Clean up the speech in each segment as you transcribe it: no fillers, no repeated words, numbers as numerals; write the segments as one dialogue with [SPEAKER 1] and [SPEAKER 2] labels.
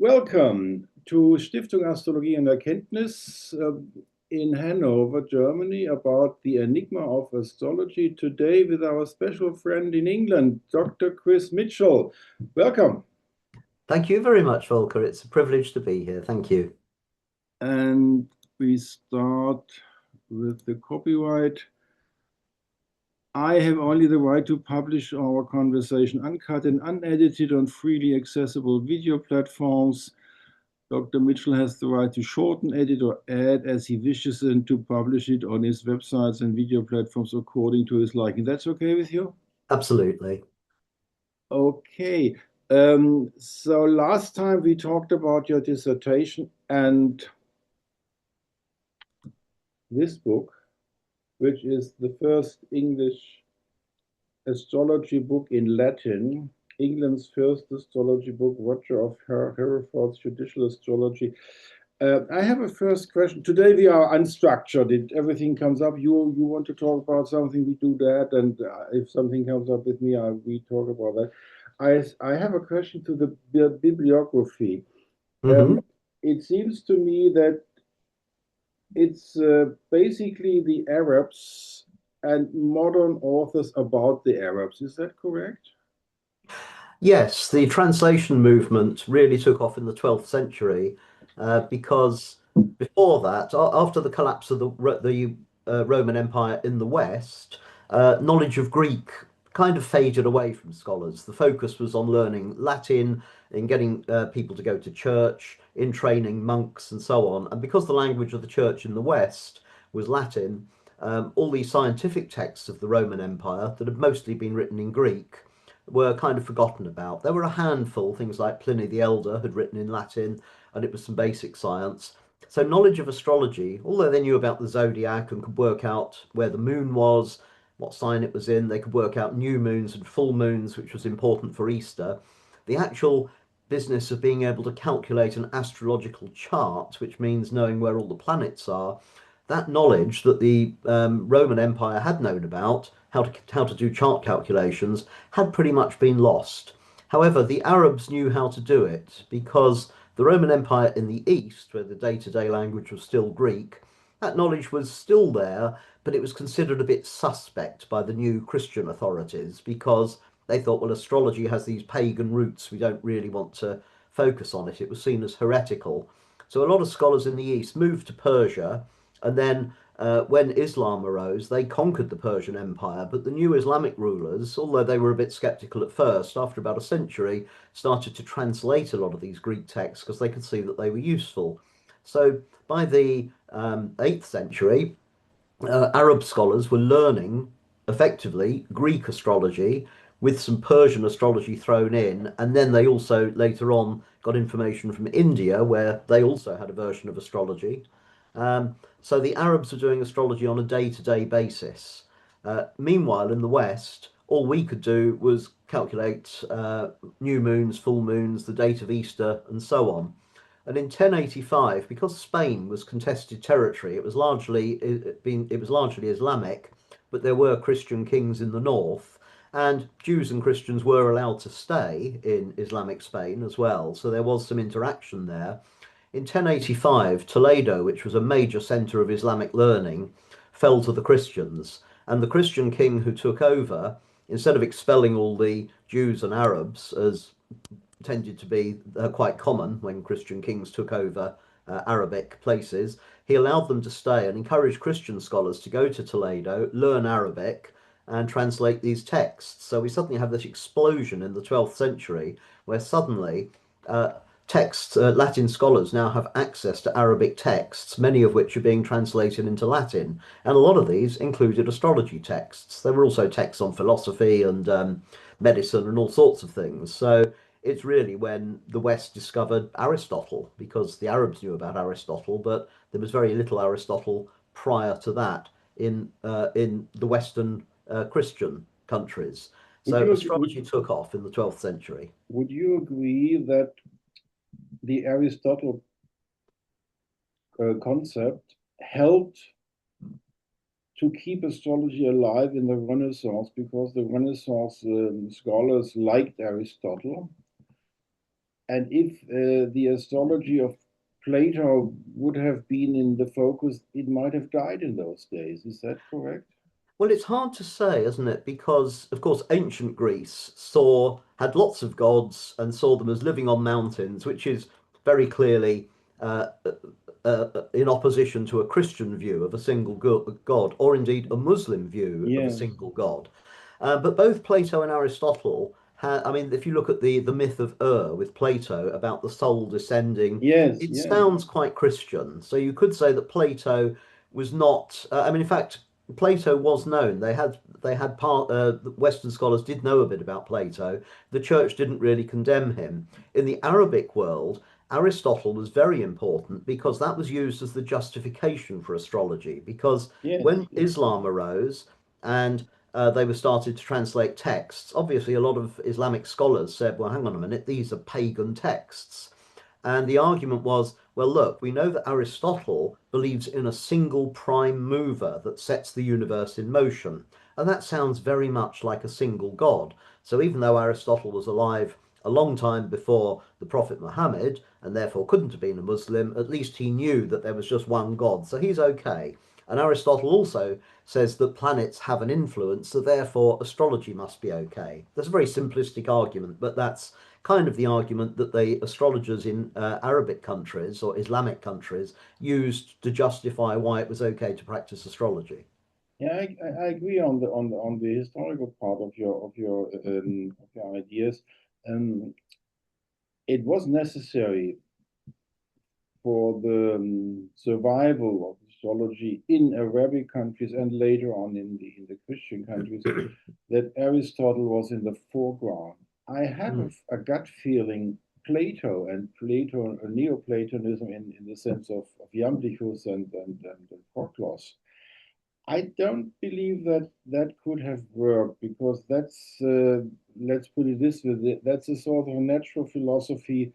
[SPEAKER 1] Welcome to Stiftung Astrologie und Erkenntnis in Hanover, Germany, about the Enigma of Astrology. Today with our special friend in England, Dr. Chris Mitchell. Welcome.
[SPEAKER 2] Thank you very much, Volker. It's a privilege to be here. Thank you.
[SPEAKER 1] And we start with the copyright. I have only the right to publish our conversation uncut and unedited on freely accessible video platforms. Dr. Mitchell has the right to shorten, edit, or add as he wishes and to publish it on his websites and video platforms according to his liking. That's okay with you?
[SPEAKER 2] Absolutely.
[SPEAKER 1] Okay. So last time we talked about your dissertation and this book, which is the first English astrology book in Latin, England's first astrology book, Roger of Hereford's Judicial Astrology. I have a first question. Today we are unstructured. Everything comes up. You want to talk about something, we do that. And if something comes up with me, we talk about that. I have a question to the bibliography. It seems to me that it's basically the Arabs and modern authors about the Arabs. Is that correct?
[SPEAKER 2] Yes, the translation movement really took off in the 12th century because before that, after the collapse of the Roman Empire in the West, knowledge of Greek kind of faded away from scholars. The focus was on learning Latin, in getting people to go to church, in training monks and so on. And because the language of the church in the West was Latin, all these scientific texts of the Roman Empire that had mostly been written in Greek were kind of forgotten about. There were a handful, things like Pliny the Elder had written in Latin, and it was some basic science. So knowledge of astrology, although they knew about the zodiac and could work out where the moon was, what sign it was in, they could work out new moons and full moons, which was important for Easter. The actual business of being able to calculate an astrological chart, which means knowing where all the planets are, that knowledge that the Roman Empire had known about, how to do chart calculations, had pretty much been lost. However, the Arabs knew how to do it because the Roman Empire in the East, where the day-to-day language was still Greek, that knowledge was still there, but it was considered a bit suspect by the new Christian authorities because they thought, well, astrology has these pagan roots. We don't really want to focus on it. It was seen as heretical. So a lot of scholars in the East moved to Persia, and then when Islam arose, they conquered the Persian Empire. But the new Islamic rulers, although they were a bit skeptical at first, after about a century, started to translate a lot of these Greek texts because they could see that they were useful. So by the 8th century, Arab scholars were learning effectively Greek astrology with some Persian astrology thrown in, and then they also later on got information from India, where they also had a version of astrology. So the Arabs were doing astrology on a day-to-day basis. Meanwhile, in the West, all we could do was calculate new moons, full moons, the date of Easter, and so on. And in 1085, because Spain was contested territory, it was largely Islamic, but there were Christian kings in the north, and Jews and Christians were allowed to stay in Islamic Spain as well. So there was some interaction there. In 1085, Toledo, which was a major centre of Islamic learning, fell to the Christians, and the Christian king who took over, instead of expelling all the Jews and Arabs, as tended to be quite common when Christian kings took over Arabic places, he allowed them to stay and encouraged Christian scholars to go to Toledo, learn Arabic, and translate these texts. So we suddenly have this explosion in the 12th century where suddenly Latin scholars now have access to Arabic texts, many of which are being translated into Latin. And a lot of these included astrology texts. There were also texts on philosophy and medicine and all sorts of things. So it's really when the West discovered Aristotle, because the Arabs knew about Aristotle, but there was very little Aristotle prior to that in the Western Christian countries. So astrology took off in the 12th century.
[SPEAKER 1] Would you agree that the Aristotle concept helped to keep astrology alive in the Renaissance, because the Renaissance scholars liked Aristotle, And if the astrology of Plato would have been in the focus, it might have died in those days. Is that correct?
[SPEAKER 2] Well, it's hard to say, isn't it? Because, of course, ancient Greece had lots of gods and saw them as living on mountains, which is very clearly uh, in opposition to a Christian view of a single god, or indeed a Muslim view of a
[SPEAKER 1] Yes,
[SPEAKER 2] single god. But both Plato and Aristotle had, I mean, if you look at the myth of with Plato about the soul descending,
[SPEAKER 1] yes,
[SPEAKER 2] it
[SPEAKER 1] yes,
[SPEAKER 2] sounds quite Christian. So you could say that Plato was not, I mean, in fact, Plato was known. They had Western scholars did know a bit about Plato. The church didn't really condemn him. In the Arabic world, Aristotle was very important because that was used as the justification for astrology. Because
[SPEAKER 1] yes,
[SPEAKER 2] when
[SPEAKER 1] yes.
[SPEAKER 2] Islam arose and they were started to translate texts, obviously a lot of Islamic scholars said, well, hang on a minute, these are pagan texts. And the argument was, well, look, we know that Aristotle believes in a single prime mover that sets the universe in motion. And that sounds very much like a single God. So even though Aristotle was alive a long time before the Prophet Muhammad, and therefore couldn't have been a Muslim, at least he knew that there was just one God. So he's okay. And Aristotle also says that planets have an influence, so therefore astrology must be okay. That's a very simplistic argument, but that's kind of the argument that the astrologers in Arabic countries or Islamic countries used to justify why it was okay to practice astrology.
[SPEAKER 1] Yeah, I agree on the historical part of your ideas. Um, it was necessary for the survival of astrology in Arabic countries and later on in the Christian countries that Aristotle was in the foreground. I have
[SPEAKER 2] Mm.
[SPEAKER 1] a gut feeling Plato, Neoplatonism in the sense of Iamblichus and Proclus. I don't believe that that could have worked because let's put it this way, that's a sort of a natural philosophy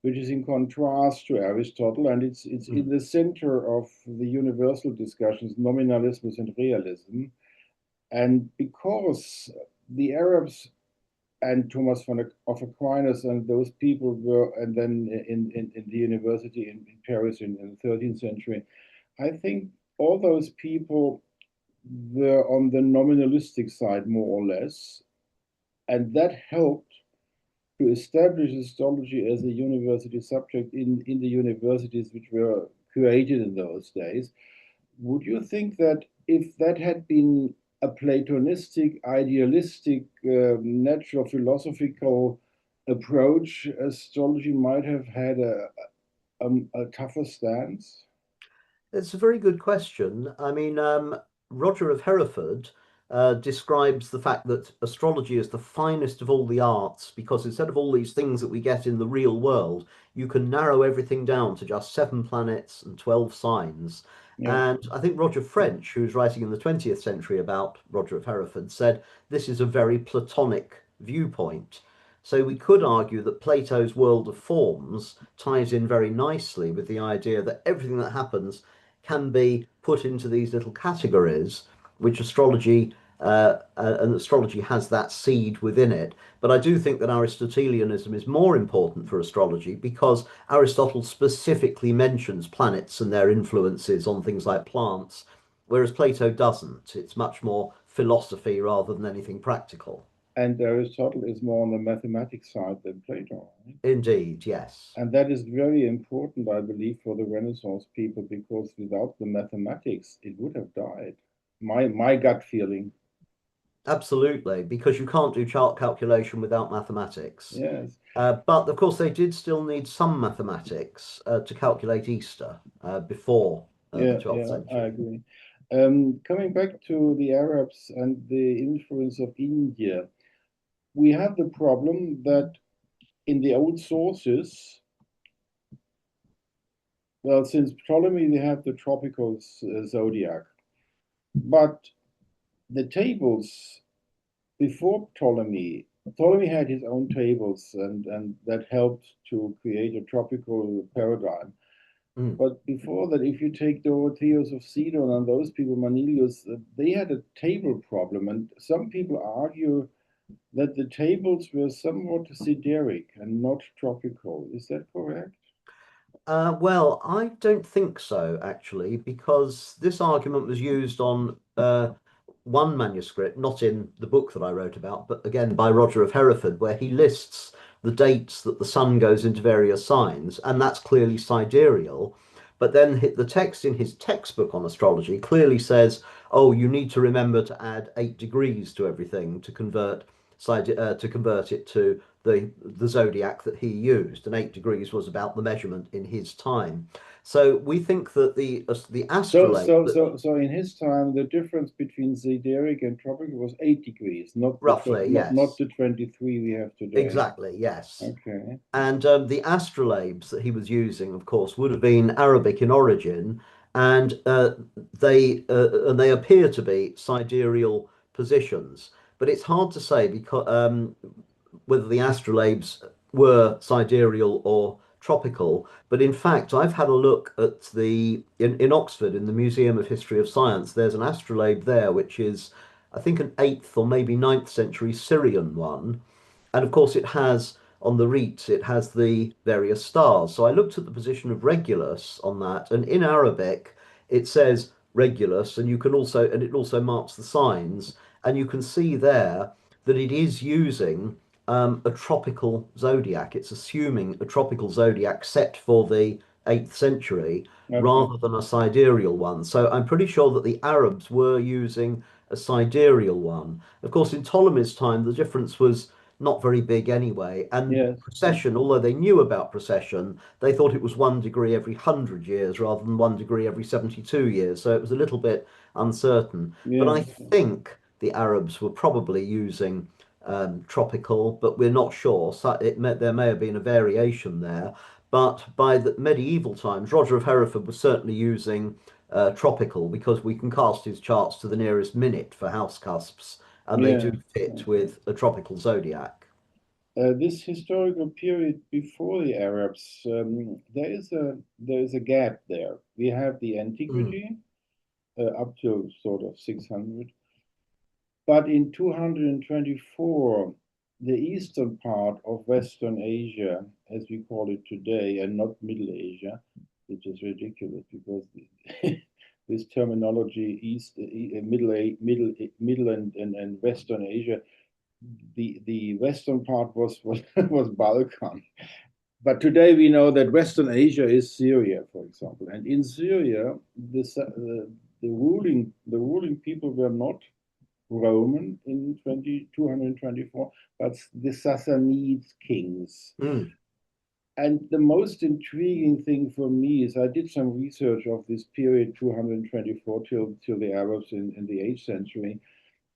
[SPEAKER 1] which is in contrast to Aristotle, and it's in
[SPEAKER 2] Mm.
[SPEAKER 1] the center of the universal discussions, nominalism and realism. And because the Arabs and Thomas of Aquinas and those people were, and then in the university in Paris in the 13th century, I think all those people were on the nominalistic side, more or less, and that helped to establish astrology as a university subject in the universities which were created in those days. Would you think that if that had been a Platonistic, idealistic, natural philosophical approach, astrology might have had a tougher stance?
[SPEAKER 2] It's a very good question. I mean, Roger of Hereford describes the fact that astrology is the finest of all the arts because instead of all these things that we get in the real world, you can narrow everything down to just 7 planets and 12 signs.
[SPEAKER 1] Yeah.
[SPEAKER 2] And I think Roger French, who was writing in the 20th century about Roger of Hereford, said this is a very Platonic viewpoint. So we could argue that Plato's world of forms ties in very nicely with the idea that everything that happens can be put into these little categories, which and astrology has that seed within it. But I do think that Aristotelianism is more important for astrology because Aristotle specifically mentions planets and their influences on things like plants, whereas Plato doesn't. It's much more philosophy rather than anything practical.
[SPEAKER 1] And Aristotle is more on the mathematics side than Plato, right?
[SPEAKER 2] Indeed, yes.
[SPEAKER 1] And that is very important, I believe, for the Renaissance people, because without the mathematics, it would have died. My gut feeling.
[SPEAKER 2] Absolutely, because you can't do chart calculation without mathematics.
[SPEAKER 1] Yes.
[SPEAKER 2] But of course, they did still need some mathematics to calculate Easter before the
[SPEAKER 1] Yeah,
[SPEAKER 2] 12th
[SPEAKER 1] yeah, I
[SPEAKER 2] century.
[SPEAKER 1] agree. Coming back to the Arabs and the influence of India, we have the problem that in the old sources, well, since Ptolemy, they have the tropical zodiac, but the tables before Ptolemy had his own tables, and that helped to create a tropical paradigm.
[SPEAKER 2] Mm.
[SPEAKER 1] But before that, if you take Dorotheus of Sidon and those people, Manilius, they had a table problem. And some people argue that the tables were somewhat sideric and not tropical. Is that correct?
[SPEAKER 2] Well, I don't think so, actually, because this argument was used on one manuscript, not in the book that I wrote about, but again by Roger of Hereford, where he lists the dates that the sun goes into various signs, and that's clearly sidereal. But then the text in his textbook on astrology clearly says, oh, you need to remember to add 8 degrees to everything to convert it to the zodiac that he used, and 8 degrees was about the measurement in his time. So we think that the
[SPEAKER 1] So,
[SPEAKER 2] astrolabe
[SPEAKER 1] so,
[SPEAKER 2] that
[SPEAKER 1] so, so in his time, the difference between zodiac and tropical was 8 degrees,
[SPEAKER 2] roughly,
[SPEAKER 1] not
[SPEAKER 2] yes,
[SPEAKER 1] the 23 we have today.
[SPEAKER 2] exactly, yes.
[SPEAKER 1] Okay.
[SPEAKER 2] And the astrolabes that he was using, of course, would have been Arabic in origin, and they appear to be sidereal positions. But it's hard to say because whether the astrolabes were sidereal or tropical. But in fact, I've had a look at in Oxford in the Museum of History of Science. There's an astrolabe there, which is, I think, an 8th or maybe 9th century Syrian one, and of course, it has on the reeds, it has the various stars. So I looked at the position of Regulus on that, and in Arabic, it says Regulus, and it also marks the signs, and you can see there that it is using a tropical zodiac. It's assuming a tropical zodiac set for the 8th century
[SPEAKER 1] Okay.
[SPEAKER 2] rather than a sidereal one. So I'm pretty sure that the Arabs were using a sidereal one. Of course, in Ptolemy's time, the difference was not very big anyway. And
[SPEAKER 1] Yes. Yes.
[SPEAKER 2] precession, although they knew about precession, they thought it was 1 degree every 100 years rather than 1 degree every 72 years. So it was a little bit uncertain. But I
[SPEAKER 1] Yes.
[SPEAKER 2] think the Arabs were probably using tropical, but we're not sure. So there may have been a variation there. But by the medieval times, Roger of Hereford was certainly using tropical because we can cast his charts to the nearest minute for house cusps, and they do
[SPEAKER 1] Yeah.
[SPEAKER 2] fit
[SPEAKER 1] Okay.
[SPEAKER 2] with a tropical zodiac.
[SPEAKER 1] This historical period before the Arabs, there is a gap there. We have the
[SPEAKER 2] Mm,
[SPEAKER 1] antiquity up to sort of 600, but in 224, the eastern part of Western Asia, as we call it today, and not Middle Asia, which is ridiculous because this terminology, Middle and Western Asia, the western part was Balkan. But today we know that Western Asia is Syria, for example, and in Syria, the ruling people were not Roman in 224, but the Sassanid kings.
[SPEAKER 2] mm,
[SPEAKER 1] And the most intriguing thing for me is I did some research of this period 224 till the Arabs in the 8th century.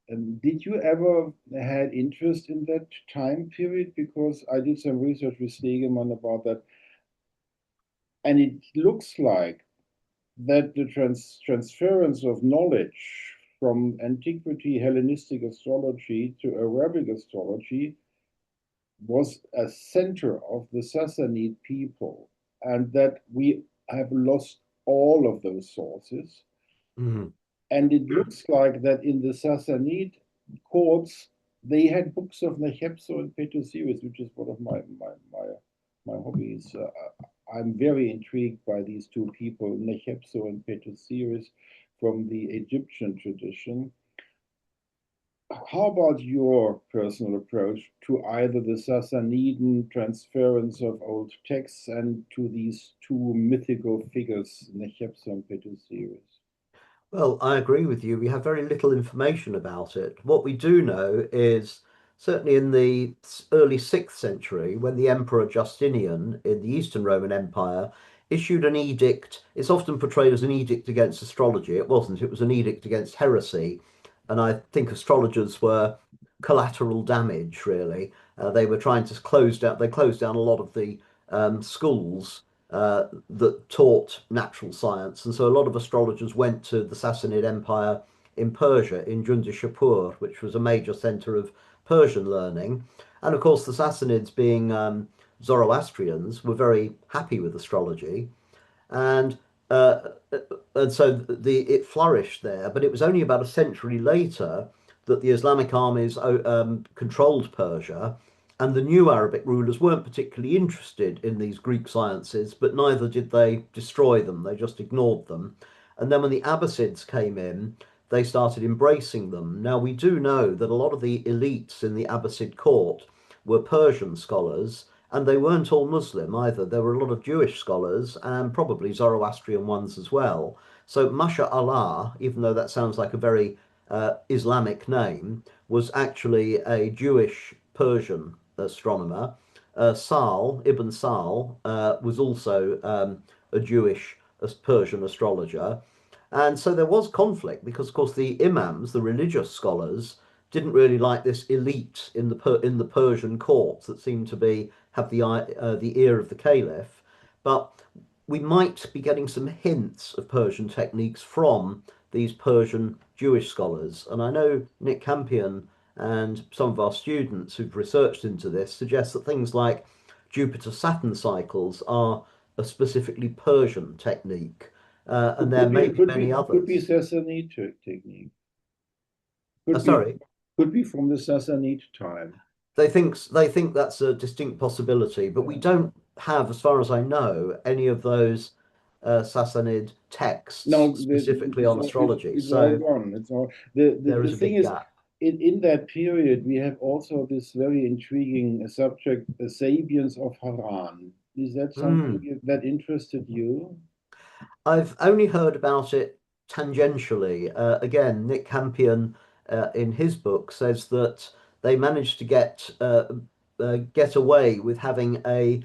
[SPEAKER 1] Did you ever had interest in that time period? Because I did some research with Stegemann about that, and it looks like that the transference of knowledge from antiquity Hellenistic astrology to Arabic astrology was a center of the Sassanid people, and that we have lost all of those sources.
[SPEAKER 2] mm.
[SPEAKER 1] And it looks like that in the Sassanid courts, they had books of Nechepso and Petrosiris, which is one of my hobbies. I'm very intrigued by these two people, Nechepso and Petrosiris, from the Egyptian tradition. How about your personal approach to either the Sassaniden transference of old texts and to these two mythical figures, Nechepso and Petrosiris?
[SPEAKER 2] Well, I agree with you. We have very little information about it. What we do know is certainly in the early 6th century, when the Emperor Justinian in the Eastern Roman Empire issued an edict. It's often portrayed as an edict against astrology. It wasn't, it was an edict against heresy. And I think astrologers were collateral damage, really. They were trying to they closed down a lot of the schools that taught natural science. And so a lot of astrologers went to the Sassanid Empire in Persia, in Judicial, which was a major center of Persian learning. And of course, the Sassanids, being Zoroastrians, were very happy with astrology. And uh, and so it flourished there. But it was only about a century later that the Islamic armies controlled Persia, and the new Arabic rulers weren't particularly interested in these Greek sciences, but neither did they destroy them, they just ignored them. And then when the Abbasids came in, they started embracing them. Now, we do know that a lot of the elites in the Abbasid court were Persian scholars, and they weren't all Muslim either. There were a lot of Jewish scholars and probably Zoroastrian ones as well. So, Masha'Allah, even though that sounds like a very Islamic name, was actually a Jewish Persian astronomer. Ibn Sal, was also a Jewish Persian astrologer. And so there was conflict because, of course, the imams, the religious scholars, didn't really like this elite in the Persian courts that seemed to be have the ear of the caliph. But we might be getting some hints of Persian techniques from these Persian Jewish scholars. And I know Nick Campion and some of our students who've researched into this suggest that things like Jupiter-Saturn cycles are a specifically Persian technique. And there may be many
[SPEAKER 1] Could be
[SPEAKER 2] others.
[SPEAKER 1] Sassanid technique. Could be
[SPEAKER 2] Sorry,
[SPEAKER 1] could be from the Sassanid time.
[SPEAKER 2] they think that's a distinct possibility, but we
[SPEAKER 1] Yeah.
[SPEAKER 2] don't have, as far as I know, any of those Sassanid texts
[SPEAKER 1] No,
[SPEAKER 2] specifically on astrology.
[SPEAKER 1] it's all
[SPEAKER 2] So
[SPEAKER 1] gone. It's all
[SPEAKER 2] there
[SPEAKER 1] the
[SPEAKER 2] is a
[SPEAKER 1] thing
[SPEAKER 2] big
[SPEAKER 1] is,
[SPEAKER 2] gap.
[SPEAKER 1] in that period we have also this very intriguing subject, the Sabians of Haran. Is that something
[SPEAKER 2] Hmm.
[SPEAKER 1] that interested you?
[SPEAKER 2] I've only heard about it tangentially. Again, Nick Campion, in his book, says that they managed to get away with having a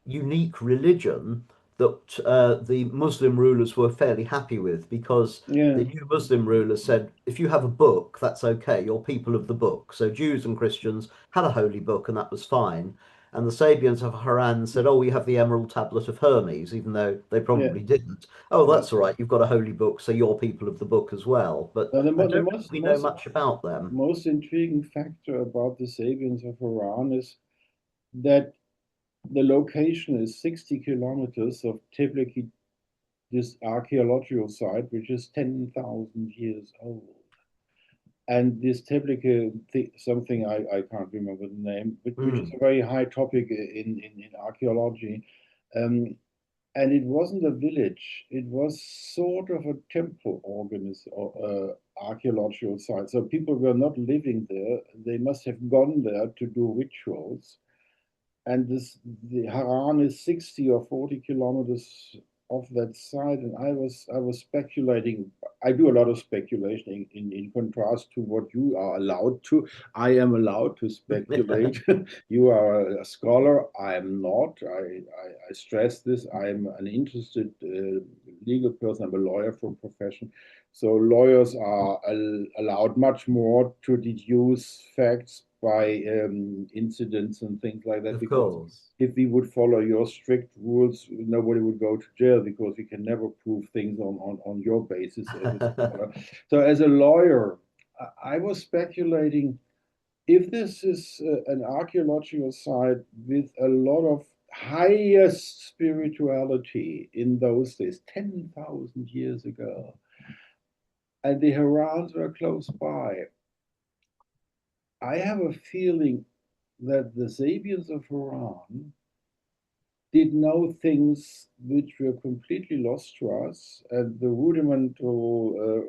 [SPEAKER 2] unique religion that the Muslim rulers were fairly happy with because
[SPEAKER 1] Yeah,
[SPEAKER 2] the new Muslim rulers said, if you have a book, that's okay. You're people of the book. So Jews and Christians had a holy book, and that was fine. And the Sabians of Haran said, oh, we have the Emerald Tablet of Hermes, even though they
[SPEAKER 1] yeah.
[SPEAKER 2] probably didn't. Oh,
[SPEAKER 1] Yeah.
[SPEAKER 2] that's all right. You've got a holy book, so you're people of the book as well. But
[SPEAKER 1] Now,
[SPEAKER 2] I don't think we know much about them.
[SPEAKER 1] most intriguing factor about the Sabians of Haran is that the location is 60 kilometers of typically this archaeological site, which is 10,000 years old. And this typical something I can't remember the name, which is
[SPEAKER 2] Hmm,
[SPEAKER 1] a very high topic in archaeology. Um, and it wasn't a village, it was sort of a temple organism or archaeological site. So people were not living there, they must have gone there to do rituals. And the Haran is 60 or 40 kilometers off that side. And I was speculating. I do a lot of speculation in contrast to what you are allowed to. I am allowed to speculate. You are a scholar. I am not. I stress this. I'm an interested legal person. I'm a lawyer from profession. So lawyers are allowed much more to deduce facts by incidents and things like that,
[SPEAKER 2] of
[SPEAKER 1] because
[SPEAKER 2] course.
[SPEAKER 1] if we would follow your strict rules, nobody would go to jail because we can never prove things on your basis as a scholar. So as a lawyer, I was speculating if this is an archaeological site with a lot of highest spirituality in those days, 10,000 years ago, and the Harans were close by. I have a feeling that the Sabians of Haran did know things which were completely lost to us, and the rudimental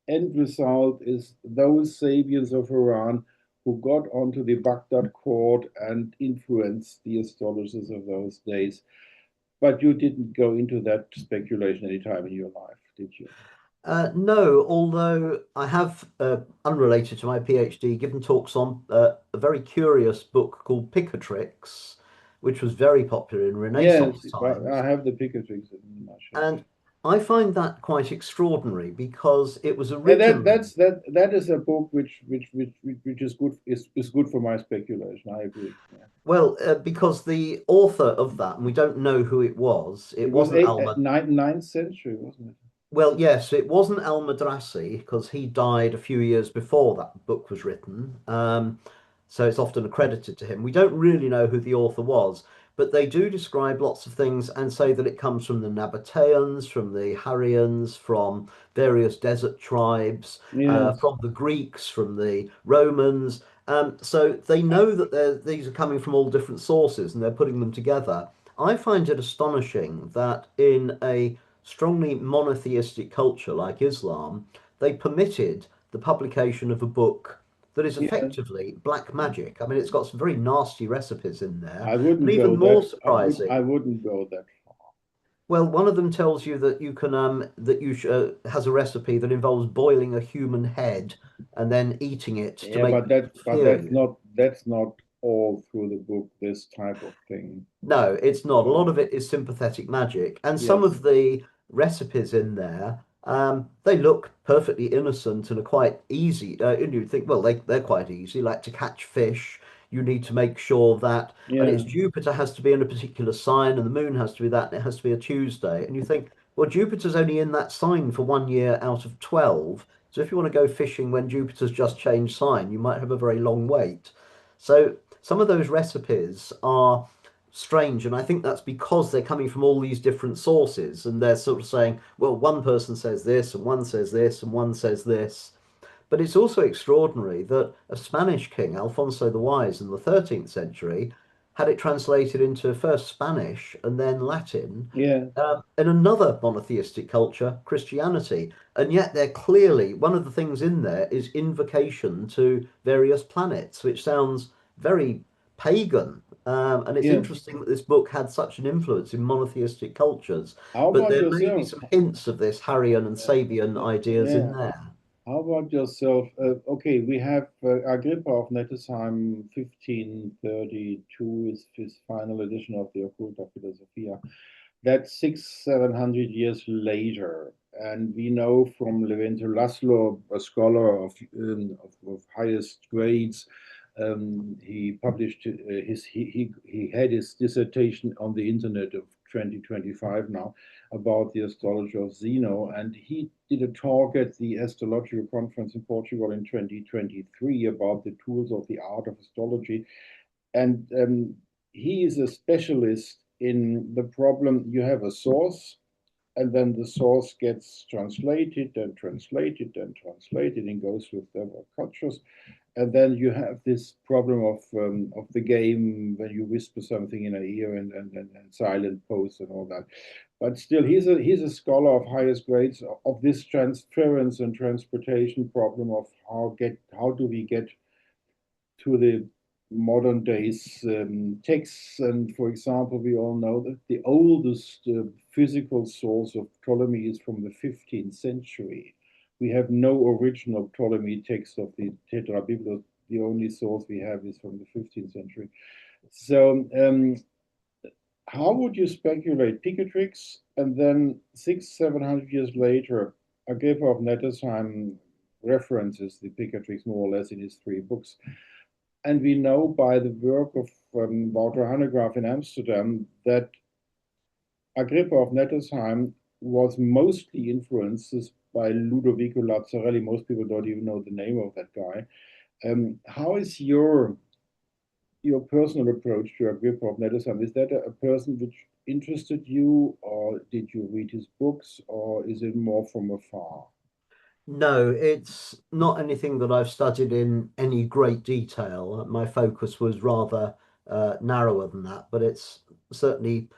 [SPEAKER 1] end result is those Sabians of Haran who got onto the Baghdad court and influenced the astrologers of those days. But you didn't go into that speculation any time in your life, did you?
[SPEAKER 2] No, although I have, unrelated to my PhD, given talks on a very curious book called Picatrix, which was very popular in
[SPEAKER 1] Yes,
[SPEAKER 2] Renaissance
[SPEAKER 1] I
[SPEAKER 2] times.
[SPEAKER 1] have the Picatrix in my shelf.
[SPEAKER 2] And I find that quite extraordinary because it was
[SPEAKER 1] And
[SPEAKER 2] originally,
[SPEAKER 1] that is a book which is good for my speculation. I agree. Yeah.
[SPEAKER 2] because the author of that, and we don't know who it
[SPEAKER 1] It was
[SPEAKER 2] wasn't Alma.
[SPEAKER 1] ninth century, wasn't it?
[SPEAKER 2] Well, yes, it wasn't Al Madrasi because he died a few years before that book was written. So it's often accredited to him. We don't really know who the author was. but they do describe lots of things and say that it comes from the Nabateans, from the Hurrians, from various desert tribes,
[SPEAKER 1] Yes.
[SPEAKER 2] from the Greeks, from the Romans. So they know that these are coming from all different sources and they're putting them together. I find it astonishing that in a strongly monotheistic culture like Islam, they permitted the publication of a book that is
[SPEAKER 1] Yeah.
[SPEAKER 2] effectively black magic. I mean, it's got some very nasty recipes in there,
[SPEAKER 1] I
[SPEAKER 2] and
[SPEAKER 1] wouldn't
[SPEAKER 2] even
[SPEAKER 1] go
[SPEAKER 2] more
[SPEAKER 1] that. I
[SPEAKER 2] surprising,
[SPEAKER 1] wouldn't go that.
[SPEAKER 2] well, one of them tells you that you can has a recipe that involves boiling a human head and then eating it to
[SPEAKER 1] Yeah,
[SPEAKER 2] make people
[SPEAKER 1] but
[SPEAKER 2] fear you.
[SPEAKER 1] that's not all through the book. This type of thing.
[SPEAKER 2] No, it's not. A lot
[SPEAKER 1] No.
[SPEAKER 2] of it is sympathetic magic, and some
[SPEAKER 1] Yes.
[SPEAKER 2] of the recipes in there, they look perfectly innocent and are quite easy. And you think, well, they're quite easy. Like to catch fish, you need to make sure that, and it's
[SPEAKER 1] Yeah.
[SPEAKER 2] Jupiter has to be in a particular sign, and the moon has to be that, and it has to be a Tuesday. And you think, well, Jupiter's only in that sign for 1 year out of 12. So if you want to go fishing when Jupiter's just changed sign, you might have a very long wait. So some of those recipes are strange. And I think that's because they're coming from all these different sources and they're sort of saying, well, one person says this, and one says this, and one says this. But it's also extraordinary that a Spanish king, Alfonso the Wise, in the 13th century, had it translated into first Spanish and then Latin.
[SPEAKER 1] Yeah.
[SPEAKER 2] In another monotheistic culture, Christianity. And yet, they're clearly one of the things in there is invocation to various planets, which sounds very pagan. And it's
[SPEAKER 1] Yeah.
[SPEAKER 2] interesting that this book had such an influence in monotheistic cultures.
[SPEAKER 1] How
[SPEAKER 2] But
[SPEAKER 1] about
[SPEAKER 2] there may be
[SPEAKER 1] yourself?
[SPEAKER 2] some hints of this Harrian and Sabian ideas in
[SPEAKER 1] Yeah.
[SPEAKER 2] there.
[SPEAKER 1] How about yourself? Okay, we have Agrippa of Nettesheim, 1532 is his final edition of the Occulta Philosophia. That's 700 years later. And we know from Levente Laszlo, a scholar of highest grades, he published he had his dissertation on the internet of 2025 now about the astrology of Zeno, and he did a talk at the astrological conference in Portugal in 2023 about the tools of the art of astrology, and he is a specialist in the problem. You have a source, and then the source gets translated and translated and translated and goes with several cultures. And then you have this problem of the game when you whisper something in an ear and silent pose and all that. But still, he's a scholar of highest grades of this transference and transportation problem of how do we get to the modern days texts. And for example, we all know that the oldest physical source of Ptolemy is from the 15th century. We have no original Ptolemy text of the Tetrabiblos. The only source we have is from the 15th century. So, how would you speculate Picatrix, and then 700 years later, Agrippa of Nettesheim references the Picatrix more or less in his three books. And we know by the work of Wouter Hanegraaff in Amsterdam that Agrippa of Nettesheim was mostly influenced by Ludovico Lazzarelli. Most people don't even know the name of that guy. How is your personal approach to Agrippa of Nettesheim? Is that a person which interested you, or did you read his books, or is it more from afar?
[SPEAKER 2] No, it's not anything that I've studied in any great detail. My focus was rather narrower than that, but it's certainly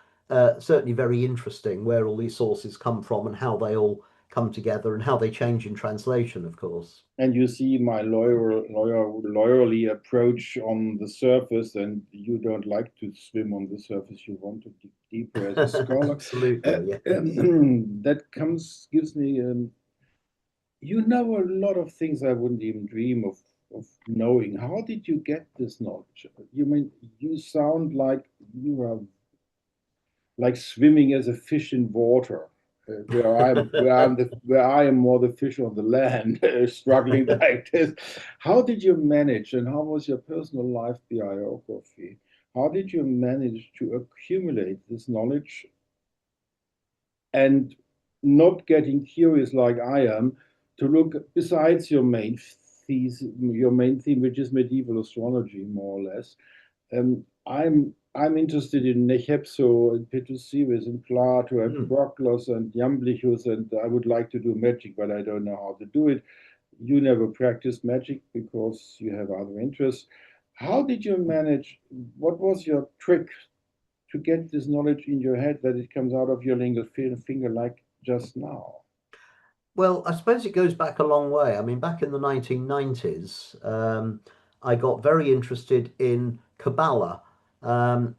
[SPEAKER 2] certainly very interesting where all these sources come from and how they all come together and how they change in translation, of course.
[SPEAKER 1] And you see my lawyerly approach on the surface, and you don't like to swim on the surface. You want to dig deeper as a scholar.
[SPEAKER 2] Absolutely, yeah.
[SPEAKER 1] That gives me you know a lot of things I wouldn't even dream of knowing. How did you get this knowledge? You mean you sound like you are like swimming as a fish in water, where I am more the fish on the land, struggling like this. How did you manage, and how was your personal life biography? How did you manage to accumulate this knowledge and not getting curious like I am to look besides your main theme, which is medieval astrology, more or less? I'm I'm interested in Nechepso and Petusius and Plato and
[SPEAKER 2] Mm.
[SPEAKER 1] Proclus and Jamblichus, and I would like to do magic, but I don't know how to do it. You never practiced magic because you have other interests. How did you manage? What was your trick to get this knowledge in your head that it comes out of your little finger like just now?
[SPEAKER 2] Well, I suppose it goes back a long way. I mean, back in the 1990s, I got very interested in Kabbalah, um,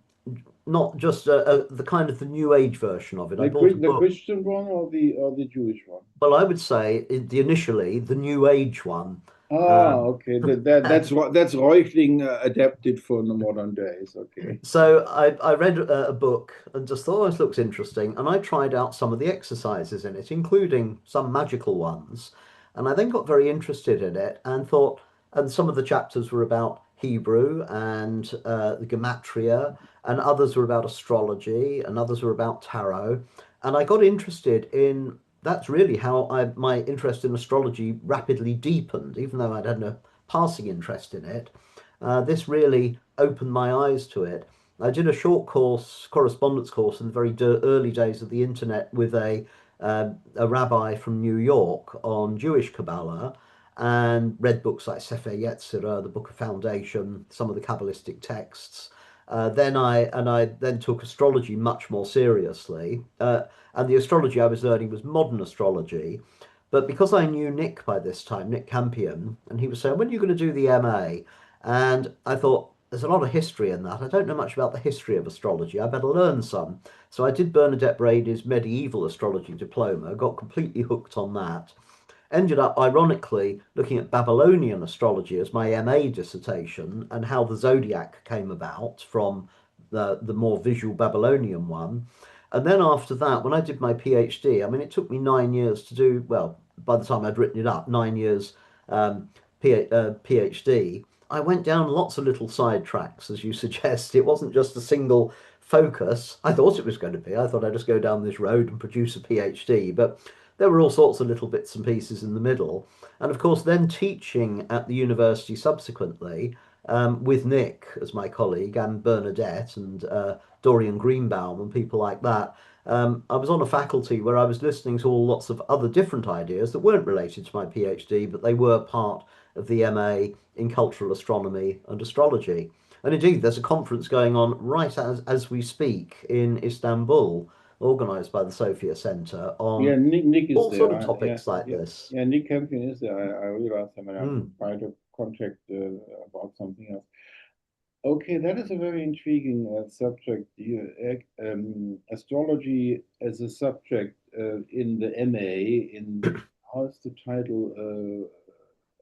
[SPEAKER 2] not just the kind of the New Age version of it. I bought a
[SPEAKER 1] The
[SPEAKER 2] book.
[SPEAKER 1] Christian one or the Jewish one?
[SPEAKER 2] Well, I would say the initially the New Age one.
[SPEAKER 1] Ah,
[SPEAKER 2] Um,
[SPEAKER 1] okay. That's what that's Reuchling adapted for the modern days. Okay.
[SPEAKER 2] So I read a book and just thought, oh, this looks interesting. And I tried out some of the exercises in it, including some magical ones. And I then got very interested in it and thought, and some of the chapters were about Hebrew and the Gematria, and others were about astrology, and others were about tarot. And I got interested in that's really how my interest in astrology rapidly deepened, even though I'd had a passing interest in it. This really opened my eyes to it. I did a short course, correspondence course, in the very early days of the internet with a rabbi from New York on Jewish Kabbalah, and read books like Sefer Yetzirah, the Book of Foundation, some of the Kabbalistic texts. I then took astrology much more seriously, and the astrology I was learning was modern astrology. But because I knew Nick by this time, Nick Campion, and he was saying, when are you going to do the MA? And I thought, there's a lot of history in that. I don't know much about the history of astrology. I better learn some. So I did Bernadette Brady's medieval astrology diploma, got completely hooked on that. Ended up, ironically, looking at Babylonian astrology as my MA dissertation and how the zodiac came about from the more visual Babylonian one. And then after that, when I did my PhD, I mean, it took me 9 years to do, well, by the time I'd written it up, 9 years PhD. I went down lots of little side tracks, as you suggest. It wasn't just a single focus. I thought it was going to be. I thought I'd just go down this road and produce a PhD, but there were all sorts of little bits and pieces in the middle. And of course, then teaching at the university subsequently with Nick as my colleague and Bernadette and Dorian Greenbaum and people like that. I was on a faculty where I was listening to all lots of other different ideas that weren't related to my PhD, but they were part of the MA in cultural astronomy and astrology. And indeed, there's a conference going on right as we speak in Istanbul, organised by the Sophia Centre
[SPEAKER 1] Yeah,
[SPEAKER 2] on
[SPEAKER 1] Nick is
[SPEAKER 2] all
[SPEAKER 1] there.
[SPEAKER 2] sort of
[SPEAKER 1] Yeah,
[SPEAKER 2] topics like
[SPEAKER 1] yeah,
[SPEAKER 2] this.
[SPEAKER 1] yeah. Nick Campion is there. I realized him, and I'm
[SPEAKER 2] Mm.
[SPEAKER 1] trying to contact about something else. Okay, that is a very intriguing subject. Astrology as a subject in the MA, in how's the title?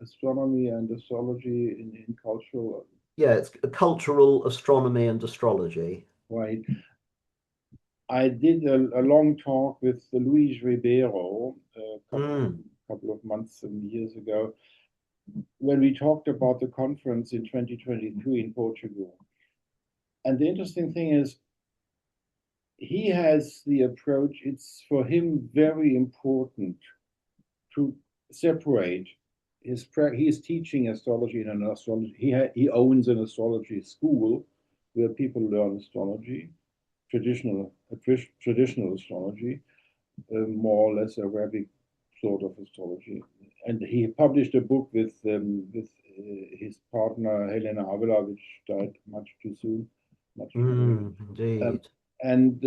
[SPEAKER 1] Astronomy and astrology in cultural,
[SPEAKER 2] Yeah, it's cultural astronomy and astrology.
[SPEAKER 1] right? I did a long talk with Luis Ribeiro
[SPEAKER 2] Mm.
[SPEAKER 1] couple of months and years ago when we talked about the conference in 2023 in Portugal. And the interesting thing is, he has the approach, it's for him very important to separate he is teaching astrology in an astrology. He owns an astrology school where people learn astrology, traditional traditional astrology, more or less Arabic sort of astrology. And he published a book with his partner Helena Avila, which died much too soon, much too early. Um,
[SPEAKER 2] Indeed.
[SPEAKER 1] and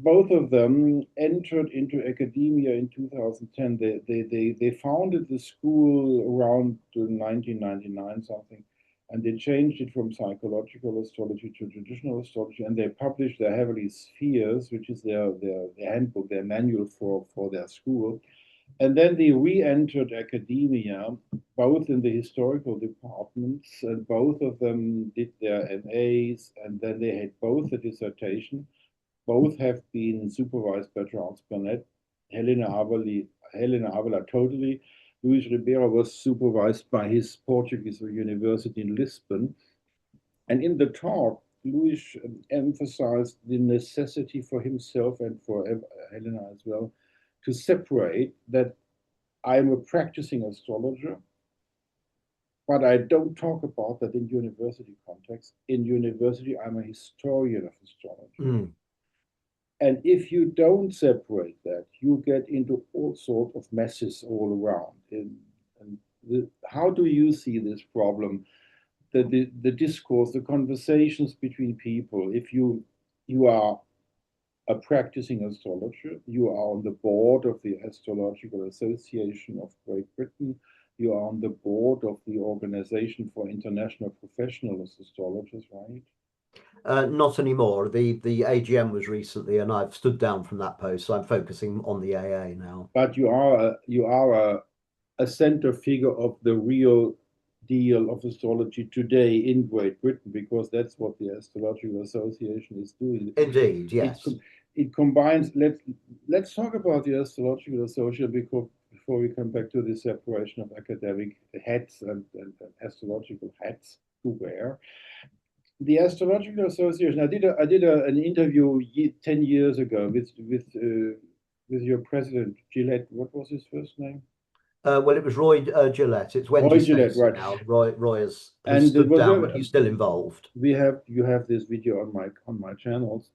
[SPEAKER 1] both of them entered into academia in 2010. They founded the school around 1999 something, and they changed it from psychological astrology to traditional astrology, and they published their Heavenly Spheres, which is their handbook, their manual for their school. And then they re-entered academia, both in the historical departments, and both of them did their MAs, and then they had both a dissertation. Both have been supervised by Charles Burnett. Helena Avila totally. Luis Ribeiro was supervised by his Portuguese university in Lisbon. And in the talk, Luis emphasized the necessity for himself and for Helena as well to separate that I'm a practicing astrologer but I don't talk about that in university context. In university, I'm a historian of astrology.
[SPEAKER 2] Mm.
[SPEAKER 1] And if you don't separate that, you get into all sorts of messes all around. How do you see this problem? The discourse, the conversations between people. If you are a practicing astrologer, you are on the board of the Astrological Association of Great Britain, you are on the board of the Organization for International Professional Astrologers, right?
[SPEAKER 2] Not anymore. The AGM was recently, and I've stood down from that post, so I'm focusing on the AA now.
[SPEAKER 1] But you are a center figure of the real deal of astrology today in Great Britain, because that's what the Astrological Association is doing.
[SPEAKER 2] Indeed,
[SPEAKER 1] It
[SPEAKER 2] yes.
[SPEAKER 1] it combines. Let's talk about the Astrological Association before we come back to the separation of academic hats and astrological hats to wear. The Astrological Association. I did an interview 10 years ago with your president Gillette. What was his first name?
[SPEAKER 2] Well, it was Roy Gillette. It's Wendy
[SPEAKER 1] Roy Gillette,
[SPEAKER 2] Stacey
[SPEAKER 1] right?
[SPEAKER 2] now. Roy has
[SPEAKER 1] And it
[SPEAKER 2] stood
[SPEAKER 1] was
[SPEAKER 2] down, but
[SPEAKER 1] a
[SPEAKER 2] he's still involved.
[SPEAKER 1] we have you have this video on my channels.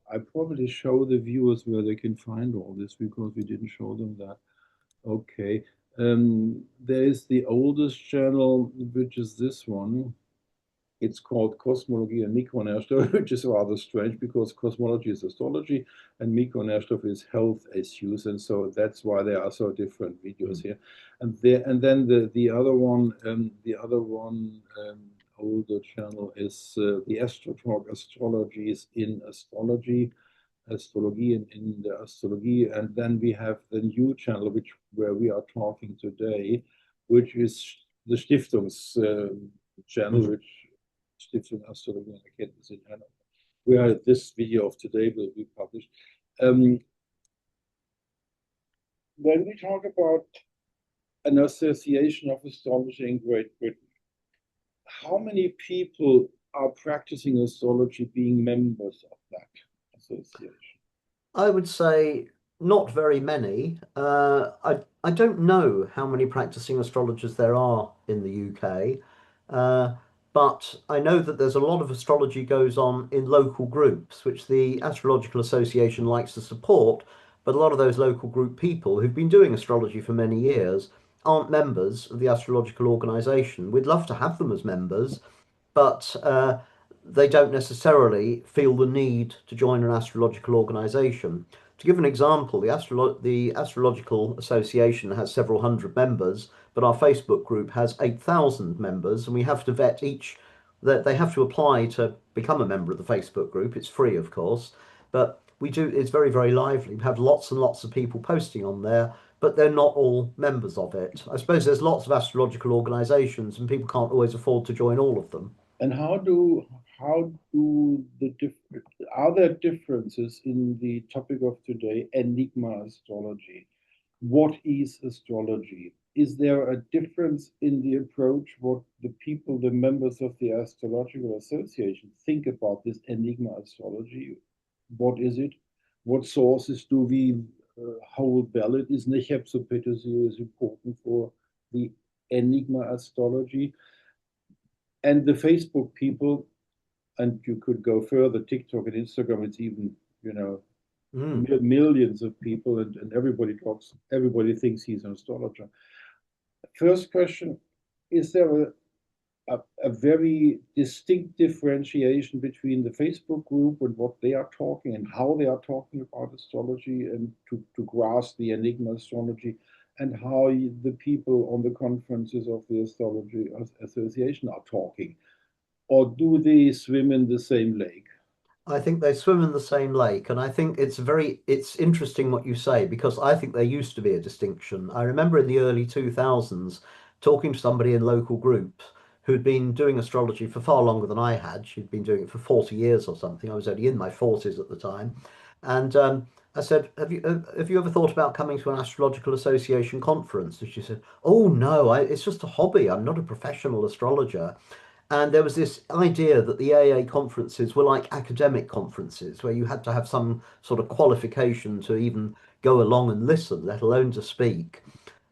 [SPEAKER 1] I probably show the viewers where they can find all this because we didn't show them that. Okay. There is the oldest channel, which is this one. It's called Kosmologie and Mikronährstoffe, which is rather strange because cosmology is astrology and Mikronährstoffe is health issues, and so that's why there are so different videos
[SPEAKER 2] Mm.
[SPEAKER 1] here. And then the other one older channel is the Astro Talk Astrologies in Astrology, Astrologie in the Astrologie, and then we have the new channel where we are talking today, which is the Stiftungs channel,
[SPEAKER 2] Mm.
[SPEAKER 1] which Stiftung Astronomy and Erkenntnis in Hannover, where this video of today will be published. Um, when we talk about an association of astrology in Great Britain, how many people are practicing astrology being members of that association?
[SPEAKER 2] I would say not very many. I don't know how many practicing astrologers there are in the UK, uh, but I know that there's a lot of astrology goes on in local groups, which the Astrological Association likes to support. But a lot of those local group people who've been doing astrology for many years aren't members of the astrological organisation. We'd love to have them as members, but they don't necessarily feel the need to join an astrological organization. To give an example, the Astrological Association has several hundred members, but our Facebook group has 8,000 members, and we have to vet each that they have to apply to become a member of the Facebook group. It's free, of course, but it's very, very lively. We have lots and lots of people posting on there, but they're not all members of it. I suppose there's lots of astrological organizations, and people can't always afford to join all of them.
[SPEAKER 1] And how do are there differences in the topic of today, Enigma Astrology? What is astrology? Is there a difference in the approach what the people, the members of the Astrological Association think about this Enigma Astrology? What is it? What sources do we hold valid? Is Nechepsopetesia is important for the Enigma Astrology? And the Facebook people, and you could go further, TikTok and Instagram, it's even, you know,
[SPEAKER 2] Mm.
[SPEAKER 1] millions of people, and everybody thinks he's an astrologer. First question, is there a very distinct differentiation between the Facebook group and what they are talking and how they are talking about astrology and to grasp the Enigma Astrology, and how the people on the conferences of the Astrology Association are talking? Or do they swim in the same lake?
[SPEAKER 2] I think they swim in the same lake, and I think it's interesting what you say because I think there used to be a distinction. I remember in the early 2000s talking to somebody in local groups who'd been doing astrology for far longer than I had. She'd been doing it for 40 years or something. I was only in my 40s at the time. And I said, have you ever thought about coming to an astrological association conference? And she said, "Oh no, it's just a hobby. I'm not a professional astrologer." And there was this idea that the AA conferences were like academic conferences where you had to have some sort of qualification to even go along and listen, let alone to speak.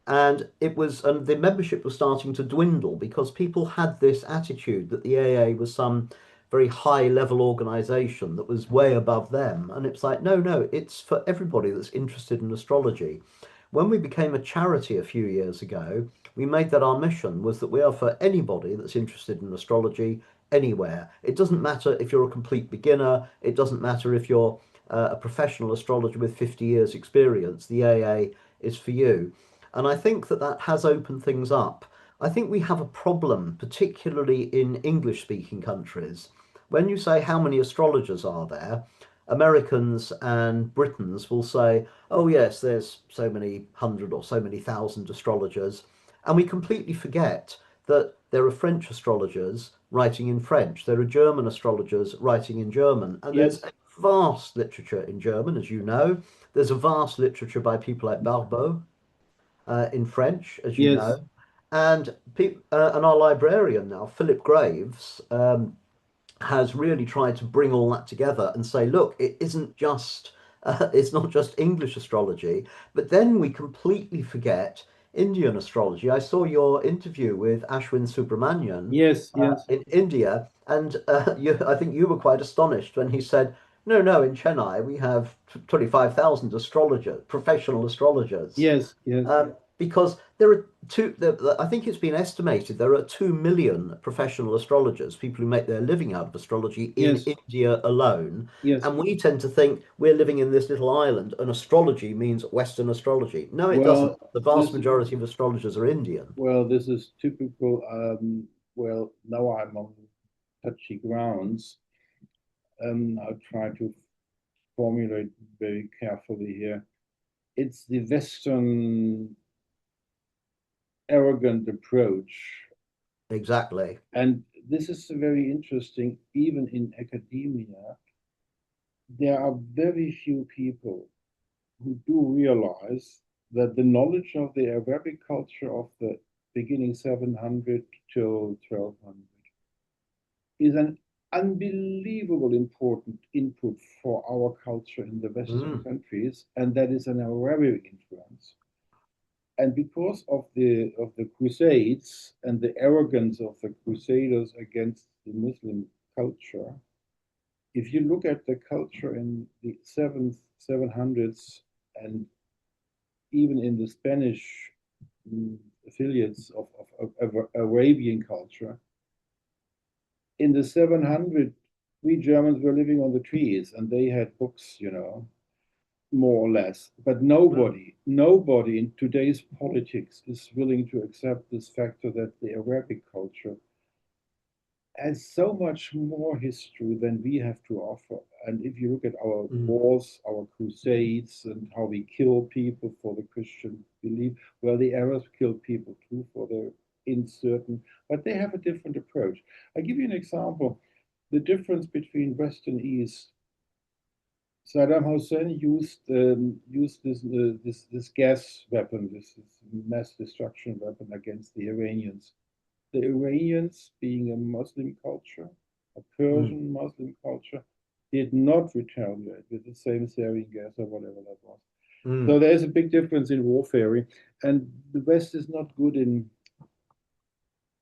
[SPEAKER 2] And the membership was starting to dwindle because people had this attitude that the AA was some very high level organization that was way above them. And it's like, no, no, it's for everybody that's interested in astrology. When we became a charity a few years ago, we made that our mission was that we are for anybody that's interested in astrology anywhere. It doesn't matter if you're a complete beginner, it doesn't matter if you're a professional astrologer with 50 years experience, the AA is for you. And I think that that has opened things up. I think we have a problem, particularly in English speaking countries. When you say how many astrologers are there, Americans and Britons will say, oh, yes, there's so many hundred or so many thousand astrologers. And we completely forget that there are French astrologers writing in French, there are German astrologers writing in German, and there's
[SPEAKER 1] Yes,
[SPEAKER 2] a vast literature in German, as you know. There's a vast literature by people like Barbeau in French, as you
[SPEAKER 1] yes,
[SPEAKER 2] know. And our librarian now, Philip Graves, has really tried to bring all that together and say, look, it isn't just it's not just English astrology, but then we completely forget Indian astrology. I saw your interview with Ashwin Subramanian
[SPEAKER 1] yes, yes,
[SPEAKER 2] in India, and I think you were quite astonished when he said, no, no, in Chennai we have 25,000 astrologers, professional astrologers.
[SPEAKER 1] yes, yes,
[SPEAKER 2] Because there are I think it's been estimated there are 2 million professional astrologers, people who make their living out of astrology in
[SPEAKER 1] yes,
[SPEAKER 2] India alone.
[SPEAKER 1] yes.
[SPEAKER 2] And we tend to think we're living in this little island and astrology means Western astrology. No, it doesn't.
[SPEAKER 1] Well,
[SPEAKER 2] The vast
[SPEAKER 1] this
[SPEAKER 2] majority of astrologers are Indian.
[SPEAKER 1] this is typical. Well, now I'm on touchy grounds. I'll try to formulate very carefully here. It's the Western arrogant approach.
[SPEAKER 2] Exactly.
[SPEAKER 1] And this is very interesting, even in academia. There are very few people who do realize that the knowledge of the Arabic culture of the beginning 700 till 1200 is an unbelievable important input for our culture in the Western
[SPEAKER 2] Mm,
[SPEAKER 1] countries, and that is an Arabic influence. And because of the Crusades and the arrogance of the Crusaders against the Muslim culture, if you look at the culture in the 700s and even in the Spanish affiliates of Arabian culture, in the 700, we Germans were living on the trees and they had books, more or less. But
[SPEAKER 2] mm,
[SPEAKER 1] nobody in today's politics is willing to accept this factor that the Arabic culture has so much more history than we have to offer. And if you look at our
[SPEAKER 2] mm,
[SPEAKER 1] wars, our crusades, and how we kill people for the Christian belief, well, the Arabs kill people too for their uncertain, but they have a different approach. I give you an example. The difference between West and East. Saddam Hussein used this gas weapon, this mass destruction weapon against the Iranians. The Iranians, being a Muslim culture, a
[SPEAKER 2] mm,
[SPEAKER 1] Persian Muslim culture, did not retaliate with the same sarin gas or whatever that was. So
[SPEAKER 2] mm,
[SPEAKER 1] there's a big difference in warfare, and the West is not good in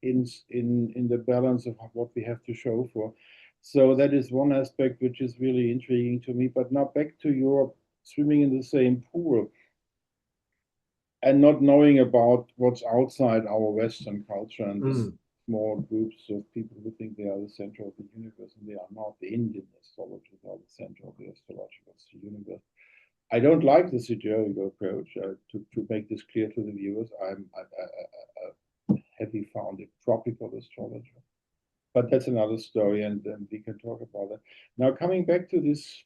[SPEAKER 1] the balance of what we have to show for. So that is one aspect which is really intriguing to me. But now back to Europe, swimming in the same pool and not knowing about what's outside our Western culture and this
[SPEAKER 2] mm,
[SPEAKER 1] small groups of people who think they are the center of the universe and they are not. The Indian astrologers are the center of the astrological universe. I don't like the sidereal approach. To make this clear to the viewers, I'm a heavy founded tropical astrologer. But that's another story, and then we can talk about that. Now, coming back to this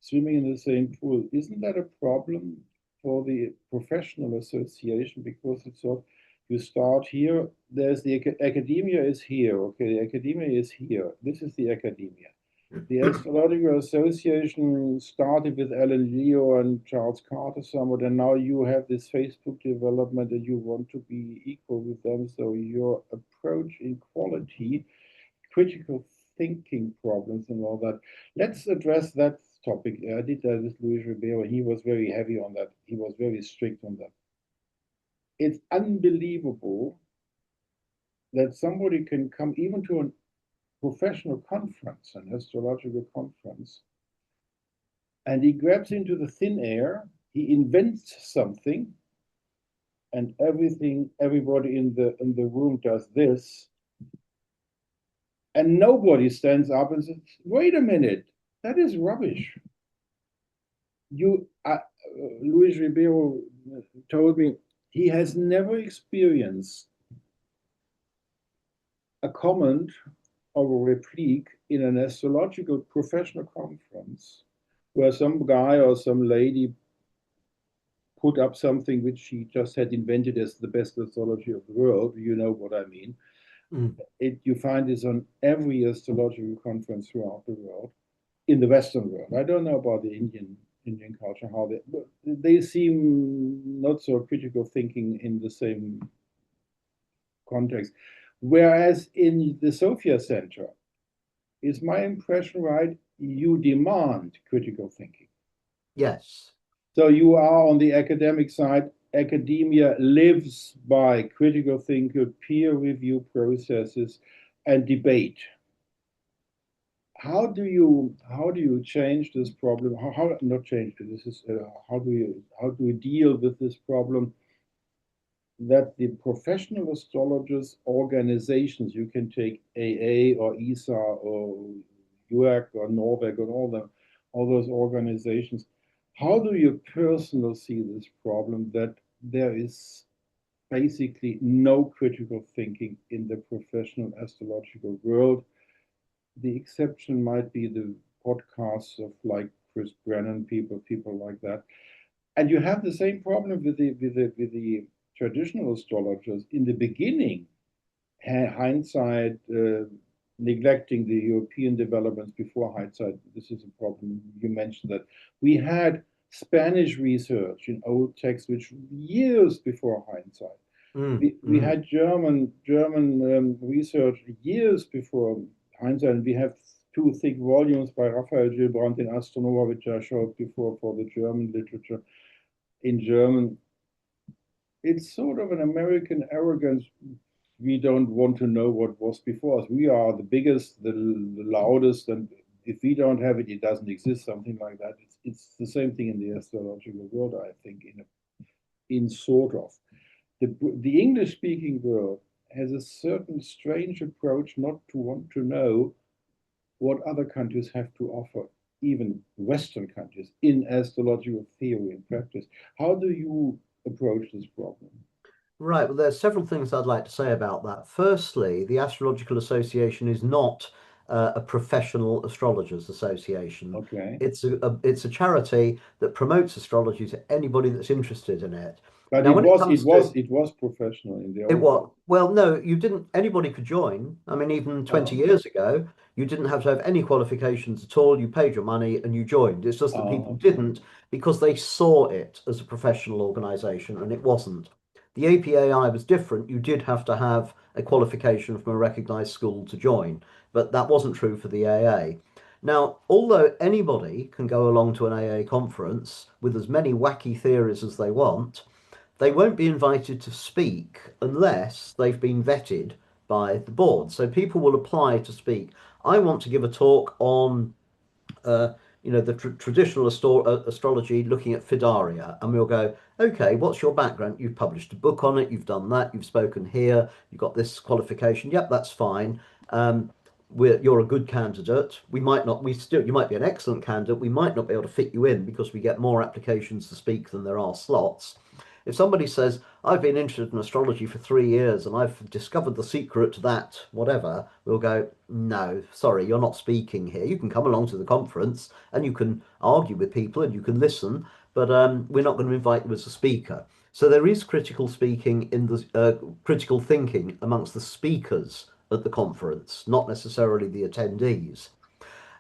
[SPEAKER 1] swimming in the same pool, isn't that a problem for the professional association? Because it's sort you start here, there's the academia is here, okay, the academia is here. This is the academia. The Astrological Association started with Alan Leo and Charles Carter somewhat, and now you have this Facebook development and you want to be equal with them. So your approach in quality, critical thinking problems and all that. Let's address that topic. I did that with Luis Ribeiro. He was very heavy on that. He was very strict on that. it's unbelievable that somebody can come even to a professional conference, an astrological conference, and he grabs into the thin air, he invents something, and everybody in the room does this, and nobody stands up and says, "Wait a minute, that is rubbish." You, Luis Ribeiro told me he has never experienced a comment or a replique in an astrological professional conference where some guy or some lady put up something which she just had invented as the best astrology of the world. You know what I mean.
[SPEAKER 2] Mm.
[SPEAKER 1] You find this on every astrological conference throughout the world, in the Western world. I don't know about the Indian culture, how they seem not so critical thinking in the same context. Whereas in the Sophia Center, is my impression right? You demand critical thinking.
[SPEAKER 2] Yes.
[SPEAKER 1] So you are on the academic side. Academia lives by critical thinking, peer review processes, and debate. How do you change this problem? How not change it? This is how do you deal with this problem that the professional astrologers organizations, you can take AA or ESA or UAC or Norweg and all those organizations. How do you personally see this problem that there is basically no critical thinking in the professional astrological world? The exception might be the podcasts of like Chris Brennan, people like that. And you have the same problem with the traditional astrologers in the beginning. Hindsight, neglecting the European developments before hindsight. This is a problem. You mentioned that we had Spanish research in old texts, which years before hindsight.
[SPEAKER 2] Mm,
[SPEAKER 1] We
[SPEAKER 2] mm.
[SPEAKER 1] had German research years before hindsight, and we have two thick volumes by Raphael Gilbrand in Astronomy, which I showed before for the German literature in German. It's sort of an American arrogance. We don't want to know what was before us. We are the biggest, the loudest, and if we don't have it, it doesn't exist. Something like that. It's the same thing in the astrological world, I think, in sort of the English speaking world has a certain strange approach not to want to know what other countries have to offer, even Western countries, in astrological theory and practice. How do you approach this problem?
[SPEAKER 2] Right. Well, there's several things I'd like to say about that. Firstly, the Astrological Association is not a professional astrologers association.
[SPEAKER 1] Okay.
[SPEAKER 2] It's a charity that promotes astrology to anybody that's interested in it.
[SPEAKER 1] But
[SPEAKER 2] Now,
[SPEAKER 1] it
[SPEAKER 2] when it
[SPEAKER 1] was it
[SPEAKER 2] comes
[SPEAKER 1] was
[SPEAKER 2] to
[SPEAKER 1] it was professional in the
[SPEAKER 2] it
[SPEAKER 1] old days.
[SPEAKER 2] what? Well, no, you didn't. Anybody could join. I mean, even 20
[SPEAKER 1] Oh,
[SPEAKER 2] years ago, you didn't have to have any qualifications at all. You paid your money and you joined. It's just that people
[SPEAKER 1] okay.
[SPEAKER 2] didn't because they saw it as a professional organization and it wasn't. The APAI was different. You did have to have a qualification from a recognized school to join, but that wasn't true for the AA. Now, although anybody can go along to an AA conference with as many wacky theories as they want, they won't be invited to speak unless they've been vetted by the board. So people will apply to speak. I want to give a talk on, uh, the traditional astrology looking at Fidaria, and we'll go, okay, what's your background? You've published a book on it, you've done that, you've spoken here, you've got this qualification. Yep, that's fine. You're a good candidate. We might not, we still, you might be an excellent candidate. We might not be able to fit you in because we get more applications to speak than there are slots. If somebody says, I've been interested in astrology for 3 years and I've discovered the secret to that, whatever, we'll go, no, sorry, you're not speaking here. You can come along to the conference and you can argue with people and you can listen, but we're not going to invite you as a speaker. So there is critical speaking in the critical thinking amongst the speakers at the conference, not necessarily the attendees.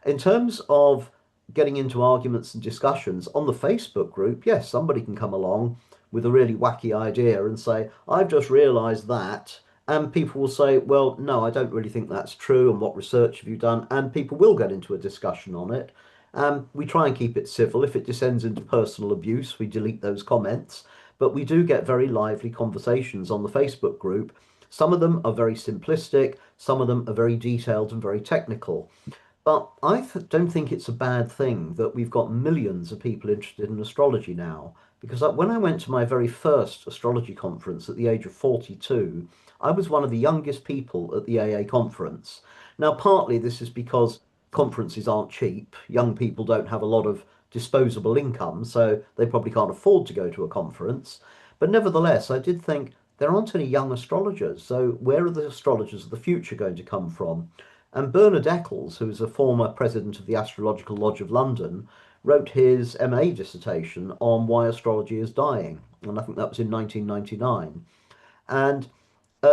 [SPEAKER 2] In terms of getting into arguments and discussions on the Facebook group, yes, somebody can come along with a really wacky idea and say, I've just realised that. And people will say, well, no, I don't really think that's true. And what research have you done? And people will get into a discussion on it. We try and keep it civil. If it descends into personal abuse, we delete those comments. but we do get very lively conversations on the Facebook group. Some of them are very simplistic, some of them are very detailed and very technical. But don't think it's a bad thing that we've got millions of people interested in astrology now. Because when I went to my very first astrology conference at the age of 42, I was one of the youngest people at the AA conference. Now, partly this is because conferences aren't cheap. Young people don't have a lot of disposable income, so they probably can't afford to go to a conference. But nevertheless, I did think there aren't any young astrologers, so where are the astrologers of the future going to come from? And Bernard Eccles, who is a former president of the Astrological Lodge of London, wrote his MA dissertation on why astrology is dying. And I think that was in 1999. And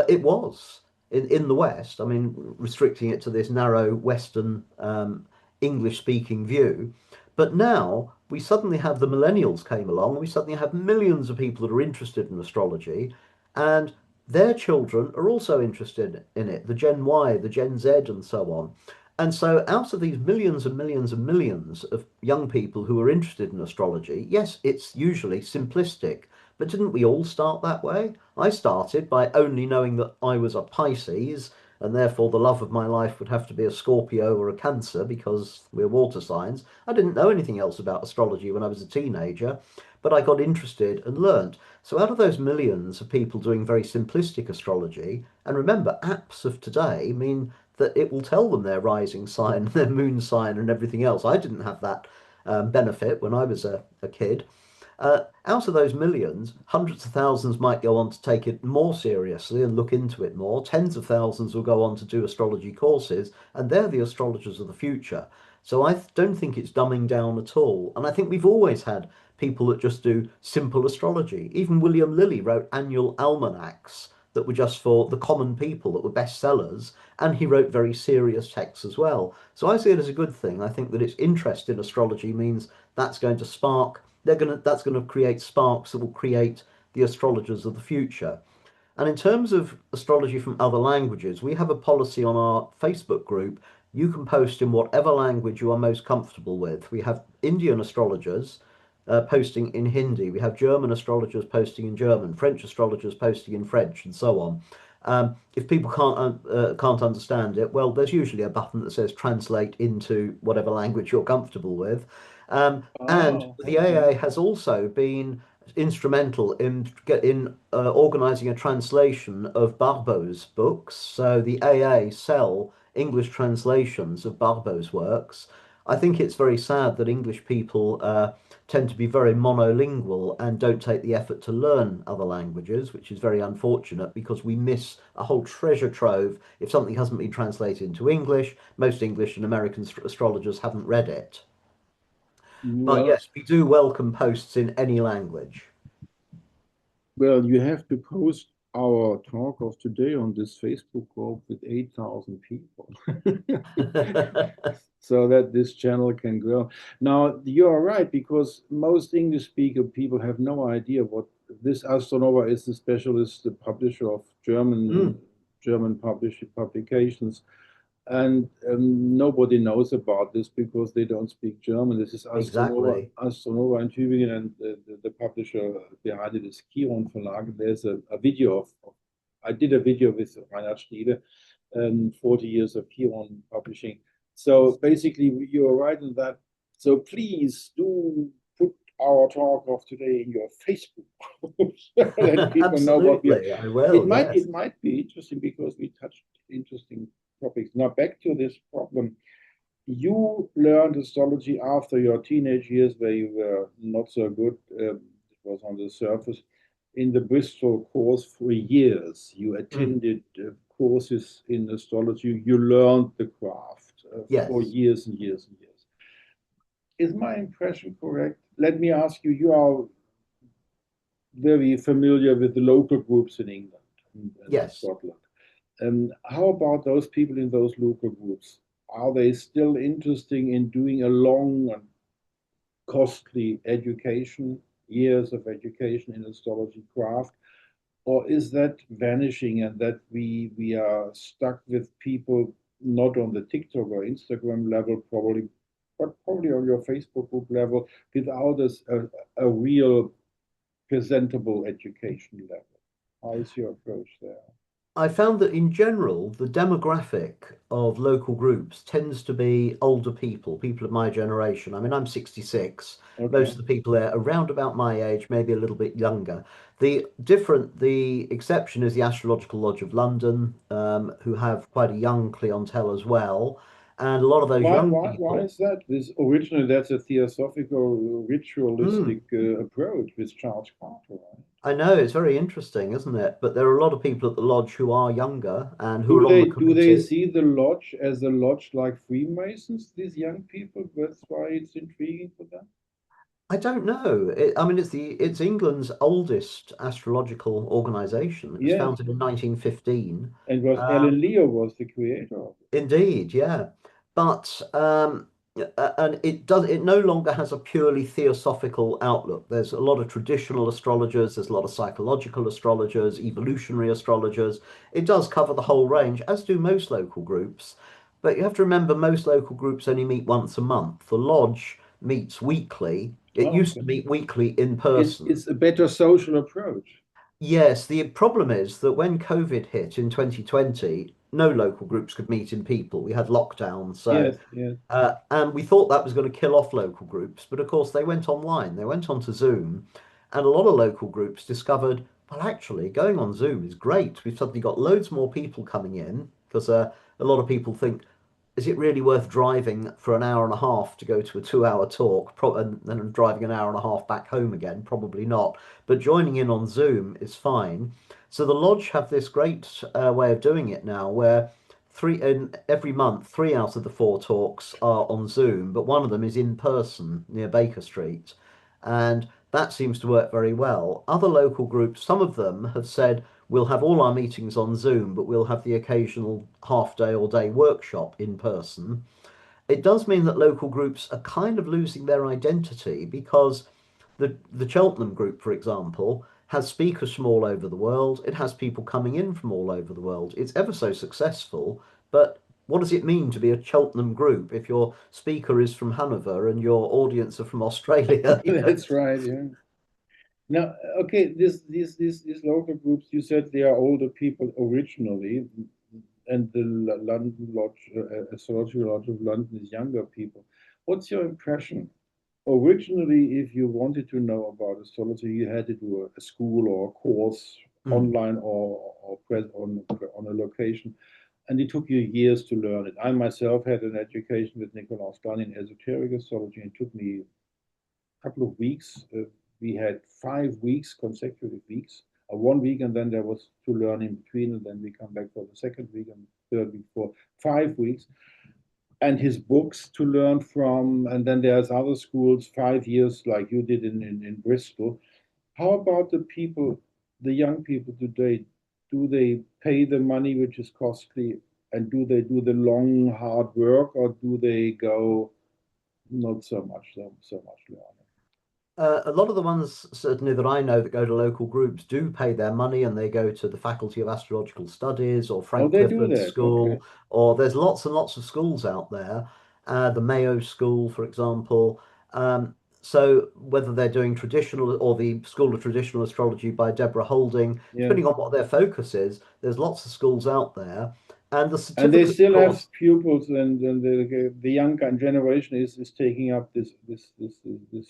[SPEAKER 2] it was in the West, I mean, restricting it to this narrow Western English speaking view. But now we suddenly have the millennials came along, and we suddenly have millions of people that are interested in astrology, and their children are also interested in it, the Gen Y, the Gen Z, and so on. And so, out of these millions and millions and millions of young people who are interested in astrology, yes, it's usually simplistic, but didn't we all start that way? I started by only knowing that I was a Pisces, and therefore the love of my life would have to be a Scorpio or a Cancer because we're water signs. I didn't know anything else about astrology when I was a teenager, but I got interested and learnt. So, out of those millions of people doing very simplistic astrology, and remember, apps of today mean that it will tell them their rising sign, their moon sign, and everything else. I didn't have that benefit when I was a kid. Out of those millions, hundreds of thousands might go on to take it more seriously and look into it more. Tens of thousands will go on to do astrology courses, and they're the astrologers of the future. So I don't think it's dumbing down at all. And I think we've always had people that just do simple astrology. Even William Lilly wrote annual almanacs that were just for the common people that were bestsellers, and he wrote very serious texts as well. So I see it as a good thing. I think that its interest in astrology means that's going to spark that's going to create sparks that will create the astrologers of the future. And in terms of astrology from other languages, we have a policy on our Facebook group. You can post in whatever language you are most comfortable with. We have Indian astrologers posting in Hindi. We have German astrologers posting in German, French astrologers posting in French, and so on. If people can't understand it, well, there's usually a button that says translate into whatever language you're comfortable with. And
[SPEAKER 1] Oh,
[SPEAKER 2] the
[SPEAKER 1] okay.
[SPEAKER 2] AA has also been instrumental in organising a translation of Barbeau's books. So the AA sell English translations of Barbeau's works. I think it's very sad that English people tend to be very monolingual and don't take the effort to learn other languages, which is very unfortunate because we miss a whole treasure trove if something hasn't been translated into English. Most English and American astrologers haven't read it. But
[SPEAKER 1] Well,
[SPEAKER 2] yes, we do welcome posts in any language.
[SPEAKER 1] well, you have to post our talk of today on this Facebook group with 8,000 people. So that this channel can grow. Now, you are right, because most English speaker people have no idea what this Astronova is, the specialist, the publisher of
[SPEAKER 2] Mm,
[SPEAKER 1] German publications. And nobody knows about this because they don't speak German. This is
[SPEAKER 2] exactly.
[SPEAKER 1] Astronova in Tübingen, and the publisher behind it is Chiron Verlag. There's a video I did a video with Reinhard Stiele, 40 years of Chiron publishing. So basically, you're right in that. So please do put our talk of today in your Facebook group so that people know what we are.
[SPEAKER 2] Absolutely, I will, yes.
[SPEAKER 1] It might be interesting because we touched interesting topics. Now back to this problem. You learned astrology after your teenage years where you were not so good. It was on the surface. In the Bristol course for years, you
[SPEAKER 2] Mm,
[SPEAKER 1] attended courses in astrology. You learned the craft for
[SPEAKER 2] yes,
[SPEAKER 1] years and years and years. Is my impression correct? Let me ask you, you are very familiar with the local groups in England and
[SPEAKER 2] yes.
[SPEAKER 1] Scotland. How about those people in those local groups? Are they still interested in doing a long and costly education, years of education in astrology craft? Or is that vanishing and that we are stuck with people not on the TikTok or Instagram level, probably, but probably on your Facebook group level, without a real presentable education level? How is your approach there?
[SPEAKER 2] I found that in general, the demographic of local groups tends to be older people, people of my generation. I mean, I'm 66. Most
[SPEAKER 1] Okay.
[SPEAKER 2] of the people there are around about my age, maybe a little bit younger. The exception is the Astrological Lodge of London, who have quite a young clientele as well. And a lot of those young
[SPEAKER 1] Why
[SPEAKER 2] people.
[SPEAKER 1] is that? This originally that's a theosophical,
[SPEAKER 2] Hmm.
[SPEAKER 1] ritualistic approach with Charles Carter, right?
[SPEAKER 2] I know it's very interesting, isn't it? But there are a lot of people at the lodge who are younger and who are on the
[SPEAKER 1] Do they
[SPEAKER 2] committee.
[SPEAKER 1] see the lodge as a lodge like Freemasons? These young people. That's why it's intriguing for them.
[SPEAKER 2] I don't know. I mean, it's England's oldest astrological organization. It was
[SPEAKER 1] Yes,
[SPEAKER 2] founded in 1915.
[SPEAKER 1] and was
[SPEAKER 2] Um,
[SPEAKER 1] Alan Leo was the creator of it.
[SPEAKER 2] Indeed, yeah. But and it no longer has a purely theosophical outlook. There's a lot of traditional astrologers, there's a lot of psychological astrologers, evolutionary astrologers. It does cover the whole range, as do most local groups. But you have to remember most local groups only meet once a month. The lodge meets weekly. It
[SPEAKER 1] Oh,
[SPEAKER 2] used
[SPEAKER 1] okay.
[SPEAKER 2] to meet weekly in person.
[SPEAKER 1] It's a better social approach.
[SPEAKER 2] Yes, the problem is that when COVID hit in 2020, no local groups could meet in people. We had lockdown, so
[SPEAKER 1] Yes, yes.
[SPEAKER 2] and we thought that was going to kill off local groups, but of course they went online. They went onto Zoom, and a lot of local groups discovered, well, actually, going on Zoom is great. We've suddenly got loads more people coming in because a lot of people think, is it really worth driving for an hour and a half to go to a 2 hour talk and then driving an hour and a half back home again? Probably not. But joining in on Zoom is fine. So the lodge have this great way of doing it now, where every month, 3 out of the 4 talks are on Zoom, but one of them is in person near Baker Street, and that seems to work very well. Other local groups, some of them have said we'll have all our meetings on Zoom, but we'll have the occasional half day or day workshop in person. It does mean that local groups are kind of losing their identity because the Cheltenham group, for example, has speakers from all over the world. It has people coming in from all over the world. It's ever so successful, but what does it mean to be a Cheltenham group if your speaker is from Hanover and your audience are from Australia?
[SPEAKER 1] That's right. Yeah. Now, okay, these local groups, you said they are older people originally, and the London Lodge, Astrological Lodge of London is younger people. What's your impression? Originally, if you wanted to know about astrology, you had to do a school or a course
[SPEAKER 2] Hmm.
[SPEAKER 1] online or on a location, and it took you years to learn it. I myself had an education with Nikolaus Dunn in esoteric astrology, and it took me couple of weeks. We had 5 weeks, consecutive weeks, 1 week, and then there was to learn in between, and then we come back for the second week and third week for 5 weeks. And his books to learn from, and then there's other schools, 5 years like you did in Bristol. How about the people, the young people today? Do they pay the money which is costly, and do they do the long hard work, or do they go not so much, so much learning?
[SPEAKER 2] A lot of the ones, certainly that I know, that go to local groups do pay their money and they go to the Faculty of Astrological Studies or
[SPEAKER 1] Oh,
[SPEAKER 2] Frank
[SPEAKER 1] they do
[SPEAKER 2] Clifford's
[SPEAKER 1] that. Okay.
[SPEAKER 2] school, or there's lots and lots of schools out there. The Mayo School, for example. So whether they're doing traditional or the School of Traditional Astrology by Deborah Holding, depending
[SPEAKER 1] Yes.
[SPEAKER 2] on what their focus is, there's lots of schools out there. And the
[SPEAKER 1] And they
[SPEAKER 2] certificate
[SPEAKER 1] still have
[SPEAKER 2] course.
[SPEAKER 1] pupils, and the younger generation is taking up this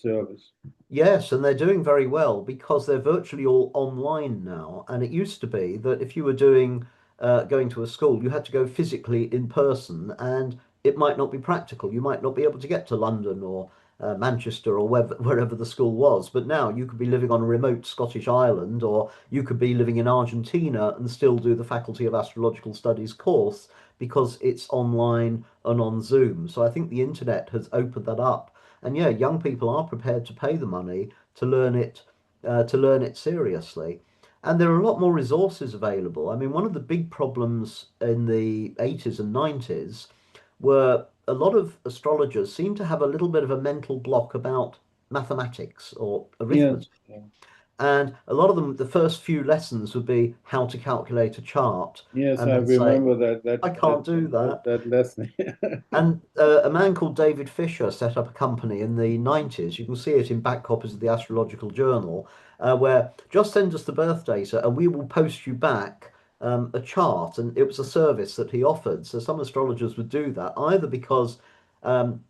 [SPEAKER 1] service.
[SPEAKER 2] Yes, and they're doing very well because they're virtually all online now. And it used to be that if you were going to a school, you had to go physically in person, and it might not be practical. You might not be able to get to London or Manchester or wherever the school was. But now you could be living on a remote Scottish island, or you could be living in Argentina and still do the Faculty of Astrological Studies course because it's online and on Zoom. So I think the internet has opened that up, and yeah, young people are prepared to pay the money to learn it seriously. And there are a lot more resources available. I mean, one of the big problems in the 80s and 90s were a lot of astrologers seem to have a little bit of a mental block about mathematics or
[SPEAKER 1] Yes.
[SPEAKER 2] arithmetic.
[SPEAKER 1] Yeah.
[SPEAKER 2] And a lot of them, the first few lessons would be how to calculate a chart,
[SPEAKER 1] Yes,
[SPEAKER 2] and
[SPEAKER 1] I
[SPEAKER 2] then say,
[SPEAKER 1] remember that that
[SPEAKER 2] I
[SPEAKER 1] that
[SPEAKER 2] can't do
[SPEAKER 1] that,
[SPEAKER 2] that.
[SPEAKER 1] that lesson.
[SPEAKER 2] And a man called David Fisher set up a company in the 90s. You can see it in back copies of the Astrological Journal, where just send us the birth data and we will post you back a chart. And it was a service that he offered. So some astrologers would do that either because um,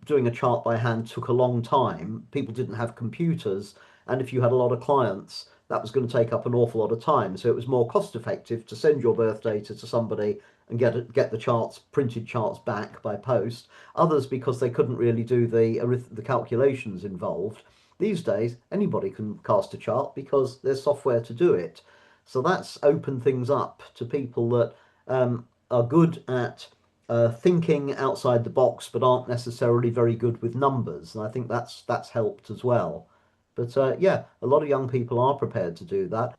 [SPEAKER 2] doing a chart by hand took a long time. People didn't have computers, and if you had a lot of clients, that was going to take up an awful lot of time. So it was more cost effective to send your birth data to somebody and get the charts, printed charts back by post. Others because they couldn't really do the calculations involved. These days, anybody can cast a chart because there's software to do it. So that's opened things up to people that are good at thinking outside the box, but aren't necessarily very good with numbers. And I think that's helped as well. But yeah, a lot of young people are prepared to do that.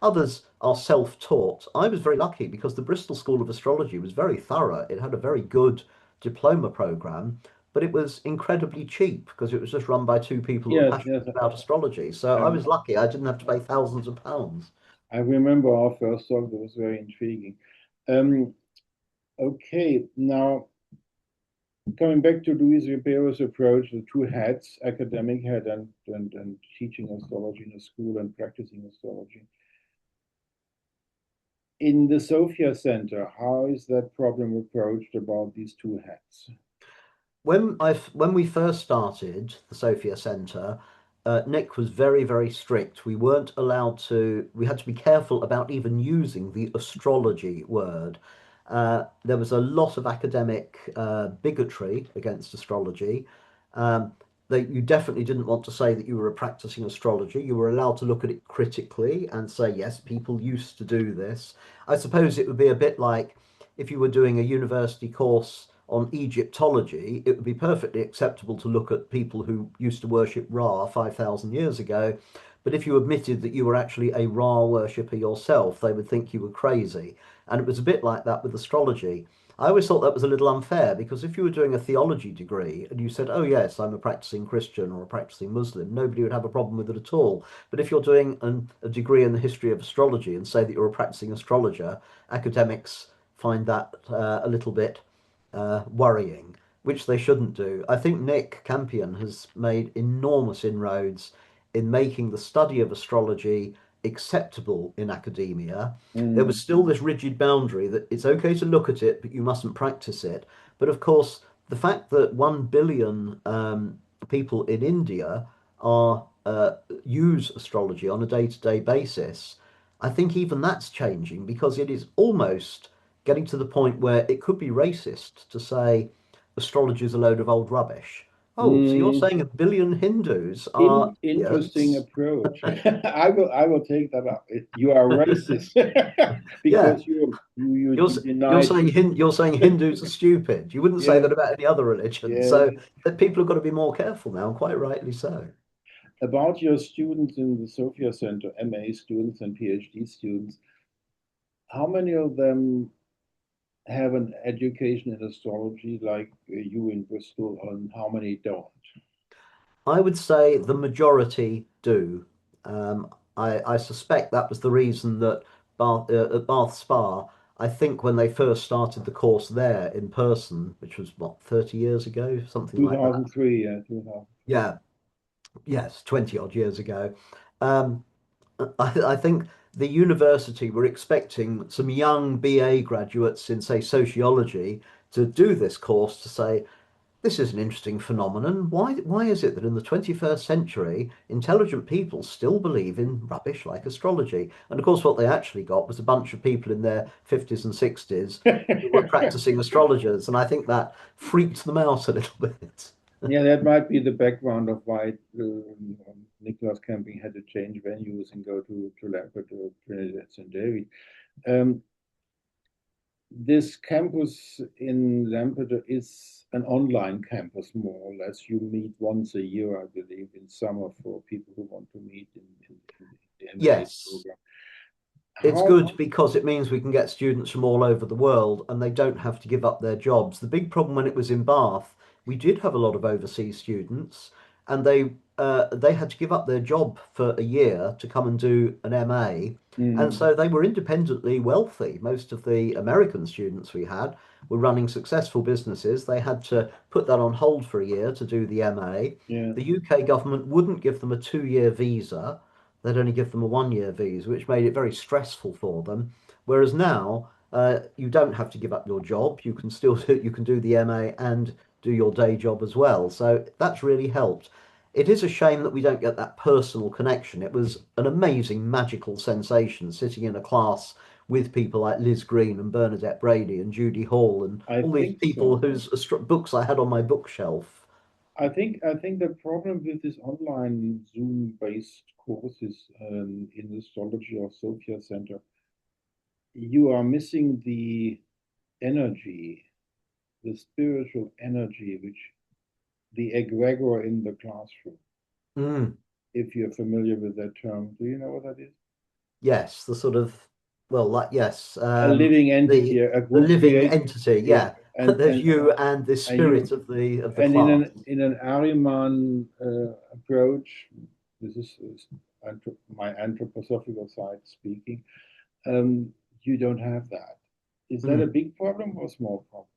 [SPEAKER 2] Others are self-taught. I was very lucky because the Bristol School of Astrology was very thorough. It had a very good diploma program, but it was incredibly cheap because it was just run by two people who were
[SPEAKER 1] Yes,
[SPEAKER 2] passionate
[SPEAKER 1] yes.
[SPEAKER 2] about astrology. So I
[SPEAKER 1] I,
[SPEAKER 2] was lucky. I didn't have to pay thousands of pounds.
[SPEAKER 1] I remember our first talk. That was very intriguing. Um, okay, now coming back to Luis Ribeiro's approach, the two heads, academic head and teaching astrology in a school and practicing astrology. In the Sophia Center, how is that problem approached about these two heads?
[SPEAKER 2] When we first started the Sophia Centre, Nick was very strict. We weren't allowed to. We had to be careful about even using the astrology word. There was a lot of academic bigotry against astrology. Um, you definitely didn't want to say that you were a practicing astrologer. You were allowed to look at it critically and say, yes, people used to do this. I suppose it would be a bit like if you were doing a university course on Egyptology, it would be perfectly acceptable to look at people who used to worship Ra 5,000 years ago. But if you admitted that you were actually a Ra worshipper yourself, they would think you were crazy. And it was a bit like that with astrology. I always thought that was a little unfair because if you were doing a theology degree and you said, oh, yes, I'm a practicing Christian or a practicing Muslim, nobody would have a problem with it at all. But if you're doing a degree in the history of astrology and say that you're a practicing astrologer, academics find that a little bit worrying, which they shouldn't do. I think Nick Campion has made enormous inroads in making the study of astrology acceptable in academia. There was
[SPEAKER 1] Mm.
[SPEAKER 2] still this rigid boundary that it's okay to look at it, but you mustn't practice it. But of course, the fact that 1 billion people in India are use astrology on a day-to-day basis, I think even that's changing because it is almost getting to the point where it could be racist to say astrology is a load of old rubbish. Oh, so you're
[SPEAKER 1] Mm.
[SPEAKER 2] saying 1 billion Hindus are
[SPEAKER 1] Interesting
[SPEAKER 2] idiots?
[SPEAKER 1] approach. I will take that up. You are racist
[SPEAKER 2] Yeah,
[SPEAKER 1] because you
[SPEAKER 2] you're
[SPEAKER 1] denied.
[SPEAKER 2] saying you're saying Hindus are stupid. You wouldn't say
[SPEAKER 1] Yes,
[SPEAKER 2] that about any other religion.
[SPEAKER 1] yes.
[SPEAKER 2] So that people have got to be more careful now, and quite rightly so.
[SPEAKER 1] About your students in the Sophia Center, MA students and PhD students, how many of them have an education in astrology like you in Bristol, and how many don't?
[SPEAKER 2] I would say the majority do. Um, I suspect that was the reason that at Bath Spa, I think when they first started the course there in person, which was what, 30 years ago, something like that.
[SPEAKER 1] 2003, yeah, 2000.
[SPEAKER 2] Yeah, yes, 20 odd years ago. Um, I think the university were expecting some young BA graduates in, say, sociology to do this course to say, this is an interesting phenomenon. Why is it that in the 21st century, intelligent people still believe in rubbish like astrology? And of course, what they actually got was a bunch of people in their 50s and 60s who were practicing astrologers. And I think that freaked them out a little bit.
[SPEAKER 1] Yeah, that might be the background of why Nicholas Camping had to change venues and go to Hereford or Trinity at St. David. Um, this campus in Lampeter is an online campus, more or less. You meet once a year, I believe, in summer for people who want to meet in the MA
[SPEAKER 2] Yes,
[SPEAKER 1] program.
[SPEAKER 2] it's
[SPEAKER 1] How?
[SPEAKER 2] good because it means we can get students from all over the world and they don't have to give up their jobs. The big problem when it was in Bath, we did have a lot of overseas students. and they had to give up their job for a year to come and do an MA. And
[SPEAKER 1] Mm.
[SPEAKER 2] so they were independently wealthy. Most of the American students we had were running successful businesses. They had to put that on hold for a year to do the MA.
[SPEAKER 1] Yeah.
[SPEAKER 2] The UK government wouldn't give them a 2 year visa. They'd only give them a 1 year visa, which made it very stressful for them. Whereas now, you don't have to give up your job. You can still you can do the MA and do your day job as well. So that's really helped. It is a shame that we don't get that personal connection. It was an amazing, magical sensation sitting in a class with people like Liz Green and Bernadette Brady and Judy Hall and
[SPEAKER 1] I
[SPEAKER 2] all these
[SPEAKER 1] think
[SPEAKER 2] people
[SPEAKER 1] so.
[SPEAKER 2] whose books I had on my bookshelf.
[SPEAKER 1] I think the problem with this online Zoom-based courses in the astrology of Sophia Center, you are missing the energy, the spiritual energy, which the egregor in the classroom,
[SPEAKER 2] Mm,
[SPEAKER 1] if you're familiar with that term. Do you know what that is?
[SPEAKER 2] yes, the sort of well, like yes,
[SPEAKER 1] A living entity, a
[SPEAKER 2] the
[SPEAKER 1] group
[SPEAKER 2] living
[SPEAKER 1] create,
[SPEAKER 2] entity.
[SPEAKER 1] yeah,
[SPEAKER 2] Yeah, there's you and the
[SPEAKER 1] and
[SPEAKER 2] spirit
[SPEAKER 1] you
[SPEAKER 2] of the
[SPEAKER 1] and
[SPEAKER 2] class.
[SPEAKER 1] in an Ahriman approach, this is my anthroposophical side speaking. Um, you don't have that. Is that a
[SPEAKER 2] Mm.
[SPEAKER 1] big problem or a small problem?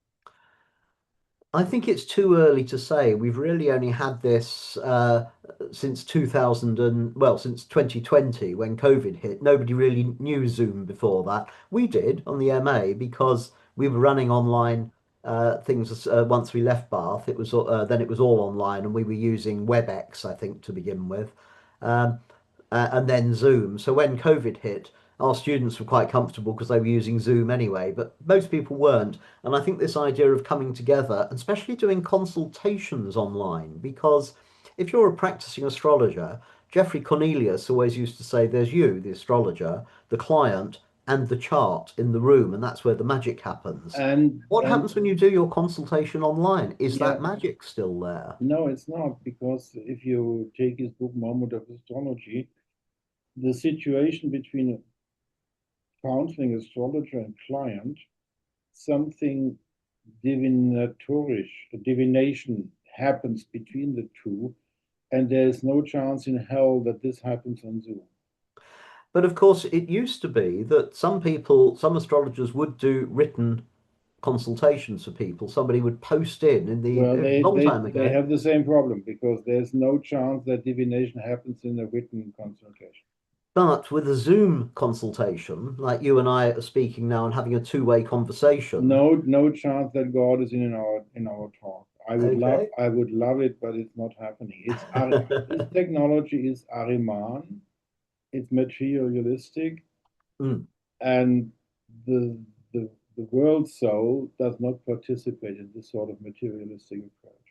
[SPEAKER 2] I think it's too early to say. We've really only had this since 2000 and well, since 2020 when COVID hit. Nobody really knew Zoom before that. We did on the MA because we were running online things once we left Bath. It was then it was all online, and we were using WebEx, I think, to begin with. Um, and then Zoom. So when COVID hit, our students were quite comfortable because they were using Zoom anyway, but most people weren't. And I think this idea of coming together, and especially doing consultations online, because if you're a practicing astrologer, Geoffrey Cornelius always used to say, there's you, the astrologer, the client, and the chart in the room, and that's where the magic happens. What
[SPEAKER 1] And
[SPEAKER 2] happens when you do your consultation online? Is
[SPEAKER 1] yeah,
[SPEAKER 2] that magic still there?
[SPEAKER 1] no, it's not, because if you take his book Moment of Astrology, the situation between a counseling astrologer and client, something divinatorish, divination happens between the two, and there's no chance in hell that this happens on Zoom.
[SPEAKER 2] But of course, it used to be that some people, some astrologers would do written consultations for people. Somebody would post in the
[SPEAKER 1] Well,
[SPEAKER 2] a long time
[SPEAKER 1] they
[SPEAKER 2] ago,
[SPEAKER 1] have the same problem because there's no chance that divination happens in a written consultation.
[SPEAKER 2] but with a Zoom consultation, like you and I are speaking now and having a two-way conversation.
[SPEAKER 1] No chance that God is in our talk.
[SPEAKER 2] Okay.
[SPEAKER 1] I would love it, but it's not happening. This technology is Ariman. It's materialistic,
[SPEAKER 2] Mm,
[SPEAKER 1] and the the world soul does not participate in this sort of materialistic approach.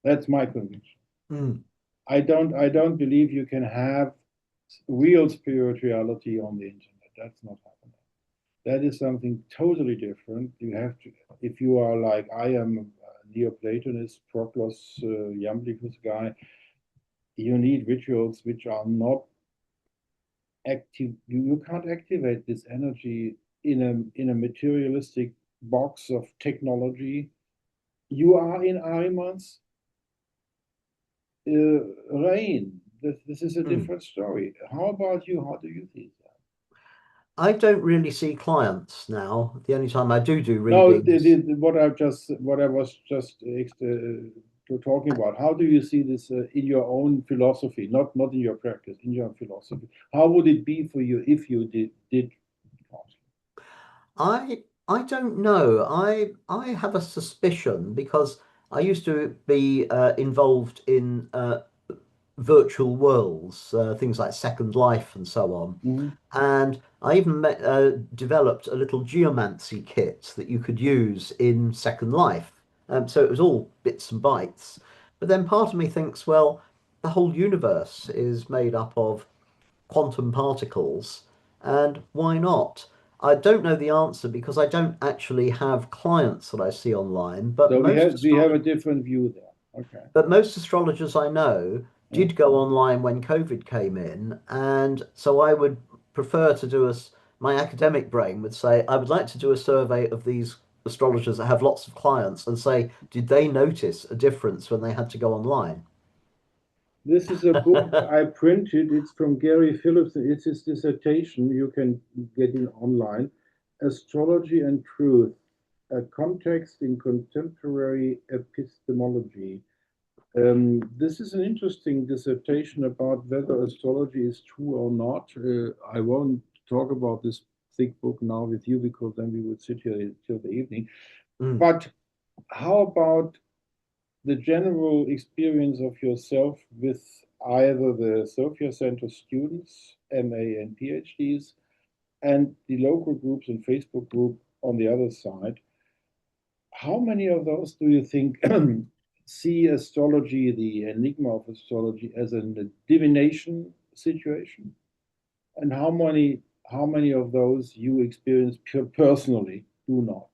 [SPEAKER 1] That's my conviction.
[SPEAKER 2] mm.
[SPEAKER 1] I don't believe you can have real spirituality on the internet. That's not happening. That is something totally different. You have to, if you are like I am, a Neoplatonist, Proclus, Iamblichus guy, you need rituals which are not active. You can't activate this energy in a materialistic box of technology. You are in Ahriman's reign. This is a
[SPEAKER 2] Mm.
[SPEAKER 1] different story. How about you? How do you see that?
[SPEAKER 2] I don't really see clients now. The only time I do
[SPEAKER 1] No,
[SPEAKER 2] readings.
[SPEAKER 1] what I was just talking about. How do you see this in your own philosophy, not in your practice, in your philosophy? How would it be for you if you did counseling?
[SPEAKER 2] I don't know. I have a suspicion because I used to be involved in virtual worlds, things like Second Life and so on.
[SPEAKER 1] Mhm.
[SPEAKER 2] And I even developed a little geomancy kit that you could use in Second Life. So it was all bits and bytes. But then part of me thinks, well, the whole universe is made up of quantum particles, and why not? I don't know the answer because I don't actually have clients that I see online,
[SPEAKER 1] So we have a different view there. Okay.
[SPEAKER 2] but most astrologers I know
[SPEAKER 1] Yeah.
[SPEAKER 2] did go online when COVID came in, and so I would prefer to do my academic brain would say I would like to do a survey of these astrologers that have lots of clients and say, did they notice a difference when they had to go online?
[SPEAKER 1] This is a book I printed. It's from Gary Phillips. It's his dissertation. You can get it online. Astrology and Truth, a context in contemporary epistemology. This is an interesting dissertation about whether astrology is true or not. I won't talk about this thick book now with you because then we would sit here till the evening.
[SPEAKER 2] Mm.
[SPEAKER 1] But how about the general experience of yourself with either the Sophia Center students, MA and PhDs, and the local groups and Facebook group on the other side? How many of those do you think see astrology, the enigma of astrology, as a divination situation? And how many of those you experience personally do not?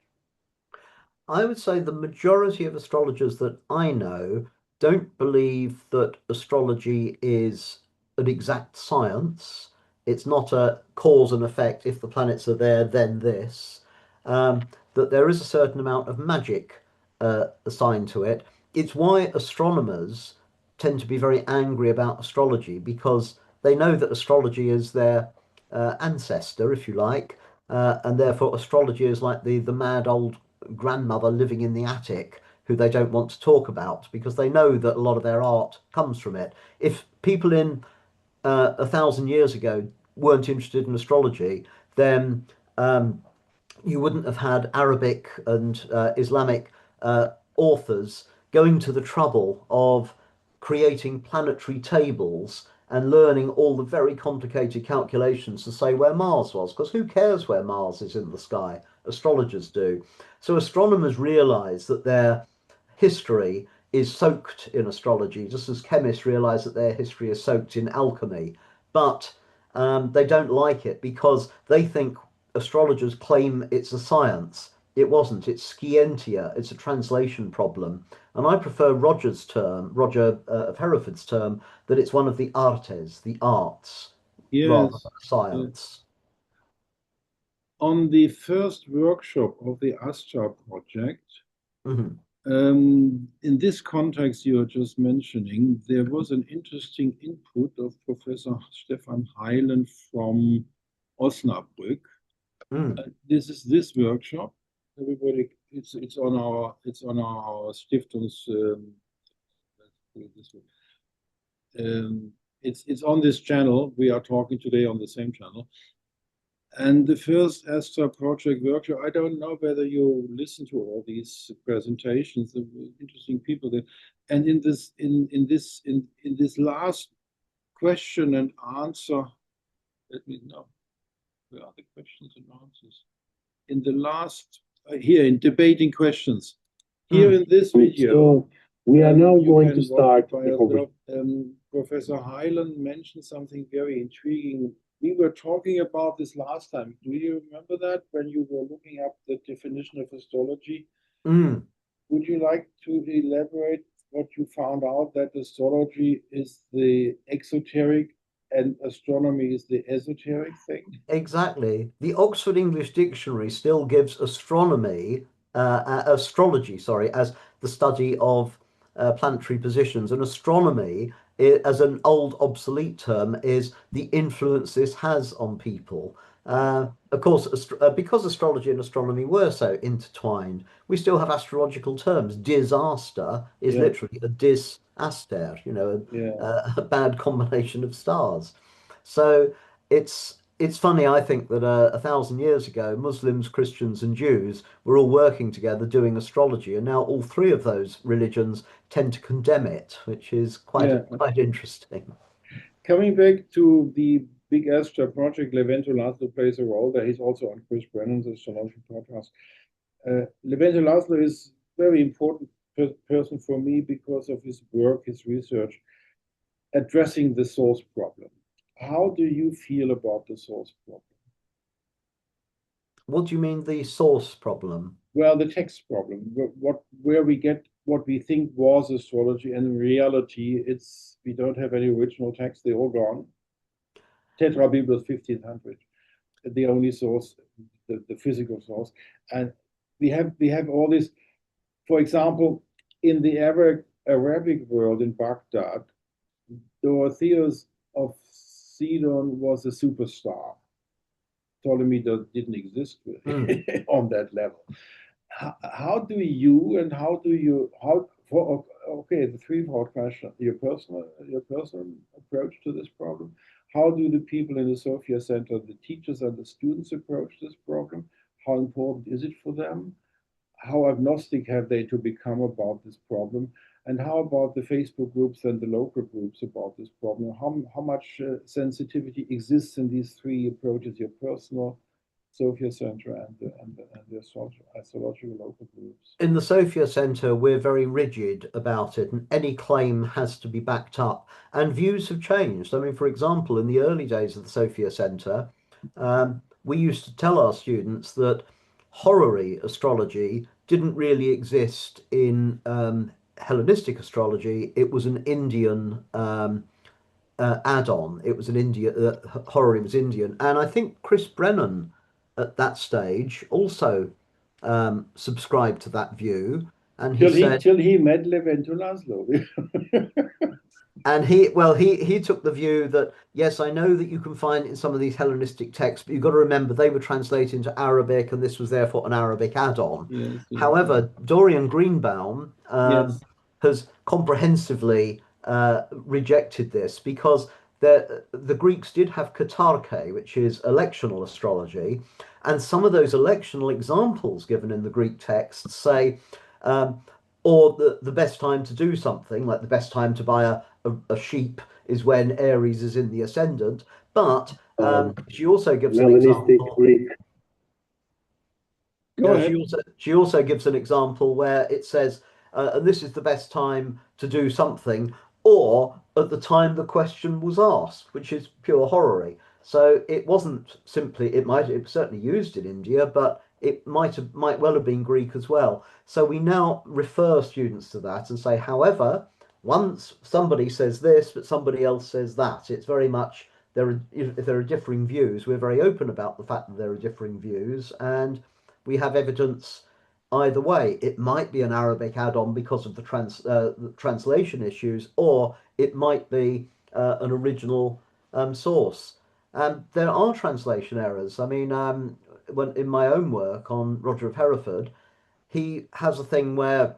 [SPEAKER 2] I would say the majority of astrologers that I know don't believe that astrology is an exact science. It's not a cause and effect. If the planets are there, then this. That there is a certain amount of magic assigned to it. It's why astronomers tend to be very angry about astrology because they know that astrology is their ancestor, if you like, and therefore astrology is like the mad old grandmother living in the attic who they don't want to talk about because they know that a lot of their art comes from it. If people in 1,000 years ago weren't interested in astrology, then you wouldn't have had Arabic and Islamic authors going to the trouble of creating planetary tables and learning all the very complicated calculations to say where Mars was, because who cares where Mars is in the sky? Astrologers do. So astronomers realize that their history is soaked in astrology, just as chemists realize that their history is soaked in alchemy. But they don't like it because they think astrologers claim it's a science. It wasn't. It's scientia. It's a translation problem. And I prefer Roger's term, Roger of Hereford's term, that it's one of the artes, the arts, rather
[SPEAKER 1] Yes.
[SPEAKER 2] than a
[SPEAKER 1] Uh,
[SPEAKER 2] science.
[SPEAKER 1] on the first workshop of the Astra project,
[SPEAKER 2] Mhm.
[SPEAKER 1] in this context you are just mentioning, there was an interesting input of Professor Stefan Heilen from Osnabrück.
[SPEAKER 2] Mm.
[SPEAKER 1] This is this workshop. Everybody, it's on our Stiftungs. Let's put it this way. It's on this channel. We are talking today on the same channel. And the first Astra project workshop, I don't know whether you listen to all these presentations, the interesting people there. And in this last question and answer, let me know where are the questions and answers. In the last here in debating questions, here
[SPEAKER 2] Mm.
[SPEAKER 1] in this video,
[SPEAKER 3] So we are now
[SPEAKER 1] you
[SPEAKER 3] going
[SPEAKER 1] can
[SPEAKER 3] to
[SPEAKER 1] watch
[SPEAKER 3] start
[SPEAKER 1] it by
[SPEAKER 3] the
[SPEAKER 1] yourself. Professor Hyland mentioned something very intriguing. We were talking about this last time. Do you remember that when you were looking up the definition of astrology?
[SPEAKER 2] Mm.
[SPEAKER 1] Would you like to elaborate what you found out that astrology is the exoteric and astronomy is the esoteric thing?
[SPEAKER 2] Exactly. The Oxford English Dictionary still gives astrology, sorry, as the study of planetary positions, and astronomy, as an old obsolete term, is the influence this has on people. Of course, because astrology and astronomy were so intertwined, we still have astrological terms. Disaster is
[SPEAKER 1] Yeah,
[SPEAKER 2] literally a disaster,
[SPEAKER 1] yeah.
[SPEAKER 2] a bad combination of stars. So it's funny, I think, that 1,000 years ago, Muslims, Christians, and Jews were all working together doing astrology, and now all three of those religions tend to condemn it, which is quite
[SPEAKER 1] Yeah.
[SPEAKER 2] quite interesting.
[SPEAKER 1] Coming back to the big Astra project, Levento Laszlo plays a role there. He's also on Chris Brennan's astrology podcast. Levento Laszlo is a very important person for me because of his work, his research, addressing the source problem. How do you feel about the source problem?
[SPEAKER 2] What do you mean the source problem?
[SPEAKER 1] Well, the text problem, where we get what we think was astrology, and in reality, we don't have any original text; they're all gone. Tetra Biblos 1500, the only source, the physical source, and we have all this. For example, in the Arabic world in Baghdad, Dorotheus of Sidon was a superstar. Ptolemy didn't exist
[SPEAKER 2] Mm.
[SPEAKER 1] on that level. How do you and how do you how for okay the threefold question your personal approach to this problem? How do the people in the Sophia Center, the teachers and the students, approach this problem? How important is it for them? How agnostic have they to become about this problem? And how about the Facebook groups and the local groups about this problem? How much sensitivity exists in these three approaches, your personal, Sophia Center, and the astrological local groups?
[SPEAKER 2] In the Sophia Centre, we're very rigid about it, and any claim has to be backed up. And views have changed. I mean, for example, in the early days of the Sophia Centre, we used to tell our students that horary astrology didn't really exist in Hellenistic astrology. It was an Indian add-on. It was an India horary was Indian, and I think Chris Brennan at that stage also subscribed to that view, and he
[SPEAKER 1] Till he
[SPEAKER 2] said,
[SPEAKER 1] till he met Levento Laszlo.
[SPEAKER 2] and he took the view that yes, I know that you can find it in some of these Hellenistic texts, but you've got to remember they were translated into Arabic, and this was therefore an Arabic add-on.
[SPEAKER 1] Yes, yes, yes.
[SPEAKER 2] However, Dorian Greenbaum
[SPEAKER 1] Yes.
[SPEAKER 2] has comprehensively rejected this because the Greeks did have katarche, which is electional astrology, and some of those electional examples given in the Greek texts say, um, or the best time to do something, like the best time to buy a sheep is when Aries is in the ascendant. But she also gives an
[SPEAKER 3] Hellenistic
[SPEAKER 2] example.
[SPEAKER 3] Greek.
[SPEAKER 1] Go ahead.
[SPEAKER 2] She also gives an example where it says, and this is the best time to do something, or at the time the question was asked, which is pure horary. So it wasn't simply it was certainly used in India, but it might well have been Greek as well. So we now refer students to that and say, however, once somebody says this, but somebody else says that, it's very much if there are differing views, we're very open about the fact that there are differing views, and we have evidence either way. It might be an Arabic add-on because of the translation issues, or it might be an original source. There are translation errors. I mean, when in my own work on Roger of Hereford, he has a thing where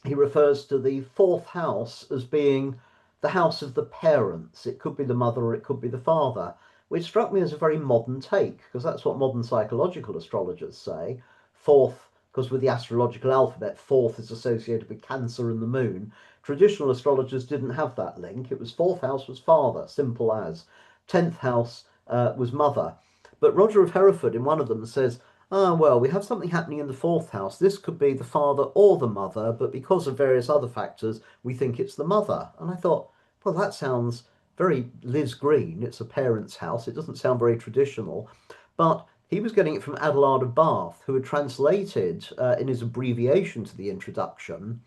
[SPEAKER 2] he refers to the fourth house as being the house of the parents. It could be the mother or it could be the father, which struck me as a very modern take, because that's what modern psychological astrologers say. Fourth, because with the astrological alphabet, fourth is associated with Cancer and the moon. Traditional astrologers didn't have that link. It was fourth house was father, simple as. 10th house was mother. But Roger of Hereford in one of them says, ah, well, we have something happening in the fourth house. This could be the father or the mother, but because of various other factors, we think it's the mother. And I thought, well, that sounds very Liz Green. It's a parent's house. It doesn't sound very traditional. But he was getting it from Adelard of Bath, who had translated in his abbreviation to the introduction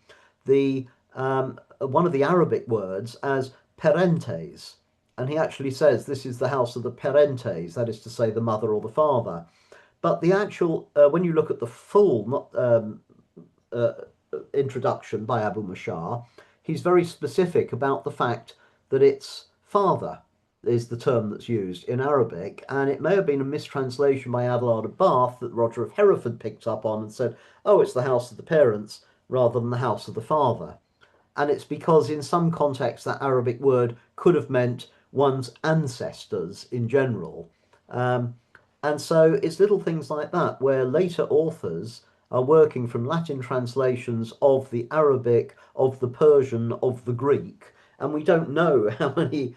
[SPEAKER 2] the one of the Arabic words as parentes. And he actually says this is the house of the parentes, that is to say, the mother or the father. But the actual, when you look at the full uh, introduction by Abu Mashar, he's very specific about the fact that it's father is the term that's used in Arabic, and it may have been a mistranslation by Adelard of Bath that Roger of Hereford picked up on and said, oh, it's the house of the parents rather than the house of the father. And it's because in some contexts that Arabic word could have meant one's ancestors in general. Um, and so it's little things like that where later authors are working from Latin translations of the Arabic, of the Persian, of the Greek, and we don't know how many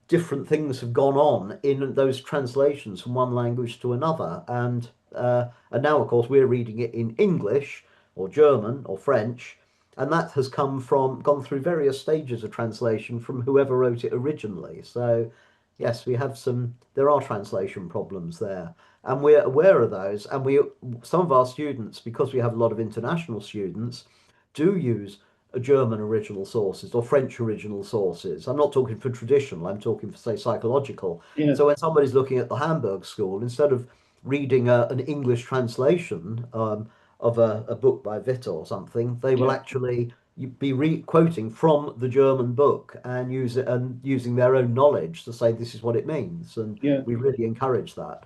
[SPEAKER 2] different things have gone on in those translations from one language to another. And now, of course, we're reading it in English or German or French, and that has gone through various stages of translation from whoever wrote it originally. So yes, there are translation problems there, and we're aware of those. And some of our students, because we have a lot of international students, do use German original sources or French original sources. I'm not talking for traditional, I'm talking for, say, psychological.
[SPEAKER 1] Yes.
[SPEAKER 2] So when somebody's looking at the Hamburg School, instead of reading an English translation of a book by Witte or something, they will
[SPEAKER 1] Yeah.
[SPEAKER 2] actually be quoting from the German book and use it and using their own knowledge to say this is what it means. And
[SPEAKER 1] Yeah.
[SPEAKER 2] we really encourage that.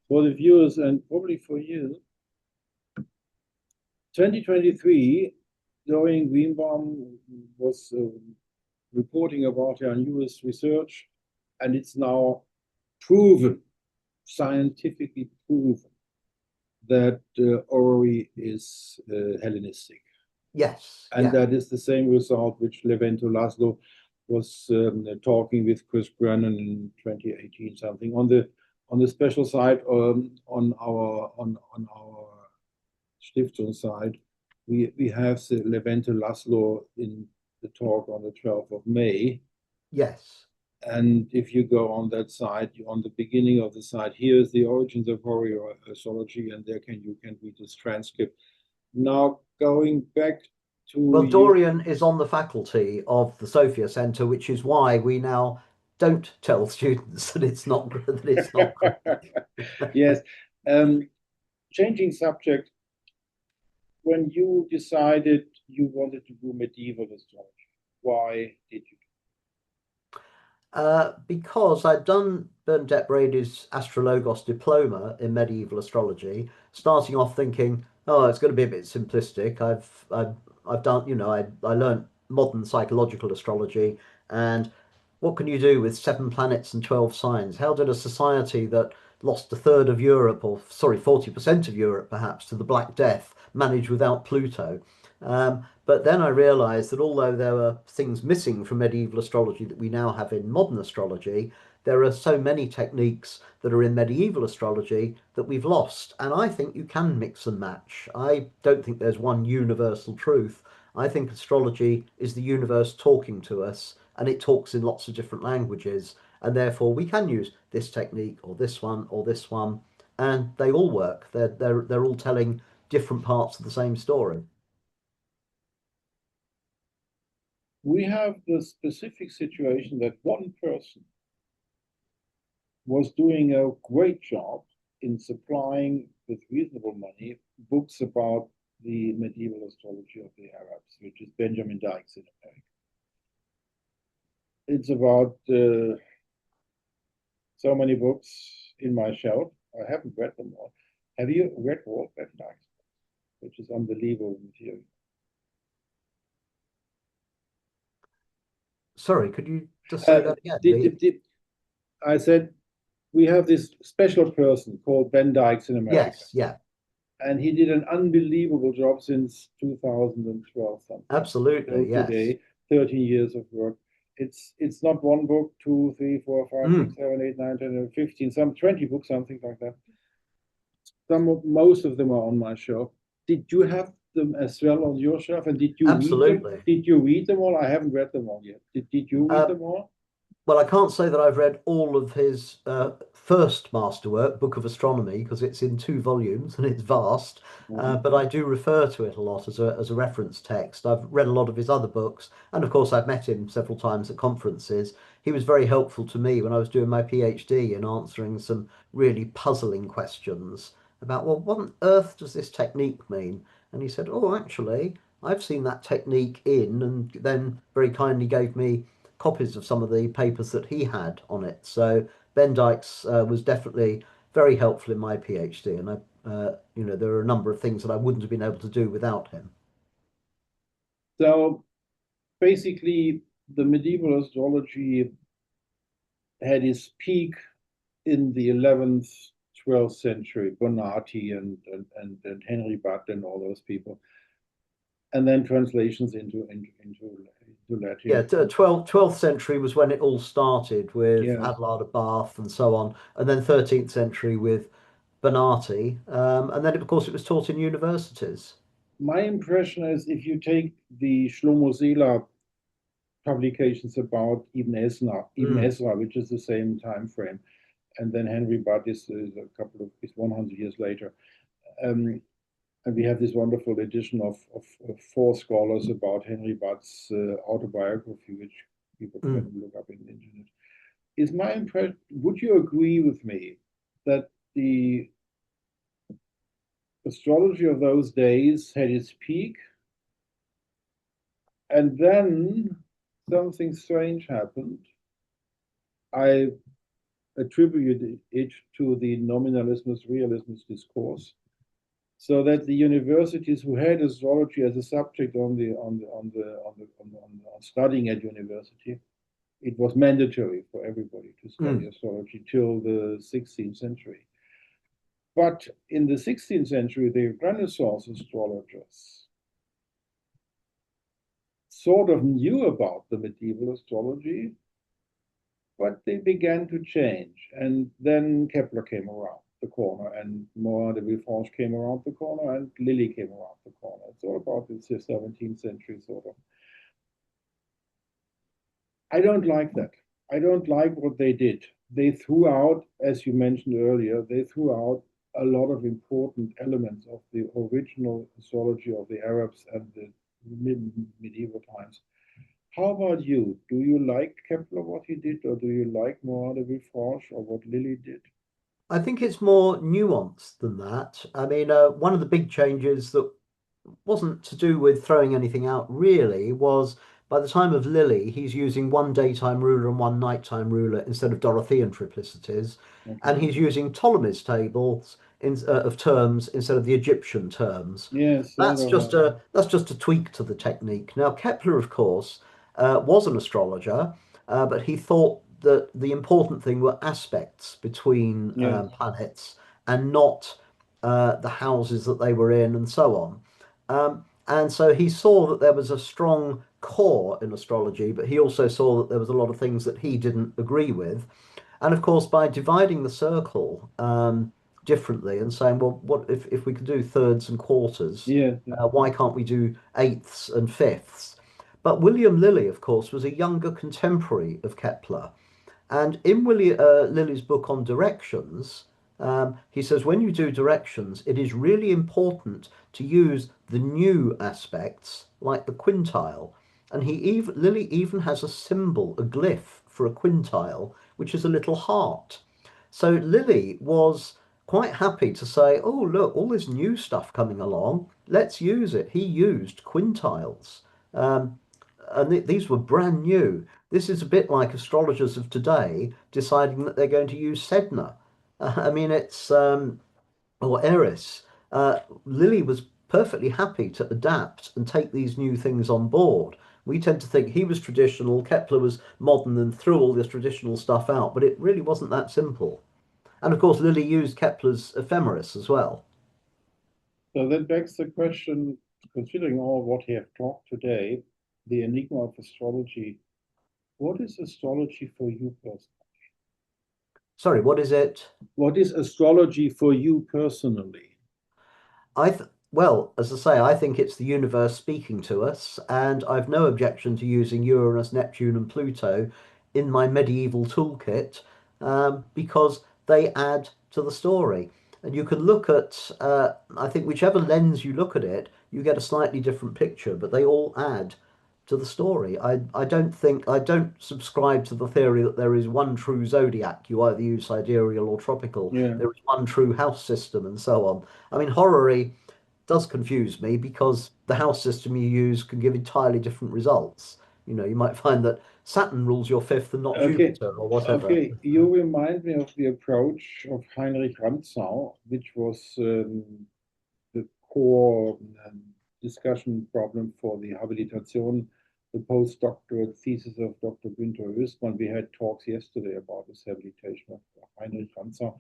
[SPEAKER 1] For the viewers and probably for you, 2023, Dorian Greenbaum was reporting about her newest research, and it's now proven, scientifically proven, that orrery is Hellenistic.
[SPEAKER 2] Yes,
[SPEAKER 1] And
[SPEAKER 2] yeah,
[SPEAKER 1] that is the same result which Levento Laszlo was talking with Chris Brennan in 2018 something on the special side on our Stiftung side. We have the Levento Laszlo in the talk on the 12th of May.
[SPEAKER 2] yes.
[SPEAKER 1] And if you go on that side, on the beginning of the side, here's the origins of Horary astrology, and there you can read this transcript. Now going back to
[SPEAKER 2] Well,
[SPEAKER 1] you.
[SPEAKER 2] Dorian is on the faculty of the Sophia Centre, which is why we now don't tell students that it's not that it's not Greek.
[SPEAKER 1] Yes. Changing subject, when you decided you wanted to do medieval astrology, why did you?
[SPEAKER 2] Because I'd done Bernadette Brady's Astrologos diploma in medieval astrology, starting off thinking, oh, it's going to be a bit simplistic. I've done, I learned modern psychological astrology, and what can you do with 7 planets and 12 signs? How did a society that lost a third of Europe, or sorry, 40% of Europe perhaps, to the Black Death, manage without Pluto? But then I realized that although there were things missing from medieval astrology that we now have in modern astrology, there are so many techniques that are in medieval astrology that we've lost. And I think you can mix and match. I don't think there's one universal truth. I think astrology is the universe talking to us, and it talks in lots of different languages. And therefore, we can use this technique or this one or this one, and they all work. They're all telling different parts of the same story.
[SPEAKER 1] We have the specific situation that one person was doing a great job in supplying with reasonable money books about the medieval astrology of the Arabs, which is Benjamin Dykes in America. It's about so many books in my shelf. I haven't read them all. Have you read all Ben Dykes, which is unbelievable material?
[SPEAKER 2] Sorry, could you just say
[SPEAKER 1] Uh,
[SPEAKER 2] that again?
[SPEAKER 1] I said we have this special person called Ben Dykes in America,
[SPEAKER 2] Yes, yeah,
[SPEAKER 1] and he did an unbelievable job since 2012 something till
[SPEAKER 2] absolutely, yes.
[SPEAKER 1] today. 13 years of work. It's not one book, two, three, four, five, six,
[SPEAKER 2] Mm,
[SPEAKER 1] 7, 8, 9, 10, 15, some 20 books, something like that. Most of them are on my shelf. Did you have them as well on your shelf? And did you read them?
[SPEAKER 2] absolutely.
[SPEAKER 1] Did you read them all? I haven't read them all yet. Did you read
[SPEAKER 2] Uh,
[SPEAKER 1] them all?
[SPEAKER 2] well, I can't say that I've read all of his first masterwork, Book of Astronomy, because it's in 2 volumes and it's vast.
[SPEAKER 1] Mhm.
[SPEAKER 2] But I do refer to it a lot as a reference text. I've read a lot of his other books, and of course, I've met him several times at conferences. He was very helpful to me when I was doing my PhD in answering some really puzzling questions about, well, what on earth does this technique mean? And he said, oh, actually, I've seen that technique in, and then very kindly gave me copies of some of the papers that he had on it. So Ben Dykes was definitely very helpful in my PhD, and there are a number of things that I wouldn't have been able to do without him.
[SPEAKER 1] So basically, the medieval astrology had its peak in the 11th, 12th century, Bonatti and Henry Butt and all those people, and then translations into
[SPEAKER 2] Yeah,
[SPEAKER 1] Latin.
[SPEAKER 2] 12th century was when it all started with
[SPEAKER 1] Yes.
[SPEAKER 2] Abelard of Bath and so on, and then 13th century with Bonatti, and then of course it was taught in universities.
[SPEAKER 1] My impression is if you take the Shlomo Zela publications about Ibn
[SPEAKER 2] Mm,
[SPEAKER 1] Ezra, which is the same time frame, and then Henry Butt is 100 years later. Um, and we have this wonderful edition of 4 scholars about Henry Butt's autobiography, which people
[SPEAKER 2] mm.
[SPEAKER 1] can look up in the internet. Is my impression, would you agree with me that the astrology of those days had its peak And then something strange happened. I attributed it to the nominalismus realismus discourse, so that the universities who had astrology as a subject on studying at university, it was mandatory for everybody to study astrology till the 16th century. But in the 16th century, the Renaissance astrologers sort of knew about the medieval astrology, but they began to change. And then Kepler came around the corner, and Morin de Villefranche came around the corner, and Lilly came around the corner. It's all about the 17th century sort of. I don't like that. I don't like what they did. They threw out, as you mentioned earlier, they threw out a lot of important elements of the original astrology of the Arabs and the medieval times. How about you? Do you like Kepler, what he did, or do you like Morin de Villefranche or what Lilly did?
[SPEAKER 2] I think it's more nuanced than that. I mean, one of the big changes that wasn't to do with throwing anything out really was by the time of Lilly, he's using one daytime ruler and one nighttime ruler instead of Dorothean triplicities, and
[SPEAKER 1] Okay.
[SPEAKER 2] he's using Ptolemy's tables of terms instead of the Egyptian terms.
[SPEAKER 1] Yes,
[SPEAKER 2] That's just a tweak to the technique. Now Kepler, of course, was an astrologer, but he thought that the important thing were aspects between
[SPEAKER 1] yes,
[SPEAKER 2] planets and not the houses that they were in and so on. And so he saw that there was a strong core in astrology, but he also saw that there was a lot of things that he didn't agree with. And of course, by dividing the circle differently and saying, well, what if we could do thirds and quarters?
[SPEAKER 1] yes,
[SPEAKER 2] Why can't we do eighths and fifths? But William Lilly, of course, was a younger contemporary of Kepler. And in Lilly's book on directions, he says when you do directions, it is really important to use the new aspects like the quintile. And Lilly even has a symbol, a glyph for a quintile, which is a little heart. So Lilly was quite happy to say, oh, look, all this new stuff coming along, let's use it. He used quintiles. Um, and these were brand new. This is a bit like astrologers of today deciding that they're going to use Sedna. I mean, or Eris. Lilly was perfectly happy to adapt and take these new things on board. We tend to think he was traditional, Kepler was modern and threw all this traditional stuff out, but it really wasn't that simple. And of course, Lilly used Kepler's ephemeris as well.
[SPEAKER 1] so that begs the question, considering all what we have talked today, the enigma of astrology, what is astrology for you personally?
[SPEAKER 2] Sorry, what is it?
[SPEAKER 1] What is astrology for you personally?
[SPEAKER 2] Well, as I say, I think it's the universe speaking to us, and I've no objection to using Uranus, Neptune, and Pluto in my medieval toolkit because they add to the story. And you can look at, I think, whichever lens you look at it, you get a slightly different picture, but they all add to the story. I don't subscribe to the theory that there is one true zodiac. You either use sidereal or tropical.
[SPEAKER 1] Yeah.
[SPEAKER 2] There is one true house system, and so on. I mean, horary does confuse me because the house system you use can give entirely different results. You know, you might find that Saturn rules your fifth and not
[SPEAKER 1] Okay.
[SPEAKER 2] Jupiter or whatever.
[SPEAKER 1] Okay. You remind me of the approach of Heinrich Rantzau, which was the core discussion problem for the habilitation, the postdoctoral thesis of Dr. Günther Hößmann. We had talks yesterday about this habilitation of Heinrich Rantzau.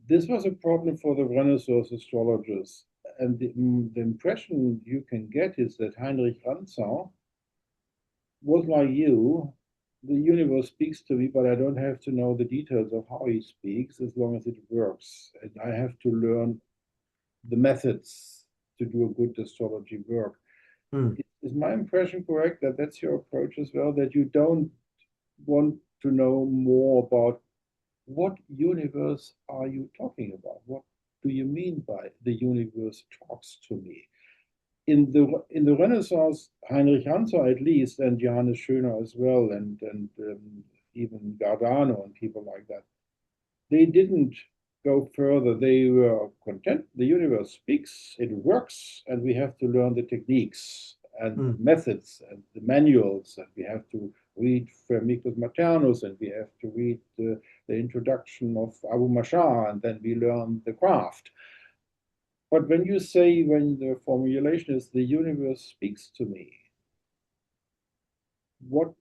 [SPEAKER 1] This was a problem for the Renaissance astrologers. And the impression you can get is that Heinrich Rantzau was like you. The universe speaks to me, but I don't have to know the details of how he speaks as long as it works. And I have to learn the methods to do a good astrology work.
[SPEAKER 2] Hmm.
[SPEAKER 1] Is my impression correct that that's your approach as well? That you don't want to know more about what universe are you talking about? What do you mean by the universe talks to me? In the Renaissance, Heinrich Hansa at least, and Johannes Schöner as well, and even Gardano and people like that, they didn't go further. They were content. The universe speaks, it works, and we have to learn the techniques. and
[SPEAKER 2] Mm.
[SPEAKER 1] methods and the manuals, and we have to read Firmicus Maternus, and we have to read the introduction of Abu Mashar, and then we learn the craft. But when you say, when the formulation is the universe speaks to me, what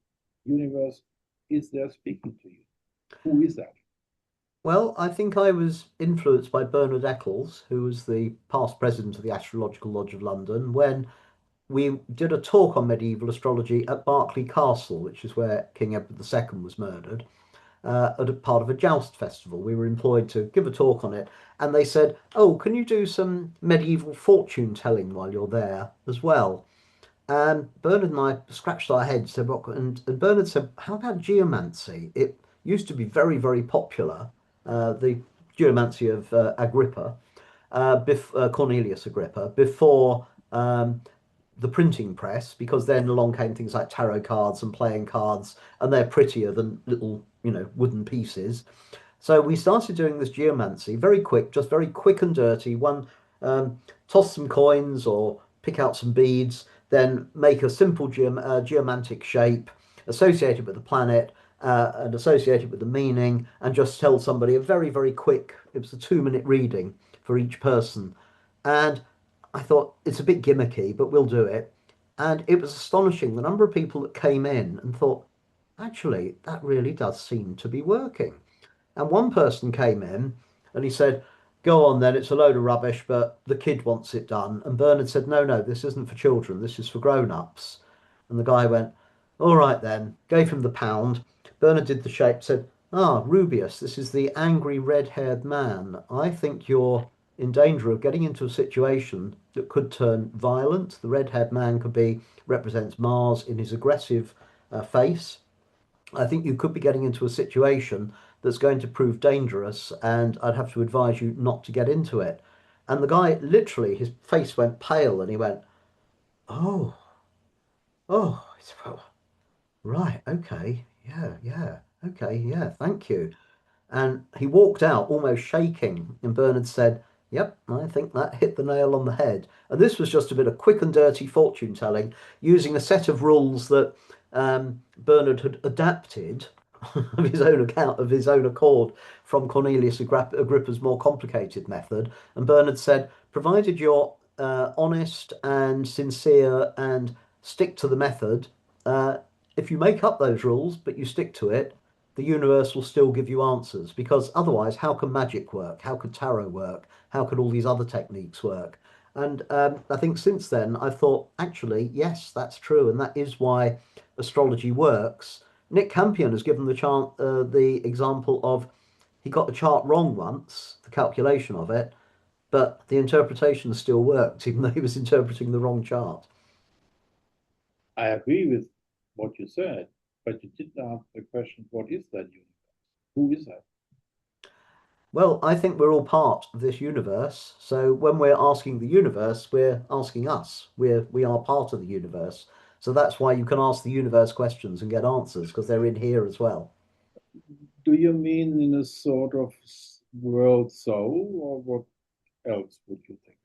[SPEAKER 1] universe is there speaking to you? Who is that?
[SPEAKER 2] Well, I think I was influenced by Bernard Eccles, who was the past president of the Astrological Lodge of London, when we did a talk on medieval astrology at Berkeley Castle, which is where King Edward II was murdered, at a part of a joust festival. We were employed to give a talk on it, and they said, "Oh, can you do some medieval fortune telling while you're there as well?" And Bernard and I scratched our heads, said, and Bernard said, "How about geomancy? It used to be very, very popular, the geomancy of Agrippa, Cornelius Agrippa, before the printing press, because then along came things like tarot cards and playing cards, and they're prettier than little, wooden pieces. So we started doing this geomancy, very quick, just very quick and dirty. One, toss some coins or pick out some beads, then make a simple geomantic shape associated with the planet and associated with the meaning, and just tell somebody a very, very quick, it was a 2-minute reading for each person. And I thought it's a bit gimmicky, but we'll do it. And it was astonishing the number of people that came in and thought, actually, that really does seem to be working. And one person came in and he said, "Go on then, it's a load of rubbish, but the kid wants it done." And Bernard said, "No, no, this isn't for children, this is for grown-ups." And the guy went, "All right then," gave him the pound. Bernard did the shape, said, "Ah, Rubius, this is the angry red-haired man. I think you're in danger of getting into a situation that could turn violent. The red-haired man could be, represents Mars in his aggressive face. I think you could be getting into a situation that's going to prove dangerous, and I'd have to advise you not to get into it." And the guy literally, his face went pale and he went, "Oh, oh, well, right, okay, yeah, yeah, okay, yeah, thank you." And he walked out almost shaking. And Bernard said, "Yep, I think that hit the nail on the head." And this was just a bit of quick and dirty fortune telling using a set of rules that Bernard had adapted of his own account, of his own accord, from Cornelius Agrippa's more complicated method. And Bernard said, "Provided you're honest and sincere and stick to the method, uh, if you make up those rules but you stick to it, the universe will still give you answers, because otherwise, how can magic work? How could tarot work? How could all these other techniques work?" And I think since then, I've thought, actually, yes, that's true. And that is why astrology works. Nick Campion has given the example of, he got the chart wrong once, the calculation of it, but the interpretation still worked, even though he was interpreting the wrong chart.
[SPEAKER 1] I agree with what you said, but you didn't ask the question, what is that universe? Who is that?
[SPEAKER 2] Well, I think we're all part of this universe. So when we're asking the universe, we're asking us. We are part of the universe. So that's why you can ask the universe questions and get answers, because they're in here as well.
[SPEAKER 1] Do you mean in a sort of world soul, or what else would you think?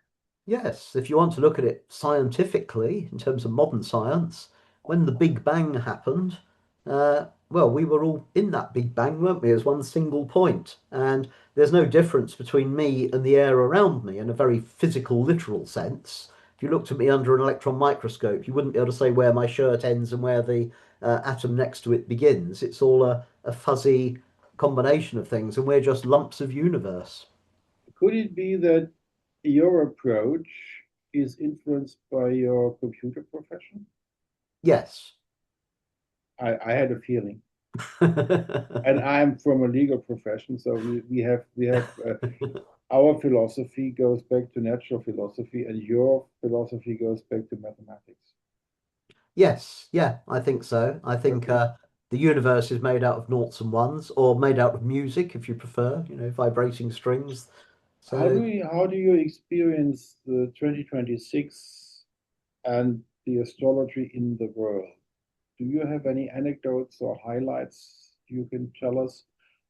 [SPEAKER 2] Yes, if you want to look at it scientifically, in terms of modern science, when the Big Bang happened, well, we were all in that Big Bang, weren't we, as one single point. And there's no difference between me and the air around me in a very physical, literal sense. If you looked at me under an electron microscope, you wouldn't be able to say where my shirt ends and where the atom next to it begins. It's all a fuzzy combination of things, and we're just lumps of universe.
[SPEAKER 1] Could it be that your approach is influenced by your computer profession?
[SPEAKER 2] Yes.
[SPEAKER 1] I had a feeling. And I'm from a legal profession, so we have our philosophy goes back to natural philosophy, and your philosophy goes back to mathematics.
[SPEAKER 2] Yes, yeah, I think so. I think
[SPEAKER 1] Okay.
[SPEAKER 2] the universe is made out of noughts and ones, or made out of music, if you prefer, vibrating strings. So,
[SPEAKER 1] How do you experience the 2026 and the astrology in the world? Do you have any anecdotes or highlights you can tell us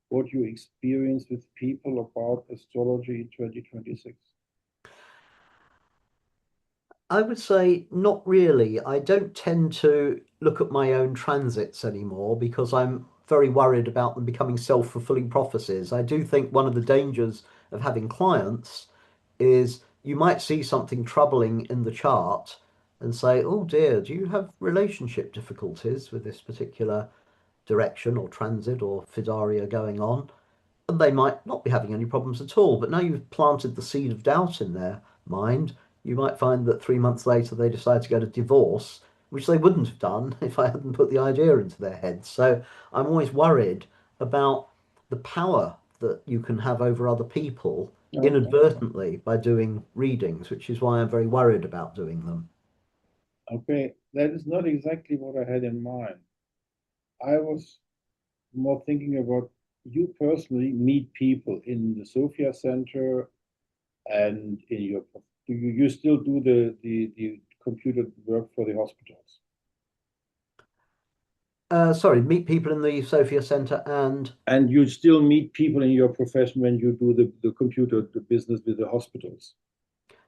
[SPEAKER 1] what you experience with people about astrology in 2026?
[SPEAKER 2] I would say not really. I don't tend to look at my own transits anymore because I'm very worried about them becoming self-fulfilling prophecies. I do think one of the dangers of having clients is you might see something troubling in the chart and say, oh dear, do you have relationship difficulties with this particular direction or transit or Fidaria going on? And they might not be having any problems at all. But now you've planted the seed of doubt in their mind, you might find that 3 months later they decide to get a divorce, which they wouldn't have done if I hadn't put the idea into their heads. So I'm always worried about the power that you can have over other people
[SPEAKER 1] Okay.
[SPEAKER 2] inadvertently by doing readings, which is why I'm very worried about doing them.
[SPEAKER 1] Okay. That is not exactly what I had in mind. I was more thinking about you personally meet people in the Sophia Center and in your do you still do the computer work for the hospitals?
[SPEAKER 2] Sorry, meet people in the Sophia Centre and
[SPEAKER 1] And you still meet people in your profession when you do the computer the business with the hospitals.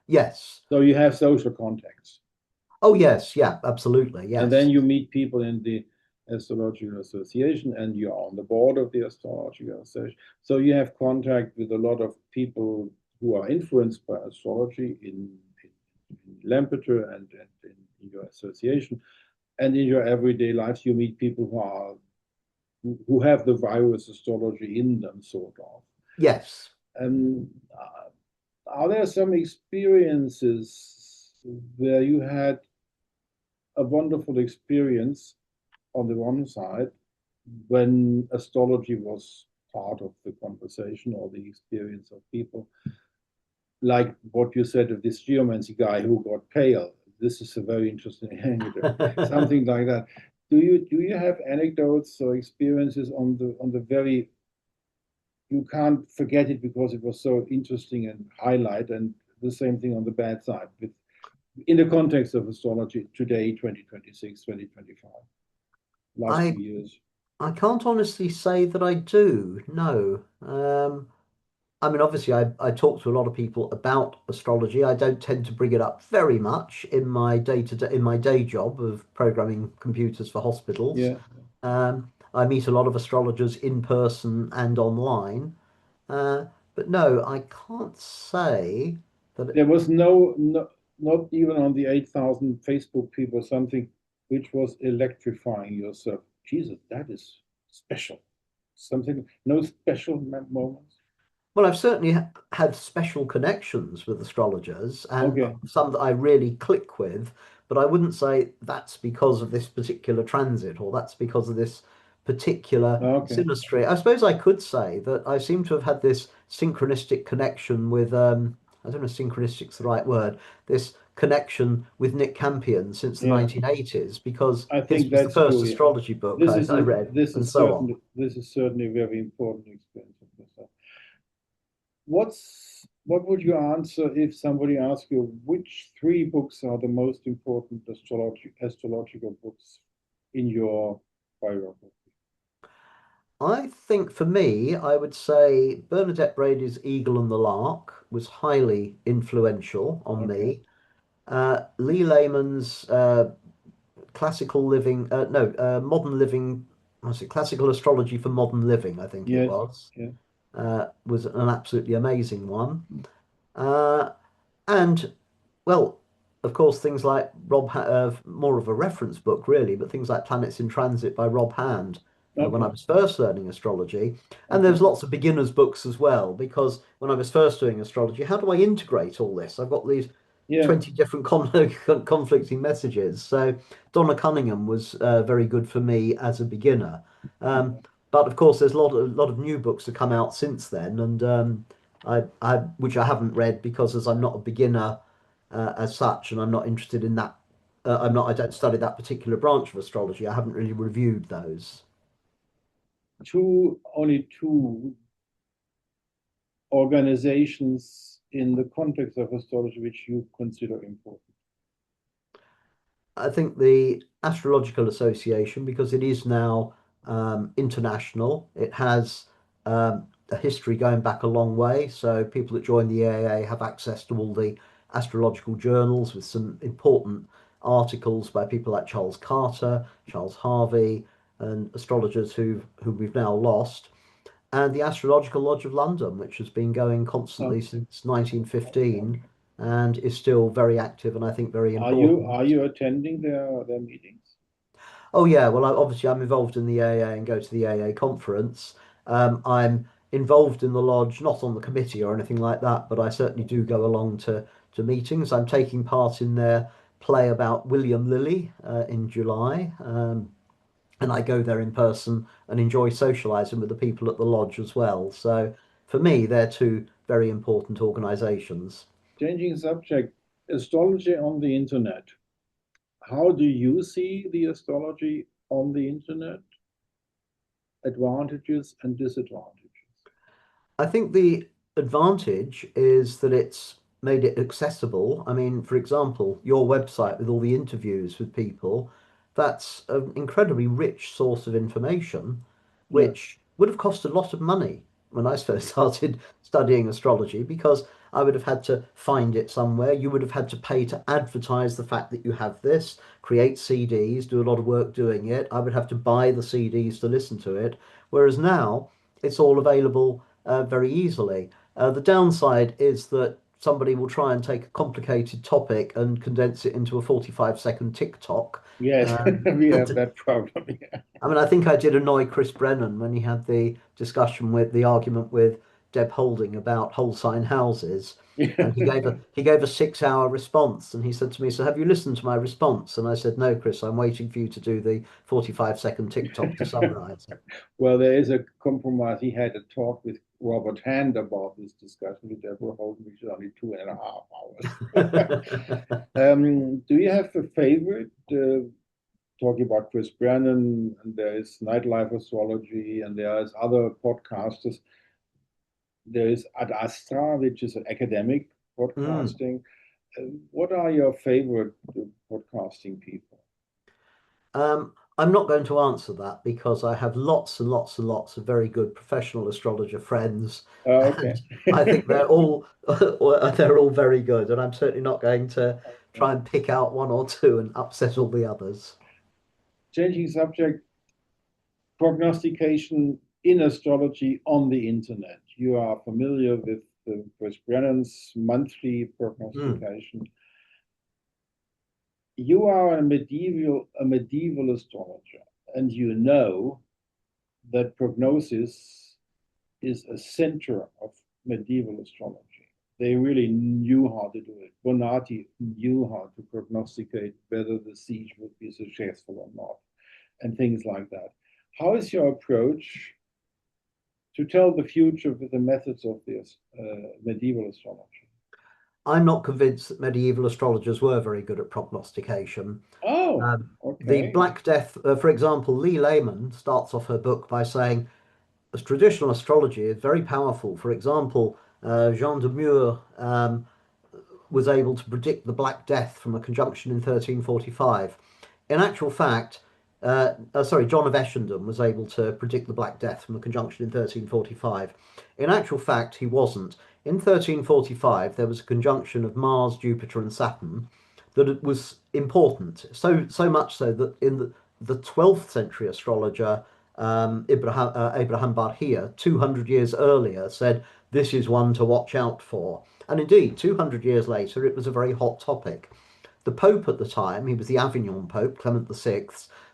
[SPEAKER 2] yes.
[SPEAKER 1] So you have social contacts.
[SPEAKER 2] Oh, yes, yeah, absolutely,
[SPEAKER 1] And then
[SPEAKER 2] yes.
[SPEAKER 1] you meet people in the Astrological Association and you're on the board of the Astrological Association. So you have contact with a lot of people who are influenced by astrology in Lampeter and in your association. And in your everyday lives, you meet people who have the virus astrology in them, sort of.
[SPEAKER 2] Yes.
[SPEAKER 1] And are there some experiences where you had a wonderful experience on the one side when astrology was part of the conversation or the experience of people, like what you said of this geomancy guy who got pale? This is a very interesting anecdote, something like that. Do you have anecdotes or experiences on the very you can't forget it because it was so interesting and highlight, and the same thing on the bad side with in the context of astrology today, 2026, 2025, last
[SPEAKER 2] I
[SPEAKER 1] few years.
[SPEAKER 2] I can't honestly say that I do. No. I mean, obviously, I talk to a lot of people about astrology. I don't tend to bring it up very much in my day to day in my day job of programming computers for hospitals.
[SPEAKER 1] Yeah,
[SPEAKER 2] I meet a lot of astrologers in person and online. Uh, but no, I can't say that.
[SPEAKER 1] there was no not even on the 8,000 Facebook people something which was electrifying yourself. Jesus, that is special. Something, no special moments.
[SPEAKER 2] Well, I've certainly had special connections with astrologers and
[SPEAKER 1] Okay,
[SPEAKER 2] some that I really click with, but I wouldn't say that's because of this particular transit or that's because of this particular
[SPEAKER 1] okay.
[SPEAKER 2] synastry. I suppose I could say that I seem to have had this synchronistic connection with, I don't know if synchronistic's the right word, this connection with Nick Campion since the
[SPEAKER 1] Yeah,
[SPEAKER 2] 1980s because
[SPEAKER 1] I
[SPEAKER 2] his
[SPEAKER 1] think
[SPEAKER 2] was the
[SPEAKER 1] that's
[SPEAKER 2] first
[SPEAKER 1] true. Yeah,
[SPEAKER 2] astrology book I read and so on.
[SPEAKER 1] this is certainly a very important experience of yourself. What would you answer if somebody asked you which three books are the most important astrological books in your biography?
[SPEAKER 2] I think for me, I would say Bernadette Brady's Eagle and the Lark was highly influential on
[SPEAKER 1] Okay.
[SPEAKER 2] me. Lee Lehman's Classical Living, no, Modern Living, was it Classical Astrology for Modern Living, I think it
[SPEAKER 1] Yes. Yeah.
[SPEAKER 2] was an absolutely amazing one. Uh, and well, of course, things like more of a reference book, really, but things like Planets in Transit by Rob Hand, when I
[SPEAKER 1] Okay.
[SPEAKER 2] was first learning astrology. And
[SPEAKER 1] Okay.
[SPEAKER 2] there's lots of beginners' books as well, because when I was first doing astrology, how do I integrate all this? I've got these
[SPEAKER 1] Yeah.
[SPEAKER 2] 20 different conflicting messages. So Donna Cunningham was very good for me as a beginner. Um, but of course, there's a lot of new books that come out since then, and which I haven't read because as I'm not a beginner as such, and I'm not interested in that. I don't study that particular branch of astrology. I haven't really reviewed those.
[SPEAKER 1] Only two organizations in the context of astrology which you consider important.
[SPEAKER 2] I think the Astrological Association, because it is now international, it has a history going back a long way. So people that join the AAA have access to all the astrological journals with some important articles by people like Charles Carter, Charles Harvey, and astrologers who we've now lost, and the Astrological Lodge of London, which has been going
[SPEAKER 1] Uh,
[SPEAKER 2] constantly since 1915 and is still very active and I think very
[SPEAKER 1] are
[SPEAKER 2] important.
[SPEAKER 1] you attending their meetings?
[SPEAKER 2] Oh yeah, well obviously I'm involved in the AA and go to the AA conference. I'm involved in the lodge, not on the committee or anything like that, but I certainly do go along to meetings. I'm taking part in their play about William Lilly in July. And I go there in person and enjoy socializing with the people at the lodge as well. So for me, they're two very important organizations.
[SPEAKER 1] Changing subject, astrology on the internet. How do you see the astrology on the internet? Advantages and disadvantages.
[SPEAKER 2] I think the advantage is that it's made it accessible. I mean, for example, your website with all the interviews with people, that's an incredibly rich source of information,
[SPEAKER 1] Yes.
[SPEAKER 2] which would have cost a lot of money when I first started studying astrology because I would have had to find it somewhere. You would have had to pay to advertise the fact that you have this, create CDs, do a lot of work doing it. I would have to buy the CDs to listen to it. Whereas now it's all available very easily. The downside is that somebody will try and take a complicated topic and condense it into a 45-second TikTok.
[SPEAKER 1] Yes,
[SPEAKER 2] Um,
[SPEAKER 1] we have
[SPEAKER 2] and
[SPEAKER 1] that problem. Yeah.
[SPEAKER 2] I mean, I think I did annoy Chris Brennan when he had the discussion with the argument with Deb Holding about whole sign houses. And he gave a 6 hour response. And he said to me, "So have you listened to my response?" And I said, "No, Chris, I'm waiting for you to do the 45-second TikTok to summarize it."
[SPEAKER 1] Well, there is a compromise. He had a talk with Robert Hand about this discussion with Deborah Holden, which is only 2.5 hours. Do you have a favorite? Talking about Chris Brennan, and there is Nightlife Astrology, and there is other podcasters. There is Ad Astra, which is an academic
[SPEAKER 2] Mm.
[SPEAKER 1] podcasting. What are your favorite podcasting people?
[SPEAKER 2] I'm not going to answer that because I have lots and lots and lots of very good professional astrologer friends,
[SPEAKER 1] Okay.
[SPEAKER 2] and I think they're all they're all very good, and I'm certainly not going to try and pick out one or two and upset all the others.
[SPEAKER 1] Changing subject, prognostication in astrology on the internet. You are familiar with Chris Brennan's monthly
[SPEAKER 2] Mm,
[SPEAKER 1] prognostication. You are a medieval astrologer, and you know that prognosis is a center of medieval astrology. They really knew how to do it. Bonatti knew how to prognosticate whether the siege would be successful or not, and things like that. How is your approach to tell the future with the methods of this medieval astrology?
[SPEAKER 2] I'm not convinced that medieval astrologers were very good at prognostication.
[SPEAKER 1] Oh,
[SPEAKER 2] The
[SPEAKER 1] okay.
[SPEAKER 2] Black Death, for example, Lee Lehman starts off her book by saying as traditional astrology is very powerful. For example, Jean de Mur was able to predict the Black Death from a conjunction in 1345. In actual fact, John of Essendon was able to predict the Black Death from a conjunction in 1345. In actual fact, he wasn't. In 1345, there was a conjunction of Mars, Jupiter, and Saturn that it was important. So much so that in the 12th century astrologer Abraham Barhia, 200 years earlier, said this is one to watch out for. And indeed, 200 years later, it was a very hot topic. The Pope at the time, he was the Avignon Pope, Clement VI,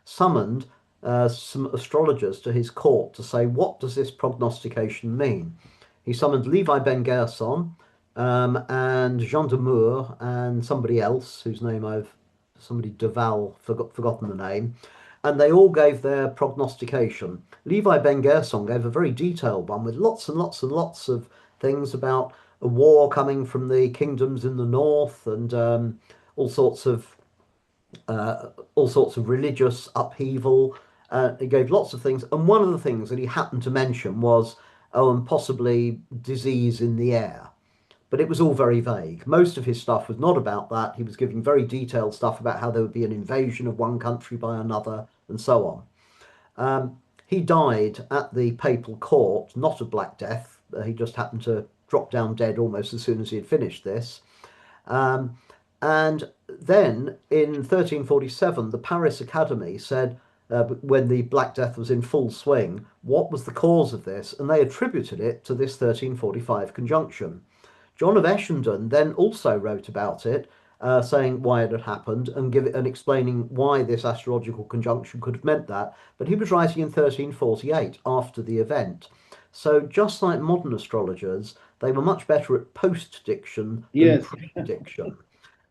[SPEAKER 2] summoned some astrologers to his court to say, what does this prognostication mean? He summoned Levi Ben Gerson and Jean de Moore and somebody else whose name somebody Duval, forgotten the name, and they all gave their prognostication. Levi Ben Gerson gave a very detailed one with lots and lots and lots of things about a war coming from the kingdoms in the north and all sorts of all sorts of religious upheaval. He gave lots of things, and one of the things that he happened to mention was, oh, and possibly disease in the air. But it was all very vague. Most of his stuff was not about that. He was giving very detailed stuff about how there would be an invasion of one country by another, and so on. He died at the papal court, not of Black Death. He just happened to drop down dead almost as soon as he had finished this. And then in 1347, the Paris Academy said, when the Black Death was in full swing, what was the cause of this? And they attributed it to this 1345 conjunction. John of Essendon then also wrote about it, saying why it had happened and explaining why this astrological conjunction could have meant that. But he was writing in 1348 after the event. So just like modern astrologers, they were much better at post-diction than
[SPEAKER 1] Yes.
[SPEAKER 2] prediction.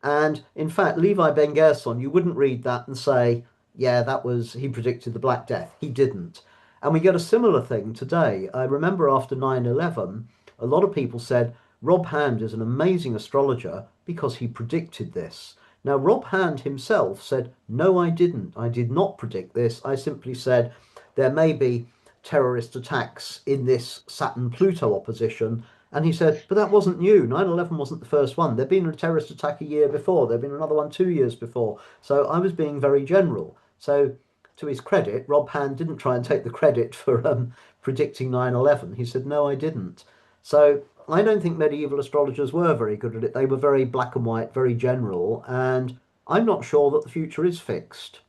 [SPEAKER 2] And in fact, Levi Ben Gerson, you wouldn't read that and say, yeah, that was, he predicted the Black Death. He didn't. And we get a similar thing today. I remember after 9/11, a lot of people said, Rob Hand is an amazing astrologer because he predicted this. Now, Rob Hand himself said, no, I didn't. I did not predict this. I simply said there may be terrorist attacks in this Saturn Pluto opposition. And he said, but that wasn't new. 9/11 wasn't the first one. There'd been a terrorist attack a year before. There'd been another one 2 years before. So I was being very general. So to his credit, Rob Hand didn't try and take the credit for predicting 9/11. He said, no, I didn't. So I don't think medieval astrologers were very good at it. They were very black and white, very general. And I'm not sure that the future is fixed.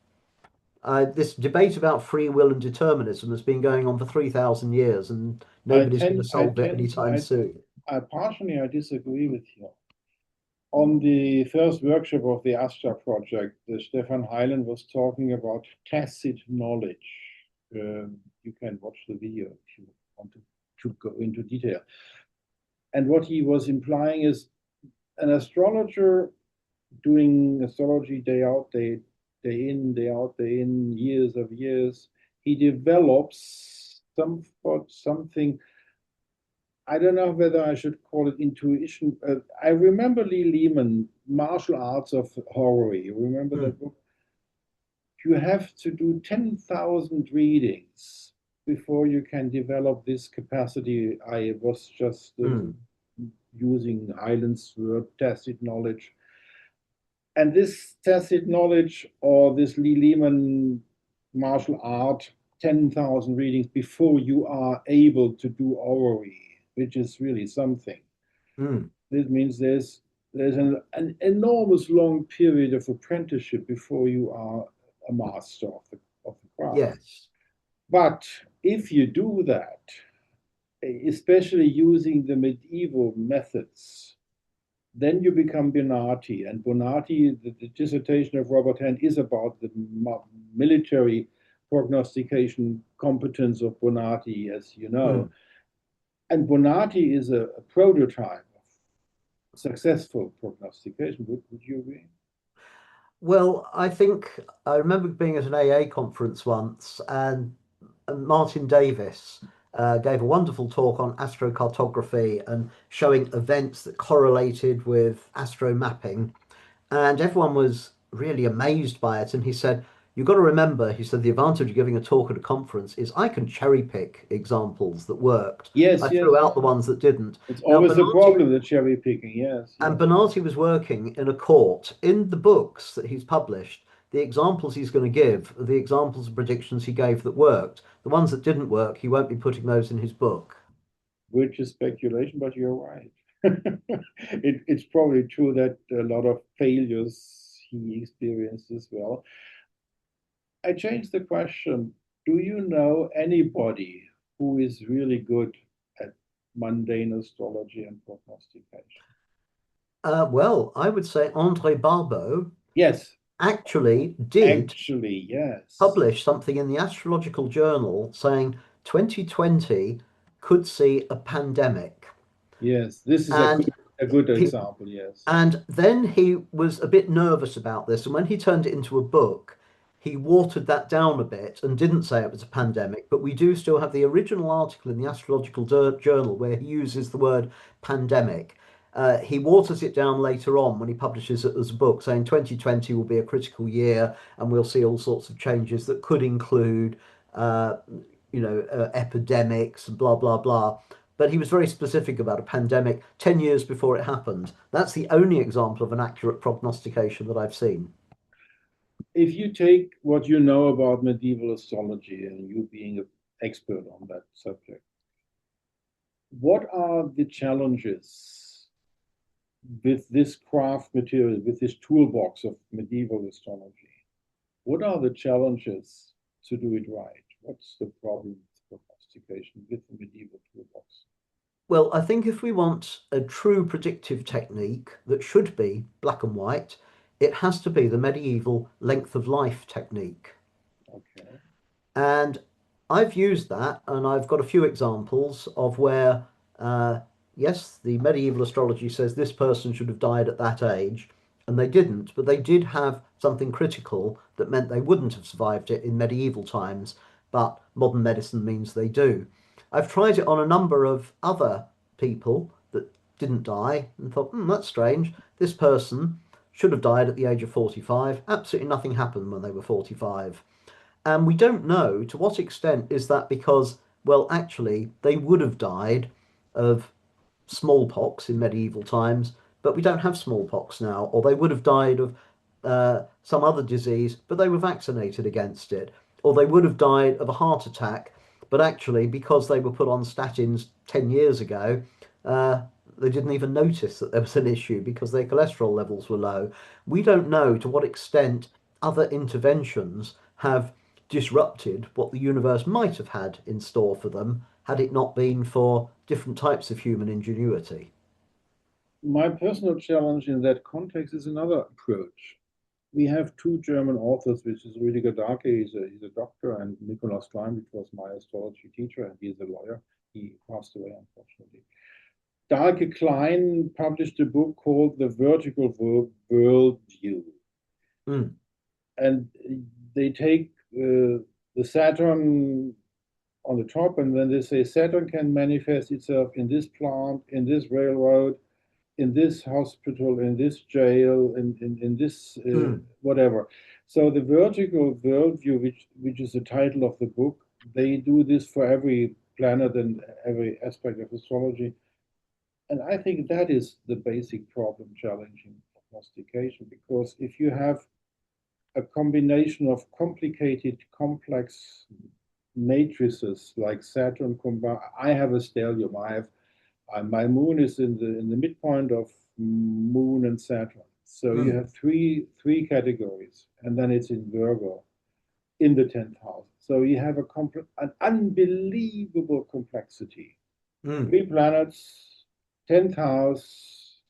[SPEAKER 2] This debate about free will and determinism has been going on for 3,000 years, and
[SPEAKER 1] I
[SPEAKER 2] nobody's going to
[SPEAKER 1] tend, I
[SPEAKER 2] solve it
[SPEAKER 1] tend,
[SPEAKER 2] anytime soon.
[SPEAKER 1] partially I disagree with you. On the first workshop of the Astra project, Stefan Heilen was talking about tacit knowledge. You can watch the video if you want to go into detail. And what he was implying is an astrologer doing astrology day out, day in, day out, day in, years of years, he develops something. I don't know whether I should call it intuition. I remember Lee Lehman, Martial Arts of Horror. You remember that book? You have to do 10,000 readings before you can develop this capacity. I was just using Island's word, tacit knowledge. And this tacit knowledge or this Lee Lehman martial art, 10,000 readings before you are able to do orrery, which is really something. This means there's an enormous long period of apprenticeship before you are a master of the craft.
[SPEAKER 2] Yes.
[SPEAKER 1] But if you do that, especially using the medieval methods, then you become Bonatti. And Bonatti, the dissertation of Robert Hand is about the military prognostication competence of Bonatti, as you know. And Bonatti is a prototype of successful prognostication. Would you agree?
[SPEAKER 2] Well, I think I remember being at an AA conference once, and Martin Davis gave a wonderful talk on astrocartography and showing events that correlated with astro mapping. And everyone was really amazed by it. And he said, you've got to remember, he said, the advantage of giving a talk at a conference is I can cherry pick examples that worked.
[SPEAKER 1] Yes,
[SPEAKER 2] I
[SPEAKER 1] yes.
[SPEAKER 2] threw out the ones that didn't.
[SPEAKER 1] It's
[SPEAKER 2] Now,
[SPEAKER 1] always a problem, the cherry picking, yes.
[SPEAKER 2] and Bonatti was working in a court. In the books that he's published, the examples he's going to give are the examples of predictions he gave that worked. The ones that didn't work, he won't be putting those in his book.
[SPEAKER 1] Which is speculation, but you're right. It's probably true that a lot of failures he experienced as well. I changed the question. Do you know anybody who is really good at mundane astrology and prognostication?
[SPEAKER 2] Well, I would say Andre Barbeau
[SPEAKER 1] Yes,
[SPEAKER 2] actually did
[SPEAKER 1] actually, yes.
[SPEAKER 2] publish something in the Astrological Journal saying 2020 could see a pandemic.
[SPEAKER 1] Yes, this is
[SPEAKER 2] And
[SPEAKER 1] a good
[SPEAKER 2] he,
[SPEAKER 1] example, yes.
[SPEAKER 2] and then he was a bit nervous about this. And when he turned it into a book, he watered that down a bit and didn't say it was a pandemic. But we do still have the original article in the Astrological Journal where he uses the word pandemic. He waters it down later on when he publishes it as a book, saying 2020 will be a critical year and we'll see all sorts of changes that could include, epidemics, blah, blah, blah. But he was very specific about a pandemic 10 years before it happened. That's the only example of an accurate prognostication that I've seen.
[SPEAKER 1] If you take what you know about medieval astrology and you being an expert on that subject, what are the challenges with this craft material, with this toolbox of medieval astrology, what are the challenges to do it right? What's the problem with prognostication with the medieval toolbox?
[SPEAKER 2] Well, I think if we want a true predictive technique that should be black and white, it has to be the medieval length of life technique.
[SPEAKER 1] Okay.
[SPEAKER 2] And I've used that, and I've got a few examples of where, uh, yes, the medieval astrology says this person should have died at that age, and they didn't, but they did have something critical that meant they wouldn't have survived it in medieval times, but modern medicine means they do. I've tried it on a number of other people that didn't die and thought, that's strange. This person should have died at the age of 45. Absolutely nothing happened when they were 45. And we don't know to what extent is that because, well, actually, they would have died of smallpox in medieval times, but we don't have smallpox now, or they would have died of some other disease, but they were vaccinated against it, or they would have died of a heart attack, but actually, because they were put on statins 10 years ago, uh, they didn't even notice that there was an issue because their cholesterol levels were low. We don't know to what extent other interventions have disrupted what the universe might have had in store for them had it not been for different types of human ingenuity.
[SPEAKER 1] My personal challenge in that context is another approach. We have two German authors, which is Rüdiger Dahlke, he's a doctor, and Nicholas Klein, which was my astrology teacher, and he's a lawyer. He passed away, unfortunately. Dahlke Klein published a book called The Vertical Worldview.
[SPEAKER 2] Mm,
[SPEAKER 1] And they take the Saturn on the top, and then they say Saturn can manifest itself in this plant, in this railroad, in this hospital, in this jail, in this
[SPEAKER 2] mm,
[SPEAKER 1] whatever. So the vertical worldview, which is the title of the book, they do this for every planet and every aspect of astrology. And I think that is the basic problem challenging prognostication, because if you have a combination of complicated, complex matrices like Saturn combined, I have a stellium. I have my moon is in the midpoint of Moon and Saturn. So you
[SPEAKER 2] mm,
[SPEAKER 1] have three categories, and then it's in Virgo in the 10th house. So you have an unbelievable complexity.
[SPEAKER 2] mm.
[SPEAKER 1] Three planets, 10th house,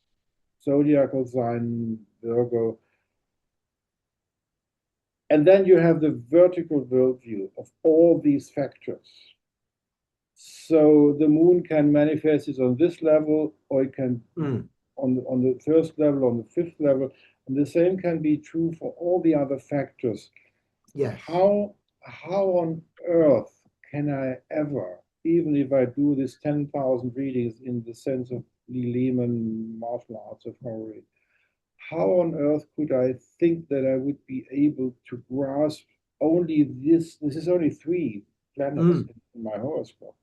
[SPEAKER 1] zodiacal sign Virgo, and then you have the vertical worldview of all these factors. So the moon can manifest it on this level, or it can
[SPEAKER 2] Mm.
[SPEAKER 1] on the first level, on the fifth level. And the same can be true for all the other factors.
[SPEAKER 2] Yes.
[SPEAKER 1] How on earth can I ever, even if I do this 10,000 readings in the sense of Lee Lehman martial arts of Howard, how on earth could I think that I would be able to grasp only this? This is only three planets
[SPEAKER 2] Mm.
[SPEAKER 1] in my horoscope,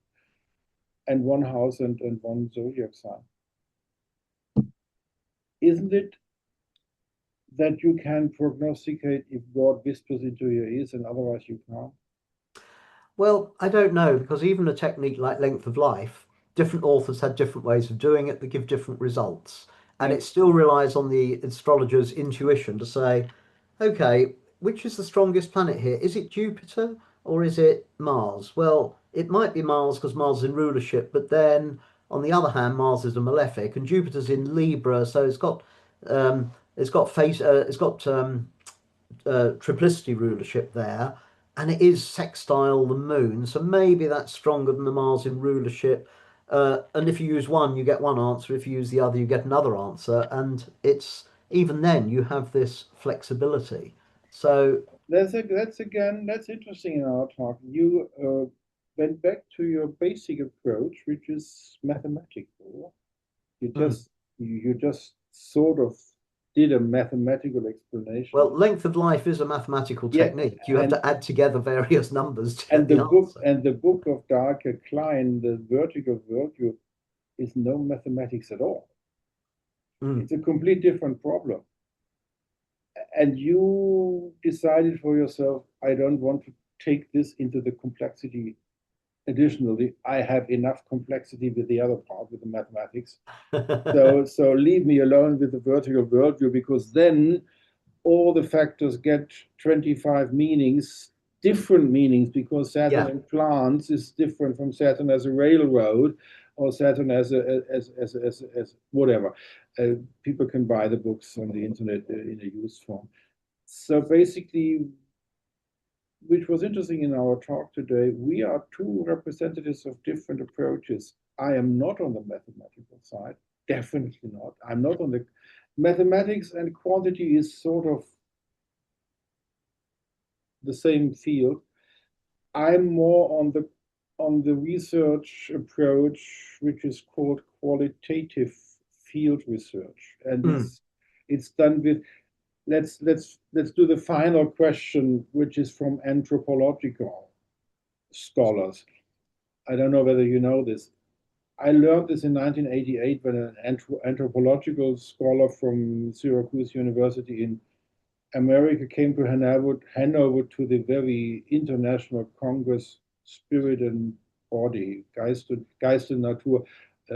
[SPEAKER 1] and one house and one zodiac sign. Isn't it that you can prognosticate if God whispers into your ears and otherwise you can't?
[SPEAKER 2] Well, I don't know because even a technique like length of life, different authors had different ways of doing it that give different results. And
[SPEAKER 1] And
[SPEAKER 2] it still relies on the astrologer's intuition to say, okay, which is the strongest planet here? Is it Jupiter or is it Mars? Well, it might be Mars because Mars is in rulership, but then on the other hand, Mars is a malefic and Jupiter's in Libra, so it's got triplicity rulership there, and it is sextile the moon, so maybe that's stronger than the Mars in rulership. And if you use one, you get one answer. If you use the other, you get another answer. And it's even then you have this flexibility. So,
[SPEAKER 1] that's interesting in our talk. You went back to your basic approach, which is mathematical. You
[SPEAKER 2] mm,
[SPEAKER 1] just you just sort of did a mathematical explanation.
[SPEAKER 2] well, length of life is a mathematical
[SPEAKER 1] Yeah,
[SPEAKER 2] technique. You have
[SPEAKER 1] and
[SPEAKER 2] to add together various numbers to get the answer.
[SPEAKER 1] the book of Darker Klein, the vertical worldview, is no mathematics at all.
[SPEAKER 2] Mm,
[SPEAKER 1] It's a complete different problem. And you decided for yourself, I don't want to take this into the complexity additionally, I have enough complexity with the other part, with the mathematics. So leave me alone with the vertical worldview, because then all the factors get 25 meanings, different meanings, because Saturn
[SPEAKER 2] Yeah,
[SPEAKER 1] in plants is different from Saturn as a railroad, or Saturn as whatever. People can buy the books on the internet in a used form. So basically, which was interesting in our talk today, we are two representatives of different approaches. I am not on the mathematical side, definitely not. I'm not on the mathematics, and quantity is sort of the same field. I'm more on the research approach, which is called qualitative field research, and
[SPEAKER 2] mm,
[SPEAKER 1] it's done with, let's do the final question, which is from anthropological scholars. I don't know whether you know this. I learned this in 1988 when an anthropological scholar from Syracuse University in America came to Hanover to the very international Congress Spirit and Body, Geist und Natur,